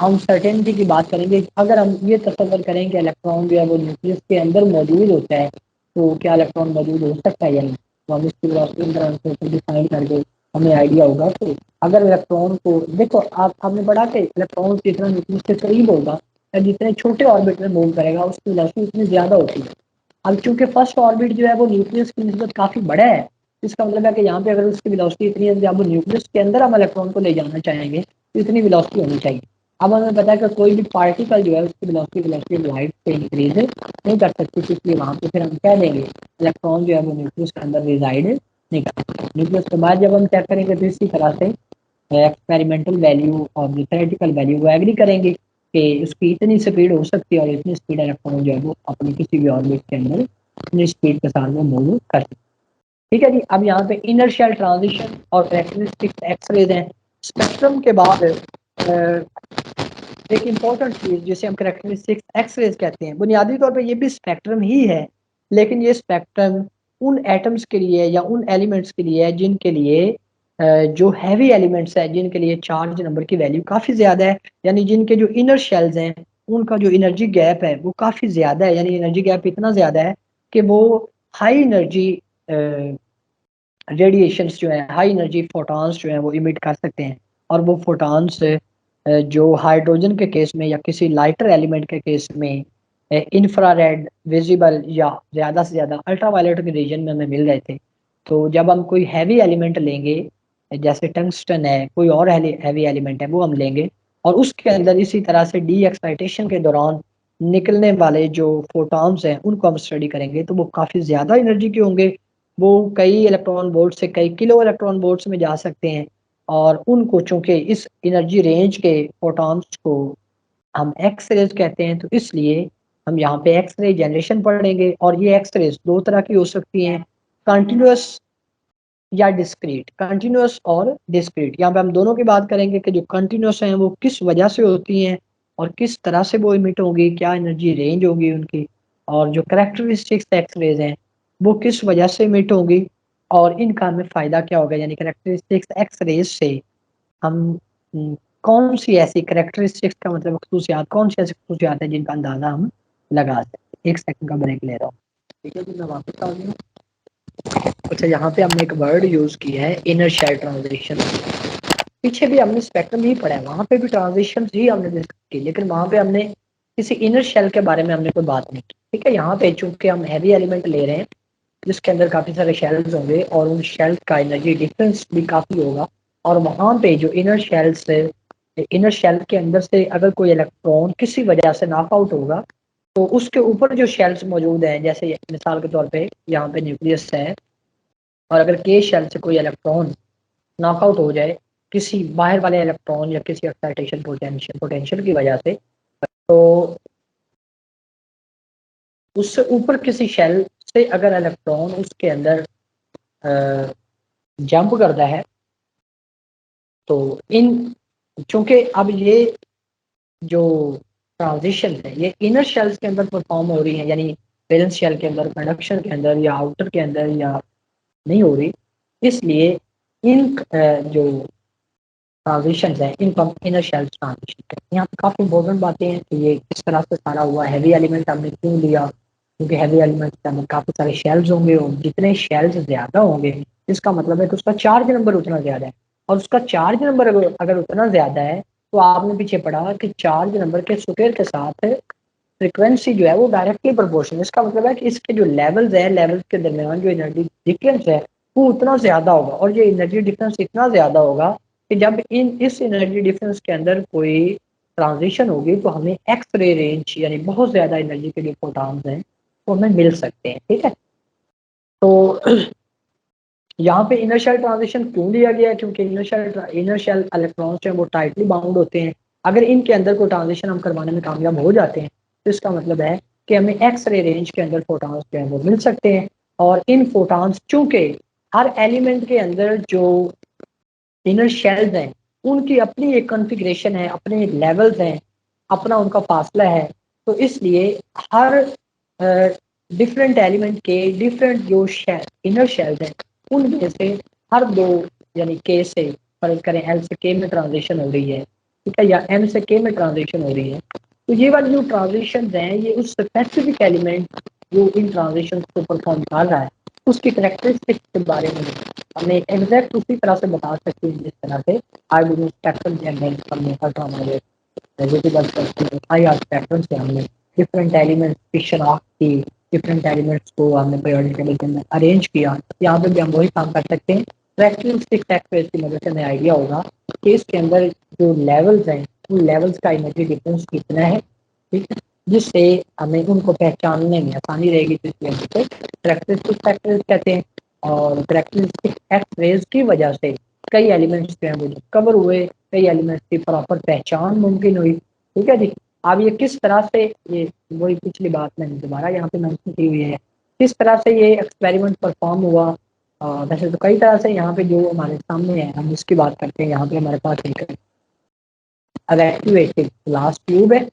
हम सर्टेनिटी की बात करेंगे। अगर हम ये तस्वर करें कि इलेक्ट्रॉन जो है वो न्यूक्लियस के अंदर मौजूद होता है, तो क्या इलेक्ट्रॉन मौजूद हो सकता है या नहीं, तो हम इसकी वेलोसिटी डिफाइन करके हमें आइडिया होगा कि अगर इलेक्ट्रॉन को देखो, आपने पढ़ा कि इलेक्ट्रॉन जितना न्यूक्लियस के करीब होगा या जितने छोटे ऑर्बिट में मूव करेगा उसकी वेलोसिटी उतनी ज्यादा होती है। अब चूंकि फर्स्ट ऑर्बिट जो है वो न्यूक्लियस की निस्बत काफी बड़ा है, इसका मतलब है कि यहाँ पे अगर उसकी वेलोसिटी इतनी है, जब न्यूक्लियस के अंदर हम इलेक्ट्रॉन को ले जाना चाहेंगे तो इतनी वेलोसिटी होनी चाहिए। अब हमें पता है कि कोई भी पार्टिकल जो है उसकी वेलोसिटी लाइट से इंक्रीज नहीं कर सकती, इसलिए वहाँ पे फिर हम कह देंगे इलेक्ट्रॉन जो है वो न्यूक्लियस के अंदर रिजाइड नहीं कर सकता। न्यूक्लियस के बाद जब हम चेक करेंगे तो इसी तरह से एक्सपेरिमेंटल वैल्यू और जो थ्योरेटिकल वैल्यू वो एग्री करेंगे कि उसकी इतनी स्पीड हो सकती है और इतनी स्पीड इलेक्ट्रॉन जो है वो अपनी किसी भी ऑर्बिट के अंदर इतनी स्पीड के साथ वो मूव कर सकते। ठीक है जी। अब यहाँ पे इनर शेल ट्रांजिशन और कैरेक्टरिस्टिक्स एक्सरेज हैं। स्पेक्ट्रम के बाद एक इम्पोर्टेंट चीज जिसे हम कैरेक्टरिस्टिक्स एक्सरेज कहते हैं, बुनियादी तौर पे ये भी स्पेक्ट्रम ही है, लेकिन ये स्पेक्ट्रम उन एटम्स के लिए या उन एलिमेंट्स के लिए है जिनके लिए जो हैवी एलिमेंट्स है, जिनके लिए चार्ज नंबर की वैल्यू काफ़ी ज़्यादा है, यानी जिनके जो इनर शेल्स हैं उनका जो एनर्जी गैप है वो काफ़ी ज़्यादा है, यानी एनर्जी गैप इतना ज़्यादा है कि वो हाई एनर्जी रेडिएशंस जो है, हाई एनर्जी फोटॉन्स जो है वो इमिट कर सकते हैं। और वो फोटॉन्स जो हाइड्रोजन के केस में या किसी लाइटर एलिमेंट के केस में इंफ्रारेड, विजिबल या ज़्यादा से ज़्यादा अल्ट्रावायलेट के रीजन में हमें मिल रहे थे। तो जब हम कोई हैवी एलिमेंट लेंगे, जैसे टंगस्टन है, कोई और हैवी एलिमेंट है, वो हम लेंगे और उसके अंदर इसी तरह से डी एक्साइटेशन के दौरान निकलने वाले जो फोटॉन्स हैं उनको हम स्टडी करेंगे, तो वो काफ़ी ज़्यादा एनर्जी के होंगे। वो कई इलेक्ट्रॉन वोल्ट से कई किलो इलेक्ट्रॉन वोल्ट्स में जा सकते हैं। और उनको चूंकि इस एनर्जी रेंज के फोटॉन्स को हम एक्स रेज कहते हैं, तो इसलिए हम यहाँ पे एक्स रे जनरेशन पढ़ेंगे। और ये एक्स रेज दो तरह की हो सकती हैं, कंटिन्यूस या डिस्क्रीट। कंटिन्यूस और डिस्क्रीट, यहाँ पे हम दोनों की बात करेंगे कि जो कंटिन्यूस हैं वो किस वजह से होती हैं और किस तरह से वो इमिट होगी, क्या एनर्जी रेंज होगी उनकी, और जो करेक्टरिस्टिक्स एक्स रेज हैं वो किस वजह से इमिट होगी और इनका हमें फ़ायदा क्या होगा। यानी करेक्टरिस्टिक्स एक्स रेज से हम कौन सी ऐसी करेक्टरिस्टिक्स का मतलब खसूसियात, कौन सी ऐसी खसूसियात है जिनका अंदाजा हम लगा सकते हैं। 1 सेकंड का ब्रेक ले रहा हूँ। ठीक है जी, मैं वापस आ गया। अच्छा, यहाँ पे हमने एक वर्ड यूज किया है इनर शेल ट्रांजिशन। पीछे भी हमने स्पेक्ट्रम ही पढ़ा है, वहां पे भी ट्रांजिशन ही हमने डिस्कस की, लेकिन वहां पे हमने किसी इनर शेल के बारे में हमने कोई बात नहीं की। ठीक है, यहाँ पे चूंकि हम हैवी एलिमेंट ले रहे हैं जिसके अंदर काफी सारे शेल्स होंगे और उन शेल्स का एनर्जी डिफरेंस भी काफी होगा, और वहां पे जो इनर शेल्स, इनर शेल के अंदर से अगर कोई इलेक्ट्रॉन किसी वजह से नॉक आउट होगा तो उसके ऊपर जो शेल्स मौजूद हैं, जैसे मिसाल के तौर पे यहाँ पे न्यूक्लियस है, और अगर के शेल से कोई इलेक्ट्रॉन नॉकआउट हो जाए किसी बाहर वाले इलेक्ट्रॉन या किसी एक्साइटेशन पोटेंशियल की वजह से, तो उससे ऊपर किसी शेल से अगर इलेक्ट्रॉन उसके अंदर जंप करता है, तो इन चूंकि अब ये जो ट्रांजिशन है ये इनर शेल्स के अंदर परफॉर्म हो रही है, यानी वैलेंस शेल के अंदर, कंडक्शन के अंदर या आउटर के अंदर या नहीं हो रही, इसलिए इन जो ट्रांजिशन है इनको हम इनर शेल ट्रांजिशन कहते हैं। यहाँ पे काफी इंपॉर्टेंट बातें हैं कि ये किस तरह से सारा हुआ, हैवी एलिमेंट हमने क्यों लिया, क्योंकि हैवी एलिमेंट के अंदर काफी सारे शेल्स होंगे, और जितने शेल्स ज्यादा होंगे इसका मतलब है कि उसका चार्ज नंबर उतना ज्यादा है, और उसका चार्ज नंबर अगर उतना ज्यादा है तो आपने पीछे पढ़ा कि चार्ज नंबर के स्क्वायर के साथ फ्रिक्वेंसी जो है वो डायरेक्टली प्रोपोर्शनल। इसका मतलब है कि इसके जो लेवल्स है, लेवल्स के दरमियान जो एनर्जी डिफरेंस है वो उतना ज्यादा होगा, और ये एनर्जी डिफरेंस इतना ज्यादा होगा कि जब इस एनर्जी डिफरेंस के अंदर कोई ट्रांजिशन होगी तो हमें एक्स रे रेंज यानी बहुत ज्यादा एनर्जी के जो फोटॉन्स हैं वो हमें मिल सकते हैं। ठीक है, तो यहाँ पे इनर शेल ट्रांजिशन क्यों दिया गया है, क्योंकि इनर शेल इलेक्ट्रॉन्स जो है वो टाइटली बाउंड होते हैं। अगर इनके अंदर कोई ट्रांजिशन हम करवाने में कामयाब हो जाते हैं तो इसका मतलब है कि हमें एक्स रे रेंज के अंदर फोटॉन्स जो है वो मिल सकते हैं। और इन फोटॉन्स चूंकि हर एलिमेंट के अंदर जो इनर शेल्स हैं उनकी अपनी एक कॉन्फ़िगरेशन है, अपने लेवल्स हैं, अपना उनका फासला है, तो इसलिए हर डिफरेंट एलिमेंट के डिफरेंट जो इनर शेल्स हैं उनमें से हर दो, यानी के से फर्ज करें एल से के में ट्रांजिशन हो रही है, ठीक है, या एम से के में ट्रांजिशन हो रही है, तो ये वाली जो ट्रांजिशन हैं ये उस स्पेसिफिक एलिमेंट जो इन ट्रांजिशन को परफॉर्म कर रहा है उसकी करेक्टरिस्टिक्स के बारे में हमें एग्जैक्ट उसी तरह से बता सकते हैं जिस तरह से आर्गुमेंट स्पेक्ट्रम के अंदर हमने ultraviolet visible spectrum IR spectrum से हमने डिफरेंट एलिमेंट्स की शनाख्त की, डिफरेंट एलिमेंट्स को हमने पीरियोडिक टेबल के अंदर अरेंज किया। यहाँ पे भी हम वही काम कर सकते हैं। करेक्टरिस्टिक टेक्स्ट की मदद से हमें आइडिया होगा कि इसके अंदर जो लेवल्स हैं उन लेवल्स का एनर्जी डिफरेंस कितना है, ठीक है, जिससे हमें उनको पहचानने में आसानी रहेगी, जिसलिए हम करेक्टरिस्टिक फैक्टर्स कहते हैं। और करेक्टरिस्टिक एक्स रेज की वजह से कई एलिमेंट्स जो हैं वो डिस्कवर हुए, कई एलिमेंट्स की प्रॉपर पहचान मुमकिन हुई। ठीक है जी, अब ये किस तरह से, ये वही पिछली बात मैंने दोबारा यहाँ पे मेंशन की हुई है, किस तरह से ये एक्सपेरिमेंट परफॉर्म हुआ। वैसे तो कई तरह से यहाँ पे जो हमारे सामने है हम उसकी बात करते हैं। यहाँ पे हमारे पास एक एक्टिवेटेड ग्लास ट्यूब है,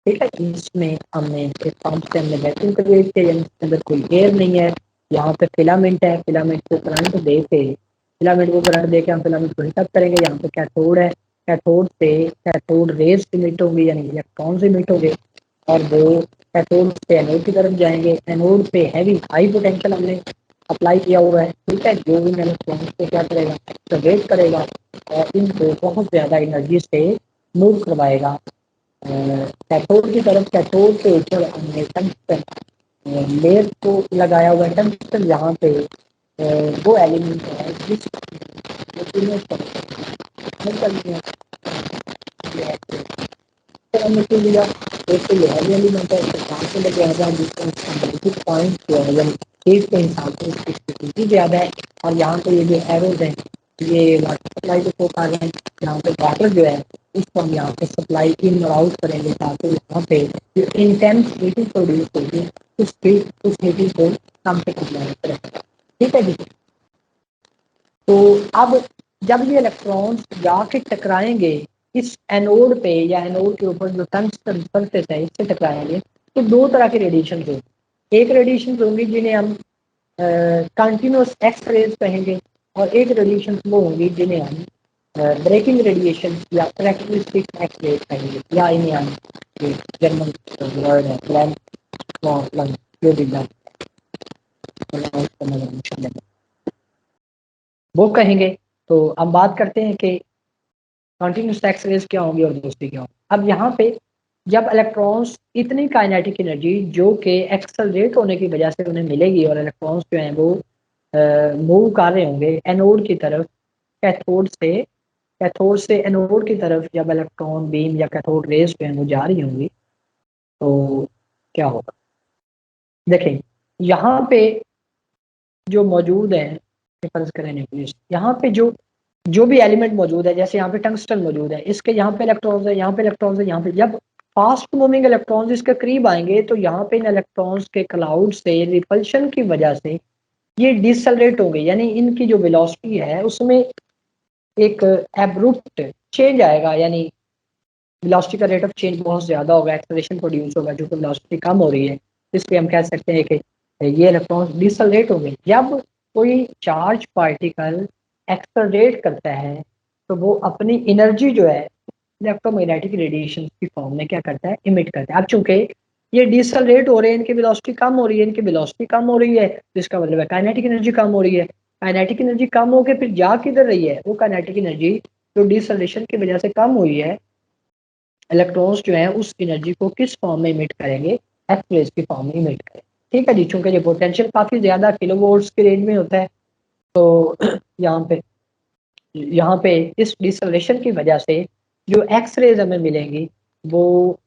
ठीक है, इसमें हमने एक पंप से हमने वैक्यूम क्रिएट किया, यानी इसके अंदर कोई एयर नहीं है। यहाँ पे फिलामेंट है, फिलामेंट को करंट दे के हम फिलामेंट को हीट अप करेंगे। यहाँ पे कैथोड है, कैथोड से कैथोड रेज इमिट होंगी, यानी इलेक्ट्रॉन्स इमिट होंगे, और वो कैथोड से एनोड की तरफ जाएंगे। एनोड पे हैवी हाई पोटेंशियल हमने अप्लाई किया हुआ है, ठीक है, जो भी इलेक्ट्रॉन्स को क्या करेगा, एक्सलरेट करेगा और इनको बहुत ज़्यादा एनर्जी से मूव करवाएगा कैथोड की तरफ। कैथोड के ऊपर हमने टंगस्टन लेयर को लगाया हुआ है। टंगस्टन यहाँ पे वो एलिमेंट है जिस हमने लिया, एक तो हैवी एलिमेंट है, कहाँ से लगे आ जाए जिसका पॉइंट जो है यानी फेज के हिसाब से उसकी स्थिति ज़्यादा है। और यहाँ पे ये जो एरोज हैं ये वाटर सप्लाई को शो कर रहे हैं। यहाँ पे वाटर जो है इसको हम यहाँ पे सप्लाई इन और आउट करेंगे ताकि यहाँ पे जो इंटेंस हीटिंग प्रोड्यूस होगी उस हीटिंग को कम से कम करें। ठीक है जी, तो अब जब ये इलेक्ट्रॉन्स जाके टकराएंगे इस एनोड पे या एनोड के ऊपर जो टंगस्टन सरफेस है इससे टकराएंगे, तो दो तरह के रेडिएशन होंगे। एक रेडिएशन होंगी जिन्हें हम कंटिन्यूस एक्स रेज कहेंगे, और एक रेडिएशन वो होंगी जिन्हें हम ब्रेकिंग रेडिएशन या करेक्टरिस्टिक एक्स रेज कहेंगे, या इन्हें हम जर्मन वर्ड है प्लैंक जो भी वो कहेंगे। तो हम बात करते हैं कि कंटिन्यूस एक्स रेज क्या होंगी और दूसरी क्या होंगी। अब यहाँ पे जब इलेक्ट्रॉन्स इतनी काइनेटिक एनर्जी जो कि एक्सेलरेट होने की वजह से उन्हें मिलेगी और इलेक्ट्रॉन्स जो हैं वो मूव कर रहे होंगे एनोड की तरफ, कैथोड से एनोड की तरफ जब इलेक्ट्रॉन बीम या कैथोड रेज जो हैं वो जा रही होंगी, तो क्या होगा? देखें यहाँ पे जो मौजूद है, फर्ज करें न्यूक्लियस, यहाँ पे जो भी एलिमेंट मौजूद है, जैसे यहाँ पे टंगस्टन मौजूद है, इसके यहाँ पे इलेक्ट्रॉन्स है, यहाँ पे इलेक्ट्रॉन्स है, यहाँ पे जब फास्ट मूविंग इलेक्ट्रॉन्स इसके करीब आएंगे तो यहाँ पे इन इलेक्ट्रॉन्स के क्लाउड से रिपल्शन की वजह से ये डिसलरेट होंगे, यानी इनकी जो वेलोसिटी है उसमें एक एब्रुप्ट चेंज आएगा, यानी वेलोसिटी का रेट ऑफ चेंज बहुत ज्यादा होगा, एक्सेलरेशन प्रोड्यूस होगा, जो कि वेलोसिटी कम हो रही है, इसलिए हम कह सकते हैं कि ये इलेक्ट्रॉन्स डिसलरेट होंगे। जब कोई चार्ज पार्टिकल एक्सेलरेट करता है तो वो अपनी एनर्जी जो है इलेक्ट्रोमैग्नेटिक रेडिएशन की फॉर्म में क्या करता है, इमिट करता है। अब चूंकि ये डिसलरेट हो रहे हैं, इनकी वेलोसिटी कम हो रही है, इनकी वेलोसिटी कम हो रही है, तो इसका मतलब है काइनेटिक एनर्जी कम हो रही है। काइनेटिक एनर्जी कम होकर फिर जा किधर रही है, वो काइनेटिक एनर्जी जो डिसलरेशन की वजह से कम हुई है, इलेक्ट्रॉन्स जो है उस एनर्जी को किस फॉर्म में इमिट करेंगे, एक्स रेज की फॉर्म में इमिट करेंगे। ठीक है जी, चूंकि ये पोटेंशियल काफी ज्यादा किलोवोल्ट्स की रेंज में होता है, तो यहाँ पे इस डिसलेशन की वजह से जो एक्स रेज हमें मिलेंगी वो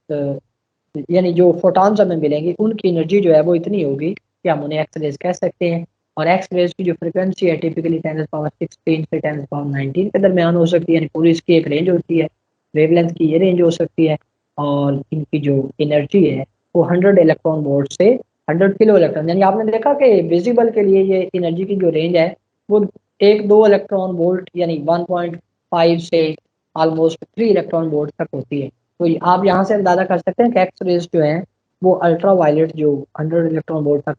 यानी जो फोटॉन्स हमें मिलेंगी उनकी एनर्जी जो है वो इतनी होगी कि हम उन्हें एक्स रेज कह सकते हैं। और एक्स रेज की जो फ्रिक्वेंसी है टिपिकली 10⁻16 से 10⁻19 के दरमियान हो सकती है, यानी पूरी इसकी एक रेंज होती है, वेवलेंथ की ये रेंज हो सकती है। और इनकी जो एनर्जी है वो 100 इलेक्ट्रॉन वोल्ट से 100 किलो इलेक्ट्रॉन, यानी आपने देखा कि विजिबल के लिए ये एनर्जी की जो रेंज है वो 1-2 इलेक्ट्रॉन वोल्ट यानी 1.5 से ऑलमोस्ट 3 इलेक्ट्रॉन वोल्ट तक होती है। तो आप यहाँ से अंदाजा कर सकते हैं कि एक्स रेज जो है वो अल्ट्रा वायलेट जो 100 इलेक्ट्रॉन वोल्ट तक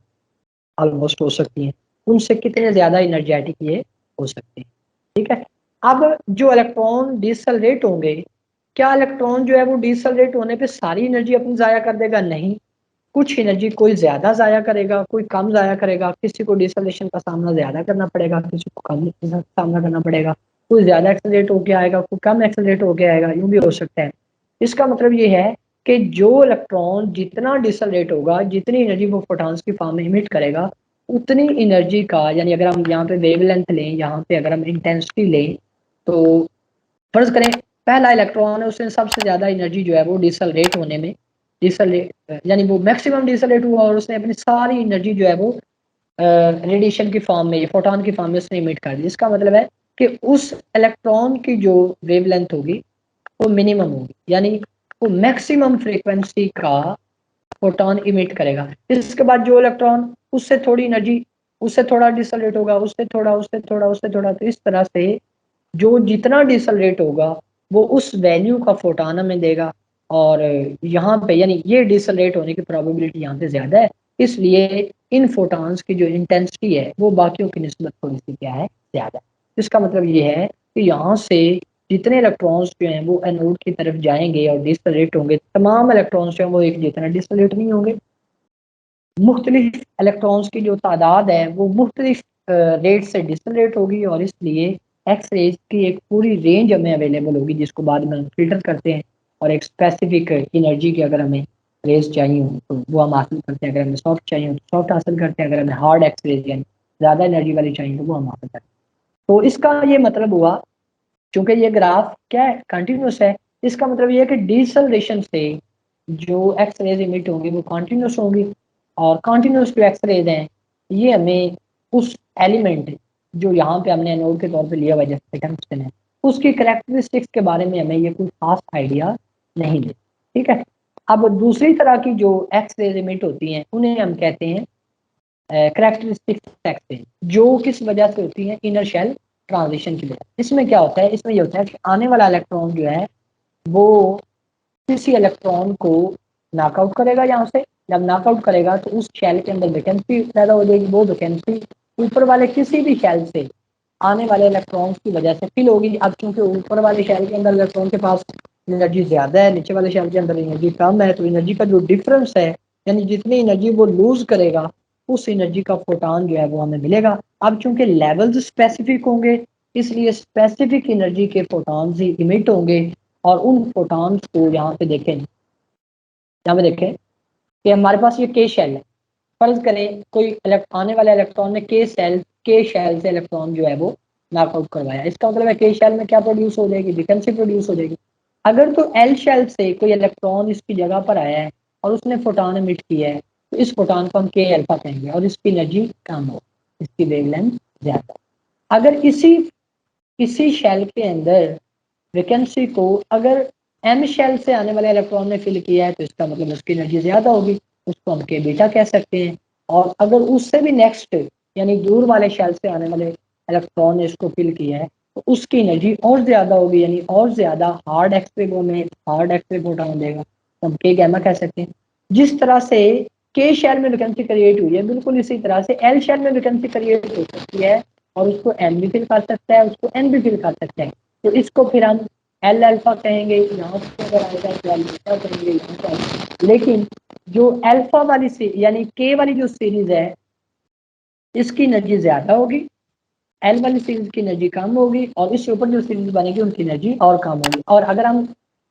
ऑलमोस्ट हो सकती हैं, उनसे कितने ज्यादा इनर्जेटिक ये हो सकते हैं। ठीक है, अब जो इलेक्ट्रॉन डिसलरेट होंगे, क्या इलेक्ट्रॉन जो है वो डिसलरेट होने पे सारी एनर्जी अपनी जाया कर देगा? नहीं, कुछ एनर्जी कोई ज्यादा जाया करेगा, कोई कम जाया करेगा, किसी को डिसलेशन का सामना ज्यादा करना पड़ेगा, किसी को कम सामना करना पड़ेगा, कोई ज्यादा एक्सेलरेट होके आएगा, कोई कम एक्सेलरेट होके आएगा, यूं भी हो सकता है। इसका मतलब ये है कि जो इलेक्ट्रॉन जितना डिसलेट होगा, जितनी एनर्जी वो फोटॉन्स की फॉर्म में इमिट करेगा, उतनी एनर्जी का, यानी अगर हम यहाँ पे वेवलेंथ लें, यहाँ पे अगर हम इंटेंसिटी लें, तो फर्ज करें पहला इलेक्ट्रॉन है, उसने सबसे ज्यादा एनर्जी जो है वो डिसलरेट होने में डिसलेट यानी वो मैक्सिमम डिसलेट हुआ और उसने अपनी सारी एनर्जी जो है वो रेडिएशन की फॉर्म में, फोटॉन की फॉर्म में उसने इमिट कर दी। इसका मतलब है कि उस इलेक्ट्रॉन की जो वेवलेंथ होगी वो मिनिमम होगी, यानी वो मैक्सिमम फ्रीक्वेंसी का फोटॉन इमिट करेगा। इसके बाद जो इलेक्ट्रॉन उससे थोड़ी एनर्जी, उससे थोड़ा डिसलेट होगा, उससे थोड़ा, उससे थोड़ा, उससे थोड़ा, तो इस तरह से जो जितना डिसलरेट होगा वो उस वैल्यू का फोटॉन हमें देगा। और यहाँ पे यानी ये डिसलरेट होने की प्रोबेबिलिटी यहाँ पे ज्यादा है, इसलिए इन फोटॉन्स की जो इंटेंसिटी है वो बाकियों की निस्बत थोड़ी सी क्या है, ज्यादा है। इसका मतलब ये है कि यहाँ से जितने इलेक्ट्रॉन्स जो हैं वो एनोड की तरफ जाएंगे और डिसलरेट होंगे, तमाम इलेक्ट्रॉन्स जो हैं वो एक जितना डिसलरेट नहीं होंगे, मुख्तलिफ इलेक्ट्रॉन्स की जो तादाद है वो मुख्तलिफ रेट से डिसलरेट होगी, और इसलिए एक्स रेज की एक पूरी रेंज हमें अवेलेबल होगी जिसको बाद में हम फिल्टर करते हैं, और एक स्पेसिफिक एनर्जी की अगर हमें रेज चाहिए हो तो वो हम हासिल करते हैं, अगर हमें सॉफ्ट चाहिए हो तो सॉफ्ट हासिल करते हैं, अगर हमें हार्ड एक्स रेज यानी ज़्यादा एनर्जी वाली चाहिए तो वो हम हासिल करते हैं। तो इसका ये मतलब हुआ, चूंकि ये ग्राफ क्या है, कंटिन्यूस है, इसका मतलब ये है कि डिसलरेशन से जो एक्स रेज इमिट होंगी वो कंटिन्यूस होंगी, और कंटिन्यूस जो एक्स रेज हैं ये हमें उस एलिमेंट जो यहाँ पे हमने एनोड के तौर पे लिया हुआ है जैसे टंगस्टन है, उसकी करेक्टरिस्टिक्स के बारे में हमें ये कोई खास आइडिया नहीं दे। ठीक है, अब दूसरी तरह की जो एक्स रेज इमिट होती हैं उन्हें हम कहते हैं करेक्टरिस्टिक्स एक्स रेज, जो किस वजह से होती है, इनर शेल ट्रांजिशन की वजह। इसमें क्या होता है, इसमें ये होता है कि आने वाला इलेक्ट्रॉन जो है वो किसी इलेक्ट्रॉन को नॉकआउट करेगा यहाँ से, जब नॉकआउट करेगा तो उस शेल के अंदर वैकेंसी पैदा हो जाएगी, वो वैकेंसी ऊपर वाले किसी भी शेल से आने वाले इलेक्ट्रॉन्स की वजह से फिल होगी। अब क्योंकि ऊपर वाले शेल के अंदर इलेक्ट्रॉन के पास एनर्जी ज्यादा है, नीचे वाले शेल के अंदर एनर्जी कम है, तो एनर्जी का जो डिफरेंस है, यानी जितनी एनर्जी वो लूज करेगा उस एनर्जी का फोटॉन जो है वो हमें मिलेगा। अब चूंकि लेवल्स स्पेसिफिक होंगे इसलिए स्पेसिफिक एनर्जी के फोटॉन्स ही इमिट होंगे, और उन फोटॉन्स को यहाँ पे देखें कि हमारे पास ये के शेल है, फर्ज करें कोई आने वाले इलेक्ट्रॉन ने के शेल से इलेक्ट्रॉन जो है वो नॉकआउट करवाया, इसका मतलब है के शेल में क्या प्रोड्यूस हो जाएगी, वैकेंसी प्रोड्यूस हो जाएगी। अगर तो एल शेल से कोई इलेक्ट्रॉन इसकी जगह पर आया है और उसने फोटोन एमिट किया है, तो इस फोटोन को हम के अल्फा कहेंगे और इसकी एनर्जी कम हो, इसकी वेवलेंथ ज्यादा। अगर इसी शेल के अंदर वैकेंसी को अगर एम शेल से आने वाले इलेक्ट्रॉन ने फिल किया है तो इसका मतलब उसकी एनर्जी ज्यादा होगी, उसको हम के बीटा कह सकते हैं। और अगर उससे भी नेक्स्ट यानी दूर वाले शेल से आने वाले इलेक्ट्रॉन ने इसको फिल किया है तो उसकी एनर्जी और ज्यादा होगी, यानी और ज्यादा हार्ड एक्सरे में हार्ड एक्सरे फोटोन देगा, तो हम के गैमा कह सकते हैं। जिस तरह से के शेल में वैकेंसी क्रिएट हुई है, बिल्कुल इसी तरह से एल शेल में वैकेंसी क्रिएट हो सकती है और उसको एम भी फिल कर सकता है, उसको एन भी फिल कर सकता है। तो इसको फिर हम एल अल्फा कहेंगे, यहाँ से अगर आएगा तो एल बीटा कहेंगे, यहाँ से आएगा। लेकिन जो अल्फा वाली यानी के वाली जो सीरीज है इसकी एनर्जी ज्यादा होगी, एल वाली सीरीज की एनर्जी कम होगी, और इससे ऊपर जो सीरीज बनेगी उनकी एनर्जी और कम होगी। और अगर हम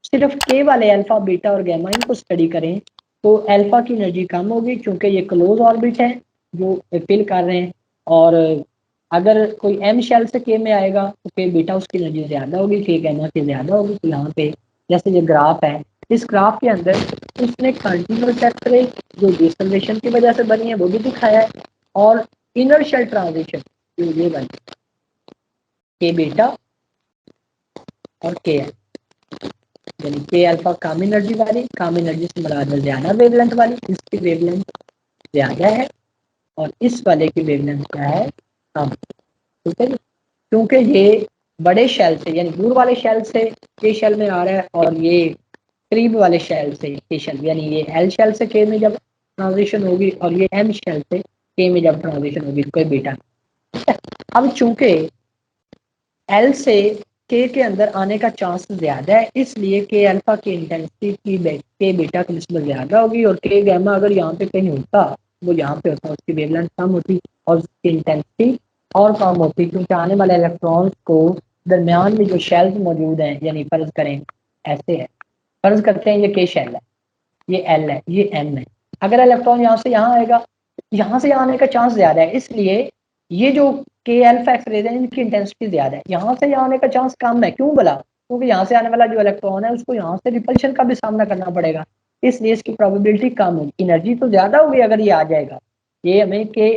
सिर्फ के वाले अल्फा बीटा और गैमा इनको स्टडी करें तो अल्फा की एनर्जी कम होगी क्योंकि ये क्लोज ऑर्बिट है जो फिल कर रहे हैं, और अगर कोई एम शेल से के में आएगा तो के बीटा उसकी एनर्जी ज्यादा होगी, के गैमा की ज्यादा होगी। तो यहाँ पे जैसे ये ग्राफ है, इस ग्राफ के अंदर उसने कंटिन्यूस एक्सरे जो डिसलेशन की वजह से बनी है वो भी दिखाया है, और इनर शेल ट्रांजिशन जो ये बनी के बीटा और के एल, यानी के अल्फा कम एनर्जी वाली, कम एनर्जी से मुराद है ज्यादा वेवलेंथ वाली, इसकी वेवलेंथ ज्यादा है और इस वाले की वेवलेंथ क्या है, कम। ठीक है जी, क्योंकि ये बड़े शेल से यानी दूर वाले शेल से के शेल में आ रहा है और ये करीब वाले शेल से के शेल, यानी ये एल शेल से के में जब ट्रांजिशन होगी और ये एम शेल से के में जब ट्रांजिशन होगी कोई बीटा। अब चूंकि एल से के अंदर आने का चांस ज्यादा है, इसलिए के अल्फा की इंटेंसिटी की के बीटा की निस्बत ज्यादा होगी, और के गैमा अगर यहाँ पे कहीं होता वो यहाँ पे होता उसकी वेवलेंथ कम होती और उसकी इंटेंसिटी और कम होती, क्योंकि आने वाले इलेक्ट्रॉन्स को दरमियान में जो शेल्स मौजूद हैं, यानी फर्ज करें ऐसे है, फर्ज करते हैं ये के शेल है, ये एल है, ये एम है। अगर इलेक्ट्रॉन यहाँ से यहाँ आएगा, यहाँ से आने का चांस ज्यादा है, इसलिए ये जो के अल्फा एक्सरेज है इनकी इंटेंसिटी ज्यादा है, यहाँ से यहाँ आने का चांस कम है। क्यों बोला? क्योंकि यहाँ से आने वाला जो इलेक्ट्रॉन है उसको यहाँ से रिपल्शन का भी सामना करना पड़ेगा, इसलिए इसकी प्रोबेबिलिटी कम होगी। एनर्जी तो ज्यादा होगी अगर ये आ जाएगा, ये हमें के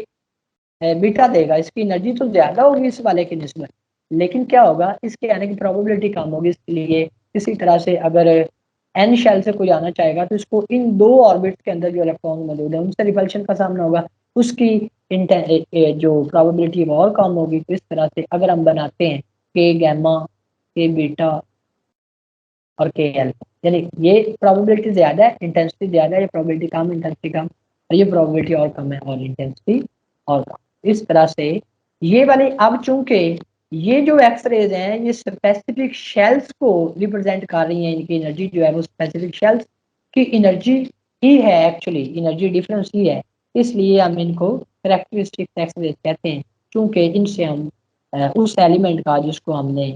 बीटा देगा, इसकी एनर्जी तो ज्यादा होगी इस वाले की निस्बत, लेकिन क्या होगा, इसके आने की प्रोबेबिलिटी कम होगी। इसलिए इसी तरह से अगर एन शेल से कोई आना चाहेगा तो इसको इन दो ऑर्बिट्स के अंदर जो इलेक्ट्रॉन मौजूद है उनसे रिपल्शन का सामना होगा, उसकी जो प्रोबेबिलिटी वो और कम होगी। तो इस तरह से अगर हम बनाते हैं के गैमा, के बीटा और के एल, यानी ये प्रोबेबिलिटी ज्यादा है, इंटेंसिटी ज्यादा है, ये प्रोबेबिलिटी कम, इंटेंसिटी कम, और ये प्रोबेबिलिटी और कम है और इंटेंसिटी और कम। इस तरह से ये वाली, अब चूंकि ये जो एक्सरेज हैं ये स्पेसिफिक शेल्स को रिप्रेजेंट कर रही हैं, इनकी एनर्जी जो है वो स्पेसिफिक शेल्स की एनर्जी ही है, एक्चुअली एनर्जी डिफरेंस ही है, इसलिए हम इनको कैरेक्टरिस्टिक एक्सरेज कहते हैं। चूंकि इनसे हम उस एलिमेंट का जिसको हमने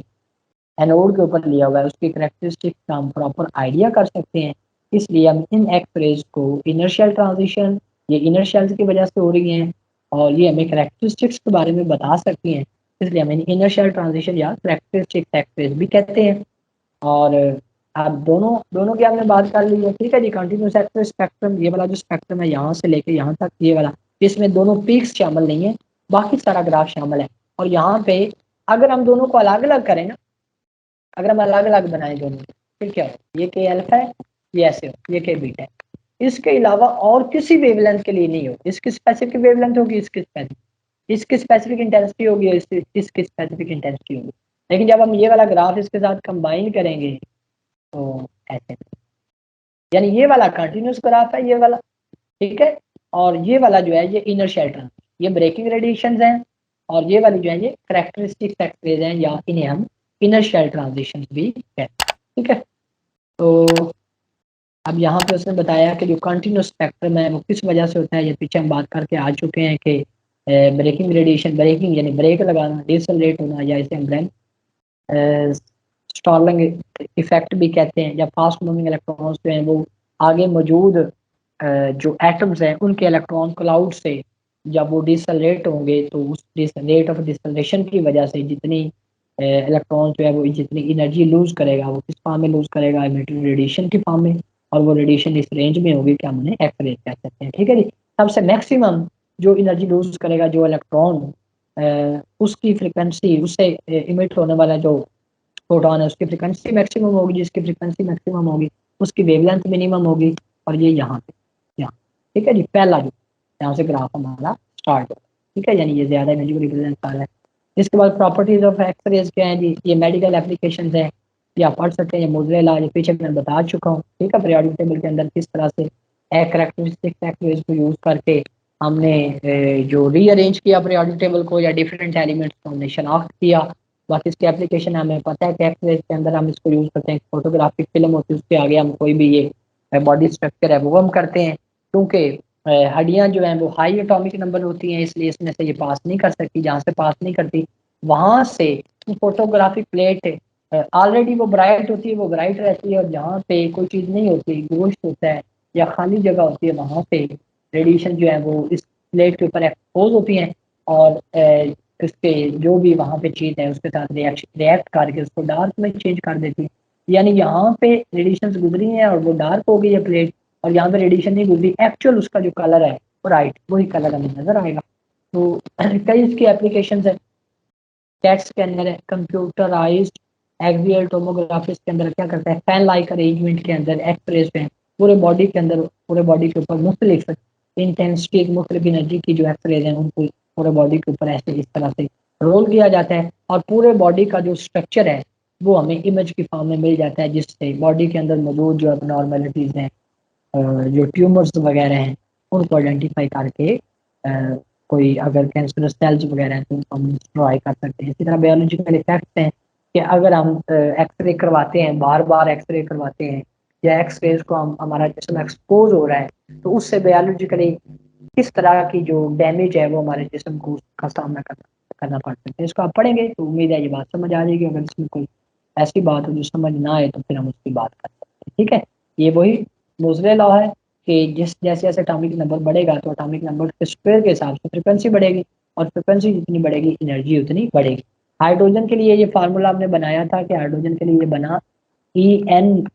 एनोड के ऊपर लिया हुआ है उसकी कैरेक्टरिस्टिक का हम प्रॉपर आइडिया कर सकते हैं, इसलिए हम इन एक्सरेज को इनर्शियल ट्रांजिशन, ये इनर्शियल की वजह से हो रही हैं और ये हमें कैरेक्टरिस्टिक्स के बारे में बता सकती हैं, इसलिए हम इनर्शियल ट्रांजिशन या कैरेक्टरिस्टिक एक्सरेज भी कहते हैं। और आप दोनों की हमने बात कर ली है, ठीक है जी। कंटिन्यूस एक्सरे स्पेक्ट्रम, ये वाला जो स्पेक्ट्रम है यहाँ से लेके यहाँ तक, ये वाला, इसमें दोनों पीक्स शामिल नहीं है, बाकी सारा ग्राफ शामिल है। और यहाँ पे अगर हम दोनों को अलग अलग करें ना, अगर हम अलग अलग बनाए दोनों, फिर क्या हो, ये के अल्फा है, ये ऐसे हो, ये के बीटा है, इसके अलावा और किसी वेवलेंथ के लिए नहीं हो। इसकी स्पेसिफिक वेवलेंथ होगी, इसकी स्पेसिफिक इंटेंसिटी होगी, इसकी स्पेसिफिक इंटेंसिटी होगी। लेकिन जब हम ये वाला ग्राफ इसके साथ कंबाइन करेंगे तो ऐसे, यानी ये वाला कंटिन्यूस ग्राफ है ये वाला, ठीक है, और ये वाला जो है ये इनर शेल ट्रांस, ये ब्रेकिंग रेडिएशंस हैं, और ये वाली जो है ये कैरेक्टरिस्टिक एक्सरेज हैं, या इन्हें हम इनर शेल ट्रांजिशन भी कहते हैं, ठीक है। तो अब यहाँ पे उसने बताया कि जो कंटिन्यूस स्पेक्ट्रम है वो किस वजह से होता है, ये पीछे हम बात करके आ चुके हैं कि ब्रेकिंग रेडिएशन, ब्रेकिंग यानी ब्रेक लगाना, डिसलेट होना, या इसे हम ब्रेन स्टॉलिंग इफेक्ट भी कहते हैं, या फास्ट मूविंग इलेक्ट्रॉन्स जो हैं वो आगे मौजूद जो एटम्स हैं उनके इलेक्ट्रॉन क्लाउड से जब वो डिसलेट होंगे तो उस रेट ऑफ डिसलेशन की वजह से जितनी इलेक्ट्रॉन जो है वो जितनी एनर्जी लूज करेगा वो किस फॉर्म में लूज करेगा, इमिटेड रेडिएशन की फॉर्म में, और वो रेडिएशन इस रेंज में होगी कि हम उन्हें एक्स रे कह सकते हैं। ठीक है जी। सबसे मैक्सिमम जो एनर्जी लूज करेगा जो इलेक्ट्रॉन, उसकी फ्रिक्वेंसी, उससे इमिट होने वाला जो फोटोन है उसकी फ्रिक्वेंसी मैक्सिमम होगी, जिसकी फ्रिक्वेंसी मैक्सिमम होगी उसकी वेवलेंथ मिनिमम होगी, और ये यहाँ पे, यहाँ। ठीक है जी। पहला जो यहाँ से ग्राफ हमारा स्टार्ट होगा। ठीक है, यानी ये ज्यादा एनर्जी को रिप्रेजेंट कर रहा है। इसके बाद प्रॉपर्टीज ऑफ एक्सरेज क्या है जी, ये मेडिकल एप्लीकेशन है, ये आप पढ़ सकते हैं। ये मोजले लॉ, ये पीछे मैं बता चुका हूँ। ठीक है, पीरियोडिक टेबल के अंदर किस तरह से कैरेक्टरिस्टिक एक्सरेज को यूज करके हमने जो रीअरेंज किया पीरियोडिक टेबल को या डिफरेंट एलिमेंट्स को हमने शनाख्त किया। बाकी इसकी एप्लीकेशन हमें पता है कि एक्सरेज के अंदर हम इसको यूज करते हैं, फोटोग्राफिक फिल्म होती है उसके आगे हम कोई भी ये बॉडी स्ट्रक्चर है वो हम करते हैं, क्योंकि हड्डियां जो हैं वो हाई एटॉमिक नंबर होती हैं, इसलिए इसमें से ये पास नहीं कर सकती। जहाँ से पास नहीं करती वहां से फोटोग्राफिक प्लेट ऑलरेडी वो ब्राइट होती है, वो ब्राइट रहती है, और जहाँ पे कोई चीज़ नहीं होती, गोश्त होता है या खाली जगह होती है, वहाँ पे रेडिएशन जो है वो इस प्लेट के ऊपर एक्सपोज होती हैं, और इसके जो भी वहाँ पे चीज़ है उसके साथ रिएक्ट करके उसको डार्क में चेंज कर देती है। यानी यहाँ पे रेडिएशन गुजरी हैं और वो डार्क हो गई है प्लेट, और यहाँ पे रेडिएशन नहीं गुजरी, एक्चुअल उसका जो कलर है वो राइट वही कलर हमें नजर आएगा। तो कई इसकी एप्लीकेशन है। कैट स्कैनर है, कंप्यूटराइज्ड एक्सियल टोमोग्राफी के अंदर क्या करता है, फैन लाइक अरेंजमेंट के अंदर एक्सरेज हैं पूरे बॉडी के अंदर, पूरे बॉडी के ऊपर मुख्तलिफ इंटेंसिटी, मुख्तलिफ एनर्जी की जो एक्सरेज हैं उनको पूरे बॉडी के ऊपर ऐसे इस तरह से रोल किया जाता है, और पूरे बॉडी का जो स्ट्रक्चर है वो हमें इमेज की फॉर्म में मिल जाता है, जिससे बॉडी के अंदर मौजूद जो abnormalities हैं, जो ट्यूमर्स वगैरह हैं उनको आइडेंटिफाई करके कोई अगर कैंसरस सेल्स वगैरह हैं तो उनको हम डिस्ट्रॉय कर सकते हैं। इसी तरह बायोलॉजिकल इफेक्ट्स हैं कि अगर हम एक्सरे करवाते हैं, बार बार एक्सरे करवाते हैं, या एक्सरेज को हम हमारा जिस्म एक्सपोज हो रहा है तो उससे बायोलॉजिकली किस तरह की जो डैमेज है वो हमारे जिस्म को का सामना करना पड़ सकता है। इसको आप पढ़ेंगे तो उम्मीद है ये बात समझ आ जाएगी। अगर इसमें कोई ऐसी बात हो जो समझ ना आए तो फिर हम उसकी बात कर सकते हैं। ठीक है, ये वही मोजले लॉ है कि जिस जैसे जैसे एटॉमिक नंबर बढ़ेगा तो एटॉमिक नंबर के स्क्वायर के हिसाब से फ्रिक्वेंसी बढ़ेगी, और फ्रिक्वेंसी जितनी बढ़ेगी एनर्जी उतनी बढ़ेगी। हाइड्रोजन के लिए ये फार्मूला हमने बनाया था कि हाइड्रोजन के लिए ये बना En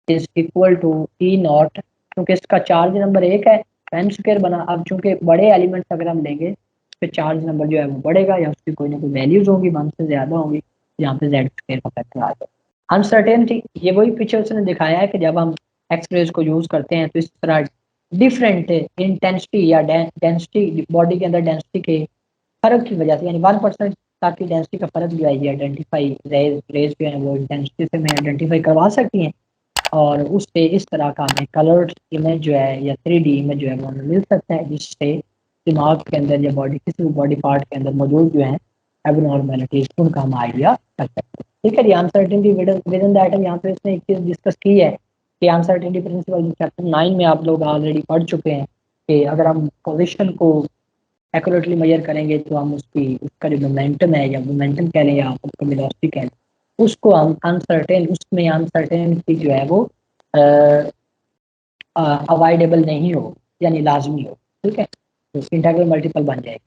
is equal to e naught, क्योंकि इसका चार्ज नंबर 1 है, एन स्क्वायर बना। अब चूंकि बड़े एलिमेंट्स अगर हम लेंगे तो चार्ज नंबर जो है वो बढ़ेगा, या उसकी कोई ना कोई वैल्यूज होंगी 1 से ज्यादा होंगी, यहाँ पे जेड स्क्वायर का फैक्टर आ जाएगा। अनसर्टेनिटी, ये वही पीछे उसने दिखाया है कि जब हम एक्सरेज को यूज करते हैं तो इस तरह डिफरेंट इंटेंसिटी या डेंसिटी, बॉडी के अंदर डेंसिटी के फर्क की वजह से, यानी 1% तक की डेंसिटी का फर्क जो है ये आइडेंटिफाई रेज जो है वो इंटेंसिटी से हमें आइडेंटिफाई करवा सकती हैं, और उससे इस तरह का हमें कलर्ड इमेज जो है या 3D इमेज जो है वो हमें मिल सकता है, जिससे दिमाग के अंदर या बॉडी किसी भी बॉडी पार्ट के अंदर मौजूद जो है एबनॉर्मलिटीज उनका हम आइडिया कर सकते हैं। ठीक है जी। अनसर्टेनिटी विद इन दैट यहाँ पे इसने एक चीज़ डिस्कस की है कि अनसर्टेनिटी प्रिंसिपल चैप्टर 9 में आप लोग ऑलरेडी पढ़ चुके हैं कि अगर हम पोजिशन को एक्यूरेटली मेजर करेंगे तो हम उसका जो मोमेंटम है, या मोमेंटम कह लें या आप उसको वेलोसिटी कह लें, उसको हम अनसर्टेन, उसमें अनसर्टेनिटी जो है वो अवॉइडेबल नहीं हो, यानी लाजमी हो। ठीक है, तो इंटीग्रल मल्टीपल बन जाएगा।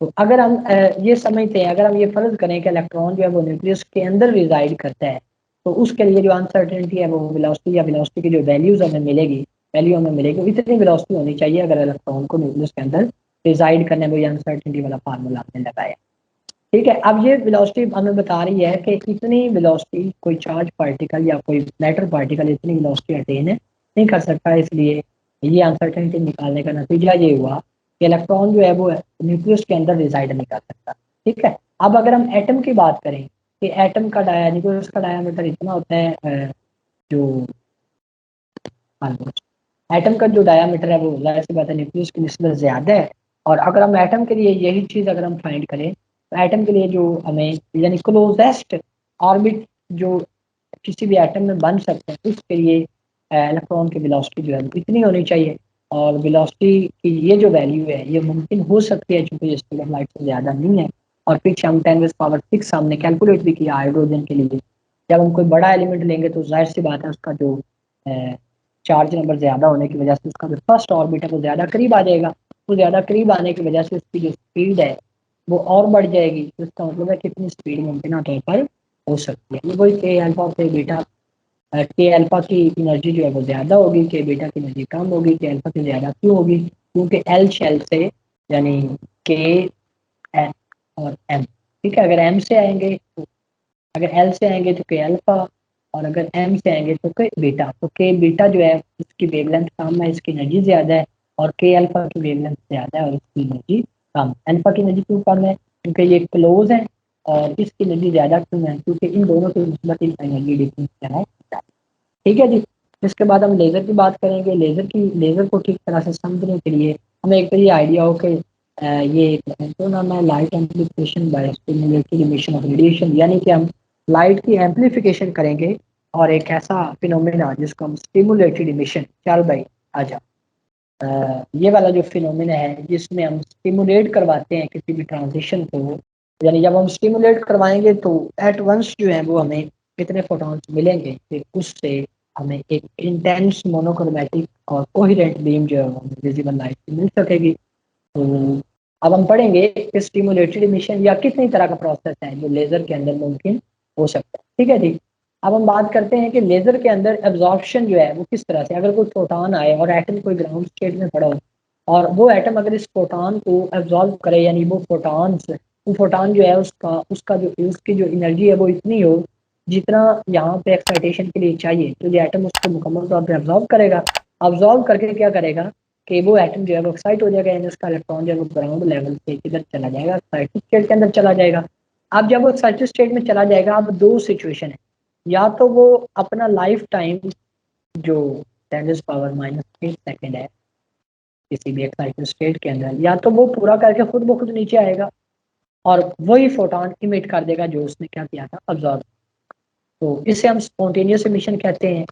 तो अगर हम ये समझते हैं, अगर हम ये फर्ज करें कि इलेक्ट्रॉन जो है वो न्यूक्लियस के अंदर रिजाइड करता है, तो उसके लिए जो अनसर्टेनिटी है वो वेलोसिटी या वेलोसिटी की जो वैल्यूज हमें मिलेगी, वैल्यू हमें मिलेगी, इतनी वेलोसिटी होनी चाहिए अगर इलेक्ट्रॉन को न्यूक्लियस के अंदर रिजाइड करने में, ये अनसर्टेनिटी वाला फार्मूला आपने लगाया। ठीक है, अब ये वेलोसिटी हमें बता रही है कि इतनी वेलोसिटी कोई चार्ज पार्टिकल या कोई मैटर पार्टिकल इतनी वेलोसिटी अटेन नहीं कर सकता, इसलिए ये अनसर्टेनिटी निकालने का नतीजा ये हुआ कि इलेक्ट्रॉन जो है वो न्यूक्लियस के अंदर रिजाइड नहीं कर सकता। ठीक है, अब अगर हम एटम की बात करें कि एटम का न्यूक्लियस का डायामीटर इतना होता है, जो एटम का जो डायामीटर है वो जाहिर सी बात है न्यूक्लियस की निस्बत ज़्यादा है, और अगर हम एटम के लिए यही चीज़ अगर हम फाइंड करें तो एटम के लिए जो हमें यानी क्लोजेस्ट ऑर्बिट जो किसी भी एटम में बन सकते हैं उसके लिए इलेक्ट्रॉन की वेलोसिटी जो है इतनी होनी चाहिए, और वेलोसिटी की ये जो वैल्यू है ये मुमकिन हो सकती है चूँकि स्पीड ऑफ लाइट से ज़्यादा नहीं है। और पीछे हम 10⁻⁶ हमने कैलकुलेट भी किया हाइड्रोजन के लिए। जब हम कोई बड़ा एलिमेंट लेंगे तो जाहिर सी बात है उसका जो चार्ज नंबर ज़्यादा होने की वजह से उसका जो फर्स्ट ऑर्बिट है वो ज़्यादा करीब आ जाएगा, वो ज़्यादा करीब आने की वजह से उसकी जो स्पीड है वो और बढ़ जाएगी। तो इसका मतलब है कितनी स्पीड मुमकिन तौर पर हो सकती है। ये वही के अल्फा और के बीटा के अल्फा की एनर्जी जो है वो ज़्यादा होगी, के बीटा की एनर्जी कम होगी। के अल्फा की ज़्यादा क्यों होगी? क्योंकि एल शेल से यानी के एन और एम, ठीक है। अगर एम से आएंगे तो, अगर एल से आएंगे तो के अल्फा, और अगर एम से आएंगे तो के बीटा। तो के बीटा जो है उसकी वेवलेंथ कम है, इसकी एनर्जी ज़्यादा है, और के अल्फा की वेवलेंथ ज़्यादा है और इसकी एनर्जी कम। अल्फा की एनर्जी क्यों कम है? क्योंकि ये क्लोज है, और इसकी एनर्जी ज़्यादा क्यों है? क्योंकि इन दोनों के निस्बत इनका एनर्जी डिफरेंस क्या है, ठीक है जी। इसके बाद हम लेज़र की बात करेंगे। लेज़र को ठीक तरह से समझने के लिए हमें एक तो ये आइडिया हो कि ये एक तो नाम है light amplification by stimulated emission of radiation, यानी कि हम लाइट की एम्प्लीफिकेशन करेंगे और एक ऐसा फिनोमेना जिसको हम स्टिमुलेटेड इमिशन, चल भाई आजा, ये वाला जो फिनोमेना है जिसमें हम स्टिमुलेट करवाते हैं किसी भी ट्रांजिशन को, यानी जब हम स्टिमुलेट करवाएंगे तो एट वंस जो है वो हमें कितने फोटॉन्स मिलेंगे, फिर उससे हमें एक इंटेंस मोनोक्रोमैटिक और कोहेरेंट बीम जो है वो विजिबल लाइट मिल सकेगी। तो अब हम पढ़ेंगे कि स्टिमुलेटेड इमिशन या कितनी तरह का प्रोसेस है जो लेजर के अंदर मुमकिन हो सकता है, ठीक है जी। अब हम बात करते हैं कि लेजर के अंदर एब्जॉर्प्शन जो है वो किस तरह से, अगर कोई फोटोन आए और एटम कोई ग्राउंड स्टेट में पड़ा हो, और वो एटम अगर इस फोटोन को एब्जॉर्ब करे, यानी वो फोटोन जो है उसका उसका जो उसकी जो एनर्जी है वो इतनी हो जितना यहाँ पे एक्साइटेशन के लिए चाहिए, तो ये एटम उसको मुकम्मल तौर पर एब्जॉर्ब करेगा। ऑब्जॉर्व करके क्या करेगा कि वो एटम जो है वो एक्साइट हो जाएगा, यानी उसका इलेक्ट्रॉन जो है वो ग्राउंड लेवल से किधर चला जाएगा, एक्साइटेड स्टेट के अंदर चला जाएगा। अब जब वो एक्साइटेड स्टेट में चला जाएगा, अब दो सिचुएशन है, या तो वो अपना लाइफ टाइम जो 10⁻⁻8 सेकेंड है किसी भी एक्साइटेड स्टेट के अंदर, या तो वो पूरा करके खुद ब खुद नीचे आएगा और वही फोटोन इमिट कर देगा जो उसने क्या किया था, ऑब्जॉर्व। तो इसे हम स्पॉन्टेनियस एमिशन कहते हैं।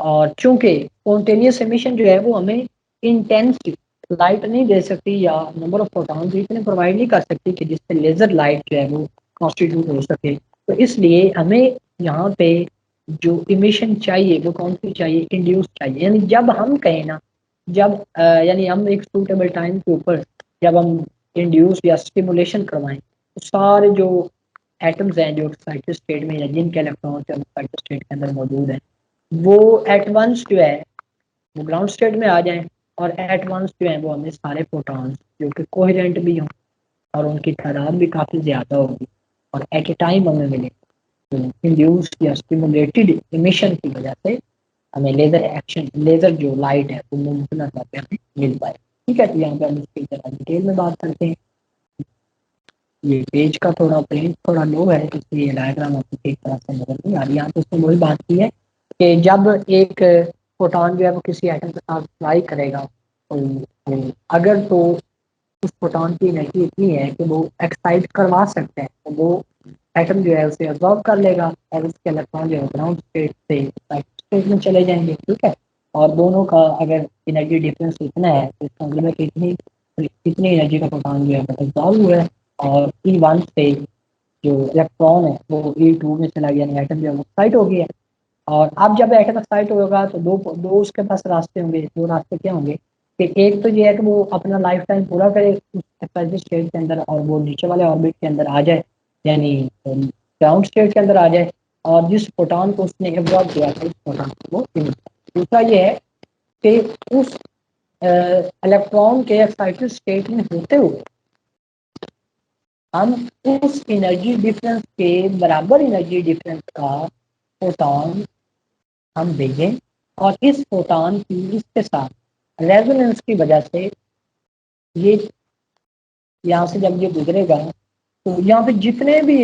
और चूंकि स्पॉन्टेनियस एमिशन जो है वो हमें इंटेंस लाइट नहीं दे सकती, या नंबर ऑफ फोटॉन्स इतने प्रोवाइड नहीं कर सकती कि जिससे लेजर लाइट जो है वो कॉन्स्टिट्यूट हो सके, तो इसलिए हमें यहाँ पे जो इमिशन चाहिए वो कौन सी चाहिए, इंड्यूस चाहिए। यानी जब हम कहें ना, जब यानी हम एक सूटेबल टाइम के ऊपर जब हम इंड्यूस या स्टिमुलेशन करवाएं, तो सारे जो एटम्स हैं जो एक्साइटेड स्टेट में या जिनके इलेक्ट्रॉन एक्साइटेड स्टेट के अंदर मौजूद है, वो एट वंस जो है वो ग्राउंड स्टेट में आ जाएं, और एट वंस जो है वो हमें सारे फोटॉन्स जो कि कोहेरेंट भी हों और उनकी तादाद भी काफ़ी ज़्यादा होगी और एट ए टाइम हमें मिले। तो इंड्यूस या स्टिमुलेटेड इमिशन की वजह से हमें लेजर एक्शन, लेजर जो लाइट है वो मुमकिन तौर पर हमें मिल पाए, ठीक है। तो यहाँ पे हम इसकी ज़रा डिटेल में बात करते हैं। ये पेज का थोड़ा प्रिंट थोड़ा लो है, इसलिए डायग्राम आपको ठीक तरह से नजर नहीं आ रही। यहाँ पे इसमें वही बात की है कि जब एक फोटोन जो है वो किसी एटम के साथ फ्लाई करेगा, तो अगर तो उस फोटोन की एनर्जी इतनी है कि वो एक्साइट करवा सकते हैं, तो वो एटम जो है उसे अब्जॉर्ब कर लेगा और उसके इलेक्ट्रॉन जो है ग्राउंड स्टेट से एक्साइटेड स्टेट में चले जाएंगे, ठीक है। और दोनों का अगर एनर्जी डिफरेंस इतना है तो इसका मतलब है कि इतनी एनर्जी का फोटोन जो है अब्जॉर्ब हुआ है, और E1 से जो इलेक्ट्रॉन है वो E2 में चला गया, यानी एटम जो है वो एक्साइट हो गया। और अब जब एटम एक्साइट होगा तो दो उसके पास रास्ते होंगे। दो रास्ते क्या होंगे कि एक तो ये है कि वो अपना लाइफ टाइम पूरा करे उस एक्साइटेड स्टेट के अंदर और वो नीचे वाले ऑर्बिट के अंदर आ जाए, यानी ग्राउंड स्टेट के अंदर आ जाए, और जिस फोटोन को उसने एब्जॉर्ब किया था उस फोटोन को वो emit करे। दूसरा ये है कि उस इलेक्ट्रॉन के एक्साइटेड स्टेट में होते हुए हम उस एनर्जी डिफरेंस के बराबर एनर्जी डिफरेंस का फोटोन हम भेजें, और इस फोटोन की इसके साथ रेजोनेंस की वजह से ये यहाँ से जब ये गुजरेगा तो यहाँ पे जितने भी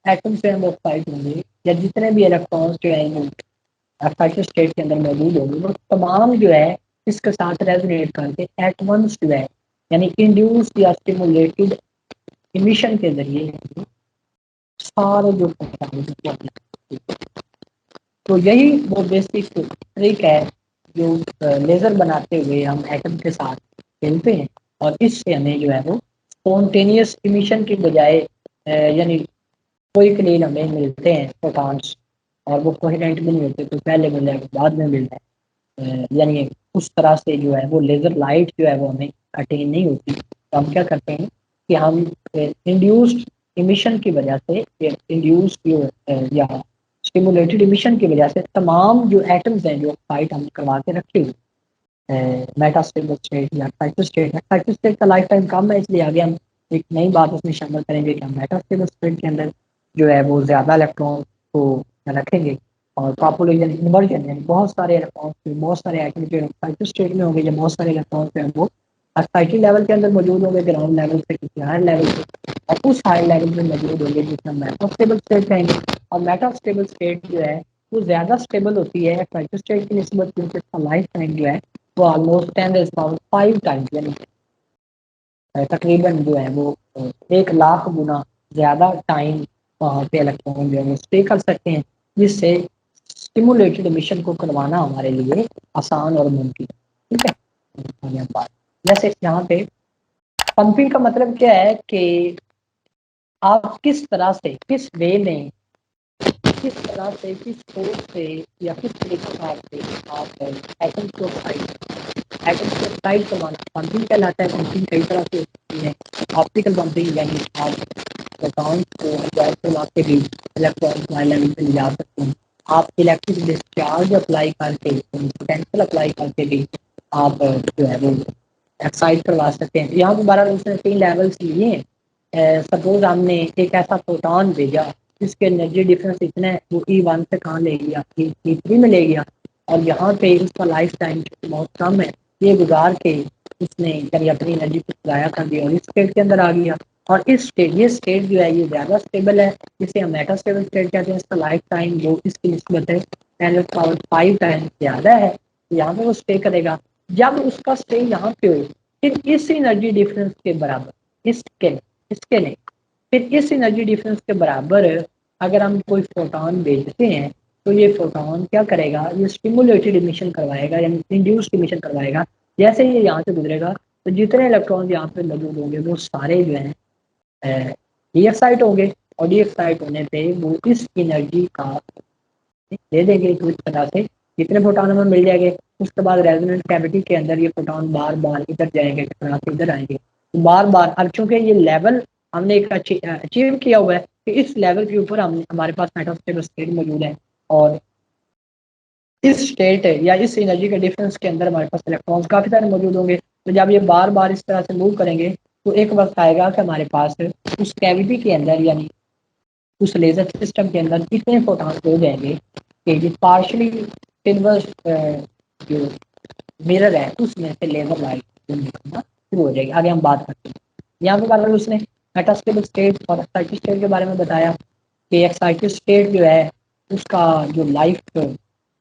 एटम्स हैं वो एक्साइट होंगे, या जितने भी इलेक्ट्रॉन्स जो हैं वो एक्साइटेड स्टेट के अंदर मौजूद होंगे, वो तमाम जो है इसके साथ रेजोनेट करके एट वंस जो है यानी इंड्यूस या स्टिमुलेटेड इमिशन के जरिए सारे जो तो यही वो बेसिक ट्रिक है जो लेज़र बनाते हुए हम एटम के साथ खेलते हैं, और इससे हमें जो है वो स्पॉन्टेनियस इमिशन की बजाय यानी कोई क्लीन हमें मिलते हैं फोटॉन्स, और वो कोहेरेंट भी नहीं होते, तो पहले मिल जाए बाद में मिल जाए, यानी उस तरह से जो है वो लेज़र लाइट जो है वो हमें अटेन नहीं होती। तो हम क्या करते हैं कि हम इंड्यूस्ड इमिशन की वजह से इंड्यूस्ड या स्टिमुलेटेड इमिशन की वजह से तमाम जो एटम्स हैं जो ऑक्साइड हम करवा के रखे हुए मेटास्टेबल स्टेट या एक्साइटेड स्टेट, एक्साइटेड स्टेट का लाइफ टाइम कम है, इसलिए आगे हम एक नई बात उसमें शामिल करेंगे कि हम मेटास्टेबल स्टेट के अंदर जो है वो ज़्यादा इलेक्ट्रॉन को रखेंगे और पॉपुलेशन इन्वर्जन यानी बहुत सारे इलेक्ट्रॉन बहुत सारे एटम जो एक्साइटेड स्टेट में होंगे या बहुत सारे इलेक्ट्रॉन जो है वो एक्साइटेड लेवल के अंदर मौजूद होंगे, ग्राउंड लेवल से किसी हायर लेवल पे, और उस हायर लेवल में मौजूद होंगे जिसे हम मेटास्टेबल स्टेट कहेंगे। और मेटास्टेबल स्टेट जो है वो ज़्यादा स्टेबल होती है एक्साइटेड स्टेट की निस्बत, क्योंकि इसका लाइफ टाइम जो है वो ऑलमोस्ट 10⁵ टाइम्स यानी तकरीबन जो है वो 1,00,000 गुना ज़्यादा टाइम वहाँ पे इलेक्ट्रॉन जो है स्टे कर सकते हैं, जिससे स्टिमुलेटेड मिशन को करवाना हमारे लिए आसान और मुमकिन है। ठीक है, बात जैसे यहाँ पे पंपिंग का मतलब क्या है कि आप किस तरह से, किस वे में, किस तरह से, किस फोर्स से या किस तरीके से आप एटम को एक्साइड करवाना पंपिंग कहलाता है। पंपिंग कई तरह से होती है, ऑप्टिकल पंपिंग यानी आप इलेक्ट्रॉन को गैस करवा के भी इलेक्ट्रॉन हाई लेवल पे ले जा सकते हैं। आप इलेक्ट्रिक डिस्चार्ज अप्लाई करके, पोटेंशियल अप्लाई करके भी आप जो है वो एक्साइड करवा सकते हैं। यहाँ पर 12 उसने 3 लेवल्स लिए हैं। सपोज हमने एक ऐसा प्रोटॉन भेजा जिसके एनर्जी डिफरेंस इतना है, वो E1 से कहाँ ले गया, E3 में ले गया, और यहाँ पे उसका लाइफ टाइम बहुत कम है, ये गुजार के उसने कभी अपनी एनर्जी को ज़ाया कर दिया और इस स्टेट के अंदर आ गया। और इस स्टेट, ये स्टेट जो है ये ज़्यादा स्टेबल है, जिसे हम मेटास्टेबल स्टेट कहते हैं। इसका लाइफ टाइम वो इसकी निस्बत है 10⁵ टाइम ज़्यादा है, यहाँ पे वो स्टे करेगा। जब उसका स्टे यहाँ पे हो, फिर इस एनर्जी डिफरेंस के बराबर, इसके नहीं, फिर इस एनर्जी डिफरेंस के बराबर अगर हम कोई फोटोन भेजते हैं तो ये फोटोन क्या करेगा, ये स्टिमुलेटेड इमिशन करवाएगा यानी इंड्यूस्ड इमिशन करवाएगा। जैसे ये यहाँ से गुजरेगा तो जितने इलेक्ट्रॉन यहाँ पे मौजूद होंगे वो सारे जो हैं डी एक्साइट होंगे, और डी एक्साइट होने पे वो इस एनर्जी का दे देंगे तो इस तरह से जितने फोटोन हमें मिल जाएंगे। उसके बाद रेजोनेंस कैविटी के अंदर ये फोटोन बार बार इधर जाएंगे, टकरा के इधर आएंगे, तो बार बार। अब चूंकि ये लेवल हमने एक अचीव किया हुआ है कि इस लेवल के ऊपर हम हमारे पास मेटास्टेबल स्टेट मौजूद है, और इस स्टेट या इस एनर्जी के डिफरेंस के अंदर हमारे पास इलेक्ट्रॉन्स काफ़ी सारे मौजूद होंगे। तो जब ये बार बार इस तरह से मूव करेंगे तो एक वक्त आएगा कि हमारे पास उस कैविटी के अंदर यानी उस लेजर सिस्टम के अंदर इतने फोटॉन हो जाएंगे कि ये पार्शली इनवर्स जो मिरर है उसमें से लेजर लाइट निकलना शुरू हो जाएगी। आगे हम बात करते हैं। यहाँ पे बार उसने मेटास्टेबल स्टेट और एक्साइटेड स्टेट के बारे में बताया कि एक्साइटेड स्टेट जो है उसका जो लाइफ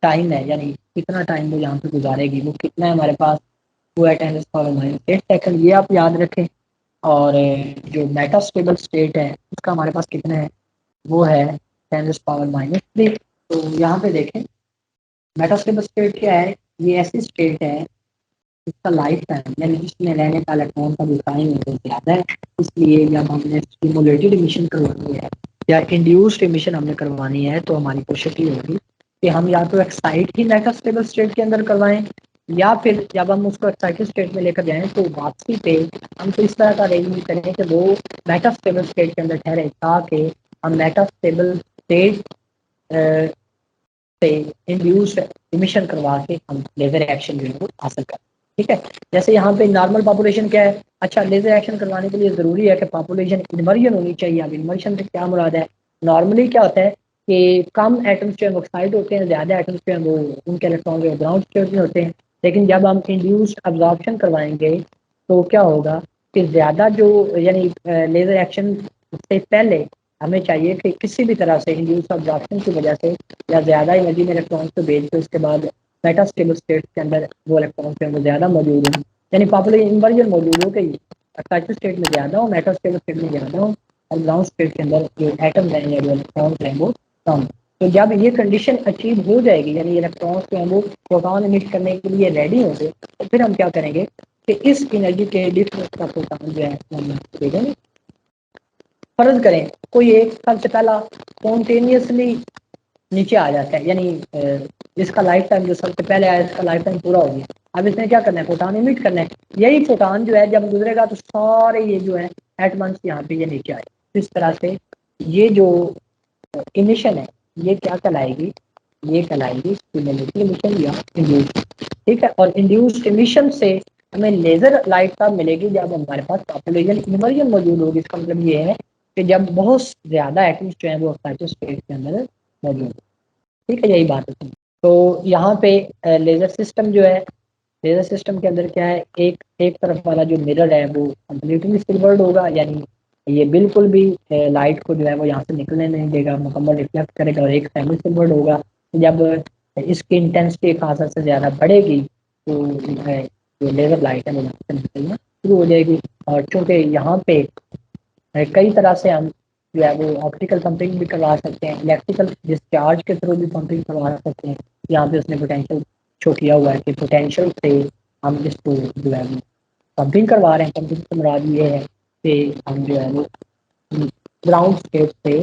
टाइम है यानी कितना टाइम वो यहाँ पे गुजारेगी, वो कितना है हमारे पास, वो है 10⁻⁸ सेकंड, ये आप याद रखें। और जो मेटास्टेबल स्टेट है उसका हमारे पास कितना है, वो है 10⁻³ तो यहाँ पे देखें मेटास्टेबल स्टेट क्या है, ये ऐसी स्टेट है इसका लाइफ टाइम यानी इसमें रहने का इलेक्ट्रॉन का जो टाइम है वो ज़्यादा है। इसलिए जब हमने स्टिमुलेटेड इमिशन करवानी है या इंड्यूस्ड इमिशन हमने करवानी है तो हमारी कोशिश ये होगी कि हम या तो एक्साइट ही मेटास्टेबल स्टेट के अंदर करवाएं, या फिर जब हम उसको एक्साइटेड स्टेट में लेकर जाएं तो वापसी पे हम तो इस तरह का अरेंजमेंट करें कि वो मेटास्टेबल स्टेट के अंदर ठहरे, ताकि हम मेटास्टेबल स्टेट से इंड्यूस्ड इमिशन करवा के हम लेजर एक्शन जो है वो हासिल करें। ठीक है, जैसे यहाँ पे नॉर्मल पॉपुलेशन क्या है, अच्छा लेजर एक्शन करवाने के लिए ज़रूरी है कि पॉपुलेशन इन्वर्जन होनी चाहिए। अब इन्वर्जन से क्या मुराद है, नॉर्मली क्या होता है कि कम एटम्स जो है ऑक्साइड होते हैं, ज़्यादा एटम्स जो है वो उनके इलेक्ट्रॉन जो ग्राउंड स्टेट में होते हैं। लेकिन जब हम इंड्यूस्ड अब्जॉर्प्शन करवाएंगे तो क्या होगा कि ज़्यादा जो यानी लेजर एक्शन से पहले हमें चाहिए कि किसी भी तरह से इंड्यूस्ड अब्जॉर्प्शन की वजह से या ज़्यादा एनर्जी में इलेक्ट्रॉन को भेज के उसके बाद मेटास्टेबल स्टेट के अंदर वो इलेक्ट्रॉन जो है वो ज़्यादा मौजूद हो, यानी पॉपुलेशन इन्वर्जन मौजूद हो गई, एक्साइटेड स्टेट में ज़्यादा हो, मेटास्टेबल स्टेट में ज़्यादा हो, और ग्राउंड स्टेट के अंदर जो एटम्स हैं या जो इलेक्ट्रॉन्स हैं वो कम। तो जब ये कंडीशन अचीव हो जाएगी यानी इलेक्ट्रॉन्स जो हैं वो प्रोटॉन इमिट करने के लिए रेडी होंगे, तो फिर हम क्या करेंगे कि इस एनर्जी के डिफरेंस का प्रोटॉन जो है हम देखेंगे। फर्ज करें कोई एक सबसे पहला स्पॉन्टेनियसली नीचे आ जाता है, यानी इसका लाइफ टाइम जो सबसे पहले आया इसका लाइफ टाइम पूरा हो गया, अब इसने क्या करना है, फोटॉन इमिट करना है। यही फोटॉन जो है जब गुजरेगा तो सारे ये जो है एटम्स यहाँ पे ये नीचे आए। इस तरह से ये जो इमिशन है ये क्या कहलाएगी, ये कहलाएगी स्टिमुलेटेड एमिशन या इंड्यूस, ठीक है। और इंड्यूस्ड एमिशन से हमें लेजर लाइट तब मिलेगी जब हमारे पास पॉपुलेशन इन्वर्जन मौजूद होगी। इसका मतलब ये है कि जब बहुत ज्यादा एटम्स जो है वो एक्साइटेड स्टेट के अंदर मौजूद, ठीक है, यही बात है। तो यहाँ पे लेजर सिस्टम जो है, लेजर सिस्टम के अंदर क्या है, एक तरफ वाला जो मिरर है वो कम्प्लीटली सिल्वर्ड होगा, यानी ये बिल्कुल भी लाइट को जो है वो यहाँ से निकलने नहीं देगा, मुकम्मल रिफ्लेक्ट करेगा। और एक सेमी सिल्वर्ड होगा। जब इसकी इंटेंसिटी खासा से ज़्यादा बढ़ेगी तो जो लेजर लाइट है वो यहाँ से निकलना शुरू हो जाएगी। और चूँकि यहाँ पे कई तरह से हम जो है वो ऑप्टिकल पंपिंग भी करवा सकते हैं, इलेक्ट्रिकल डिस्चार्ज के थ्रू भी पंपिंग करवा सकते हैं। यहाँ पे उसने पोटेंशियल शो किया हुआ है कि पोटेंशियल से हम इसको जो है वो पंपिंग करवा रहे हैं। पंपिंग से मुराद ये है कि हम जो है वो ग्राउंड स्टेट से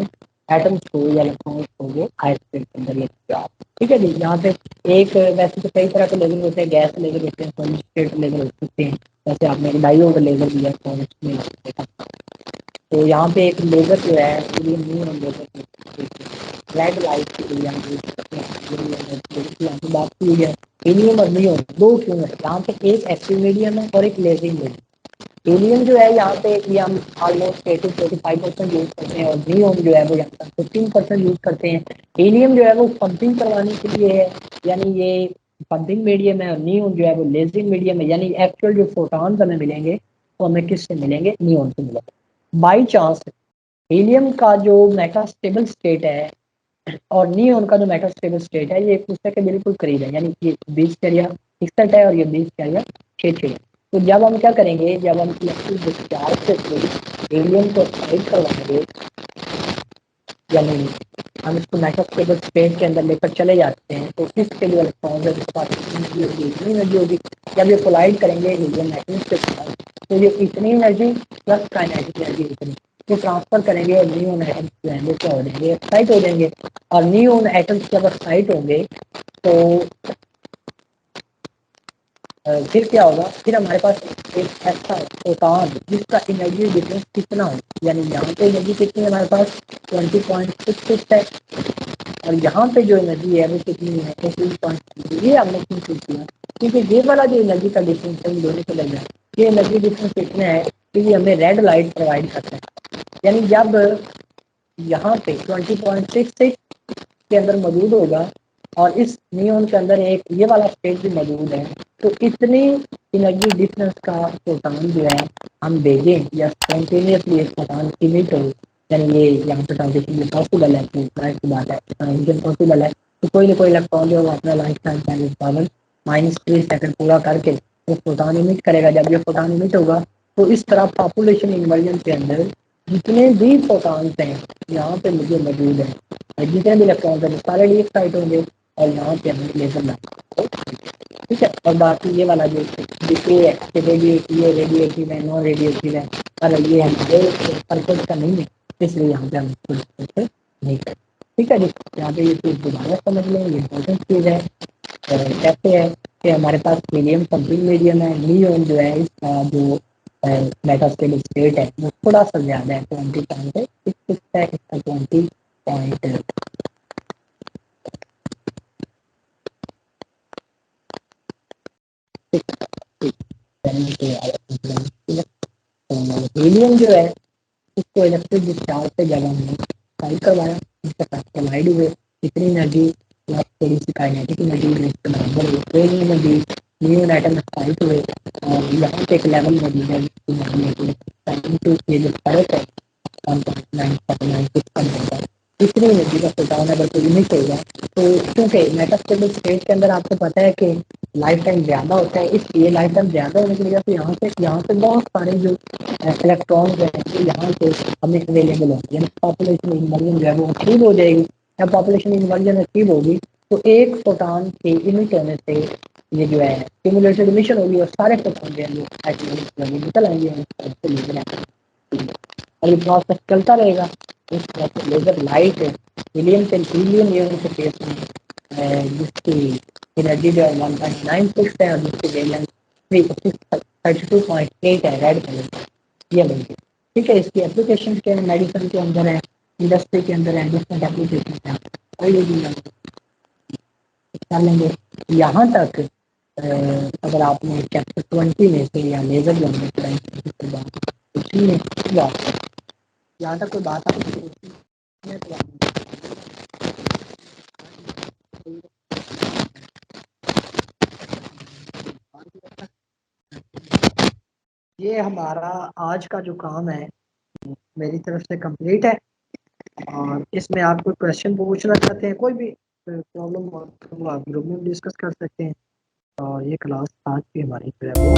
एटम्स को या इलेक्ट्रॉन्स को वो हाई स्टेट के अंदर लेके आ, ठीक है जी। यहाँ पे एक वैसे तो कई तरह के लेजर होते हैं, गैस लेजर होते हैं, सॉलिड स्टेट लेजर हो सकते हैं। जैसे आपने डायोड लेजर दिया सॉलिड में देखा। तो यहाँ पे एक लेजर जो है न्यून लेजर रेड लाइट के लिए हम यूज करते हैं। यहाँ पे बात की है हीलियम और नियोन दो क्यों है, यहाँ पे एक एक्टिव मीडियम है और एक लेजिंग मीडियम। हीलियम जो है यहाँ पे ये हम ऑलमोस्ट 80-85% यूज करते हैं और नियोन जो है वो यहाँ पर 15% यूज करते हैं। हीलियम जो है वो पंपिंग करवाने के लिए है, यानी ये पंपिंग मीडियम है। और नियोन जो है वो लेजिंग मीडियम है, यानी एक्चुअल जो फोटॉन्स हमें मिलेंगे वो हमें किससे मिलेंगे, नियोन से मिलेंगे। बाई चांस हीलियम का जो मेटास्टेबल स्टेट है और नियोन का जो मेटास्टेबल स्टेट है ये एक दूसरे के बिल्कुल करीब है, यानी कि बीच एरिया 61 है और ये बीच एरिया 6 है। तो जब हम क्या करेंगे, जब हम इलेक्ट्रिक डिस्चार्ज से हीलियम को एक्साइट करवाएंगे, यानी हम इसको मेटास्टेबल स्टेट के अंदर लेकर चले जाते हैं, तो इसके लिए इलेक्ट्रॉन इतनी एनर्जी होगी। जब ये कोलाइड करेंगे हीलियम एटम्स के साथ तो ये इतनी एनर्जी प्लस काइनेटिक एनर्जी इतनी तो ट्रांसफर करेंगे और नियोन एटम्स जो है वो क्या हो जाएंगे, एक्साइट हो जाएंगे। और नियोन एटम्स जब एक्साइट होंगे तो फिर क्या होगा, फिर हमारे पास एक ऐसा फोटॉन जिसका एनर्जी डिफरेंस कितना हो, यानी यहाँ पे एनर्जी कितनी है हमारे पास 20.66 है और यहाँ पे जो एनर्जी है वो कितनी है 18.3। ये हमने क्यों चूज किया, क्योंकि ये वाला जो एनर्जी का डिफरेंस है दोनों के लग रहा है, ये एनर्जी डिफरेंस कितना है कि ये हमें रेड लाइट प्रोवाइड करता है। यानी जब यहाँ पे 20.66 के अंदर मौजूद होगा और इस नियोन के अंदर एक ये वाला स्टेट भी मौजूद है, तो इतनी एनर्जी डिफरेंस का फोटॉन जो है हम भेजें या स्पॉन्टेनियसली एक फोटॉन इमिट हो, यानी ये यहाँ पे ट्रांजिशन भी पॉसिबल है, जाहिर सी बात है ट्रांजिशन पॉसिबल है। तो कोई ना कोई इलेक्ट्रॉन जो अपना life time charge power -3 second पूरा करके वो फोटॉन इमिट करेगा। जब ये फोटॉन इमिट होगा तो इस तरह पॉपुलेशन इन्वर्जन के अंदर जितने भी फोटॉन्स हैं यहाँ पे मुझे मौजूद है, जितने भी इलेक्ट्रॉन्स हैं सारे डी एक्साइट होंगे और यहाँ पे हमें लेजर लाइट, ठीक है। और बाकी ये वाला जो डिक्री है कि रेडिएटिव है नॉन रेडिएटिव है, पर ये हमारे पर्पज का नहीं है, इसलिए यहाँ पे हम इसको डिस्कस नहीं करें, ठीक है जी। यहाँ पे ये चीज़ दोबारा समझ लें, ये इंपॉर्टेंट चीज़ है। कैसे है कि हमारे पास हीलियम पंपिंग मीडियम है, नियोन जो है इसका जो मेटास्टेबल स्टेट है वो थोड़ा सा ज़्यादा है 20.6 है, इसका 20.6 हीलियम जो है इसको इलेक्ट्रिक डिस्चार्ज से जब हमने साइड करवाया, इसके साथ कोलाइड हुए, इतनी एनर्जी प्लस थोड़ी सी काइनेटिक एनर्जी इसके बराबर हुई, ट्रेन एनर्जी न्यून एटम एक्साइट हुए और यहाँ पे एक लेवल मौजूद है ये जो फर्क है 1.996 का बनता है। इतनी एनर्जी का फोटॉन अगर कोई इमिट होगा तो क्योंकि मेटास्टेबल स्टेट के अंदर आपको पता है कि लाइफ टाइम ज़्यादा होता है, इसलिए लाइफ टाइम ज़्यादा होने की वजह से यहाँ से बहुत सारे जो इलेक्ट्रॉन जो है जो यहाँ पे हमें अवेलेबल होंगे, यानी पॉपुलेशन इन्वर्जन जो है वो अचीव हो जाएगी। जब पॉपुलेशन इन्वर्जन अचीव होगी तो एक फोटॉन के इमिट होने से ये जो है स्टिमुलेटेड इमिशन होगी और सारे फोटॉन जो है वो एक्टिव निकल आएंगे और ये प्रोसेस चलता रहेगा। इस तरह से लेजर लाइट हीलियम से हीलियम ईयन के केस में जिसकी एनर्जी जो है 1.96 है और जिसकी वेवलेंथ 32.8 है रेड कलर ये बनती है, ठीक है। इसकी एप्लीकेशन के मेडिसिन के अंदर है, इंडस्ट्री के अंदर है, डिफरेंट एप्लीकेशन है। कोई भी कर लेंगे। यहाँ तक अगर आपने चैप्टर 20 में से या लेजर जानने के बाद उसी में यहाँ तक कोई बात आपको पूछनी है तो ये हमारा आज का जो काम है मेरी तरफ से कंप्लीट है। और इसमें आप कोई क्वेश्चन पूछना चाहते हैं, कोई भी प्रॉब्लम हो तो आप ग्रुप में डिस्कस कर सकते हैं। और ये क्लास आज की हमारी जो है वो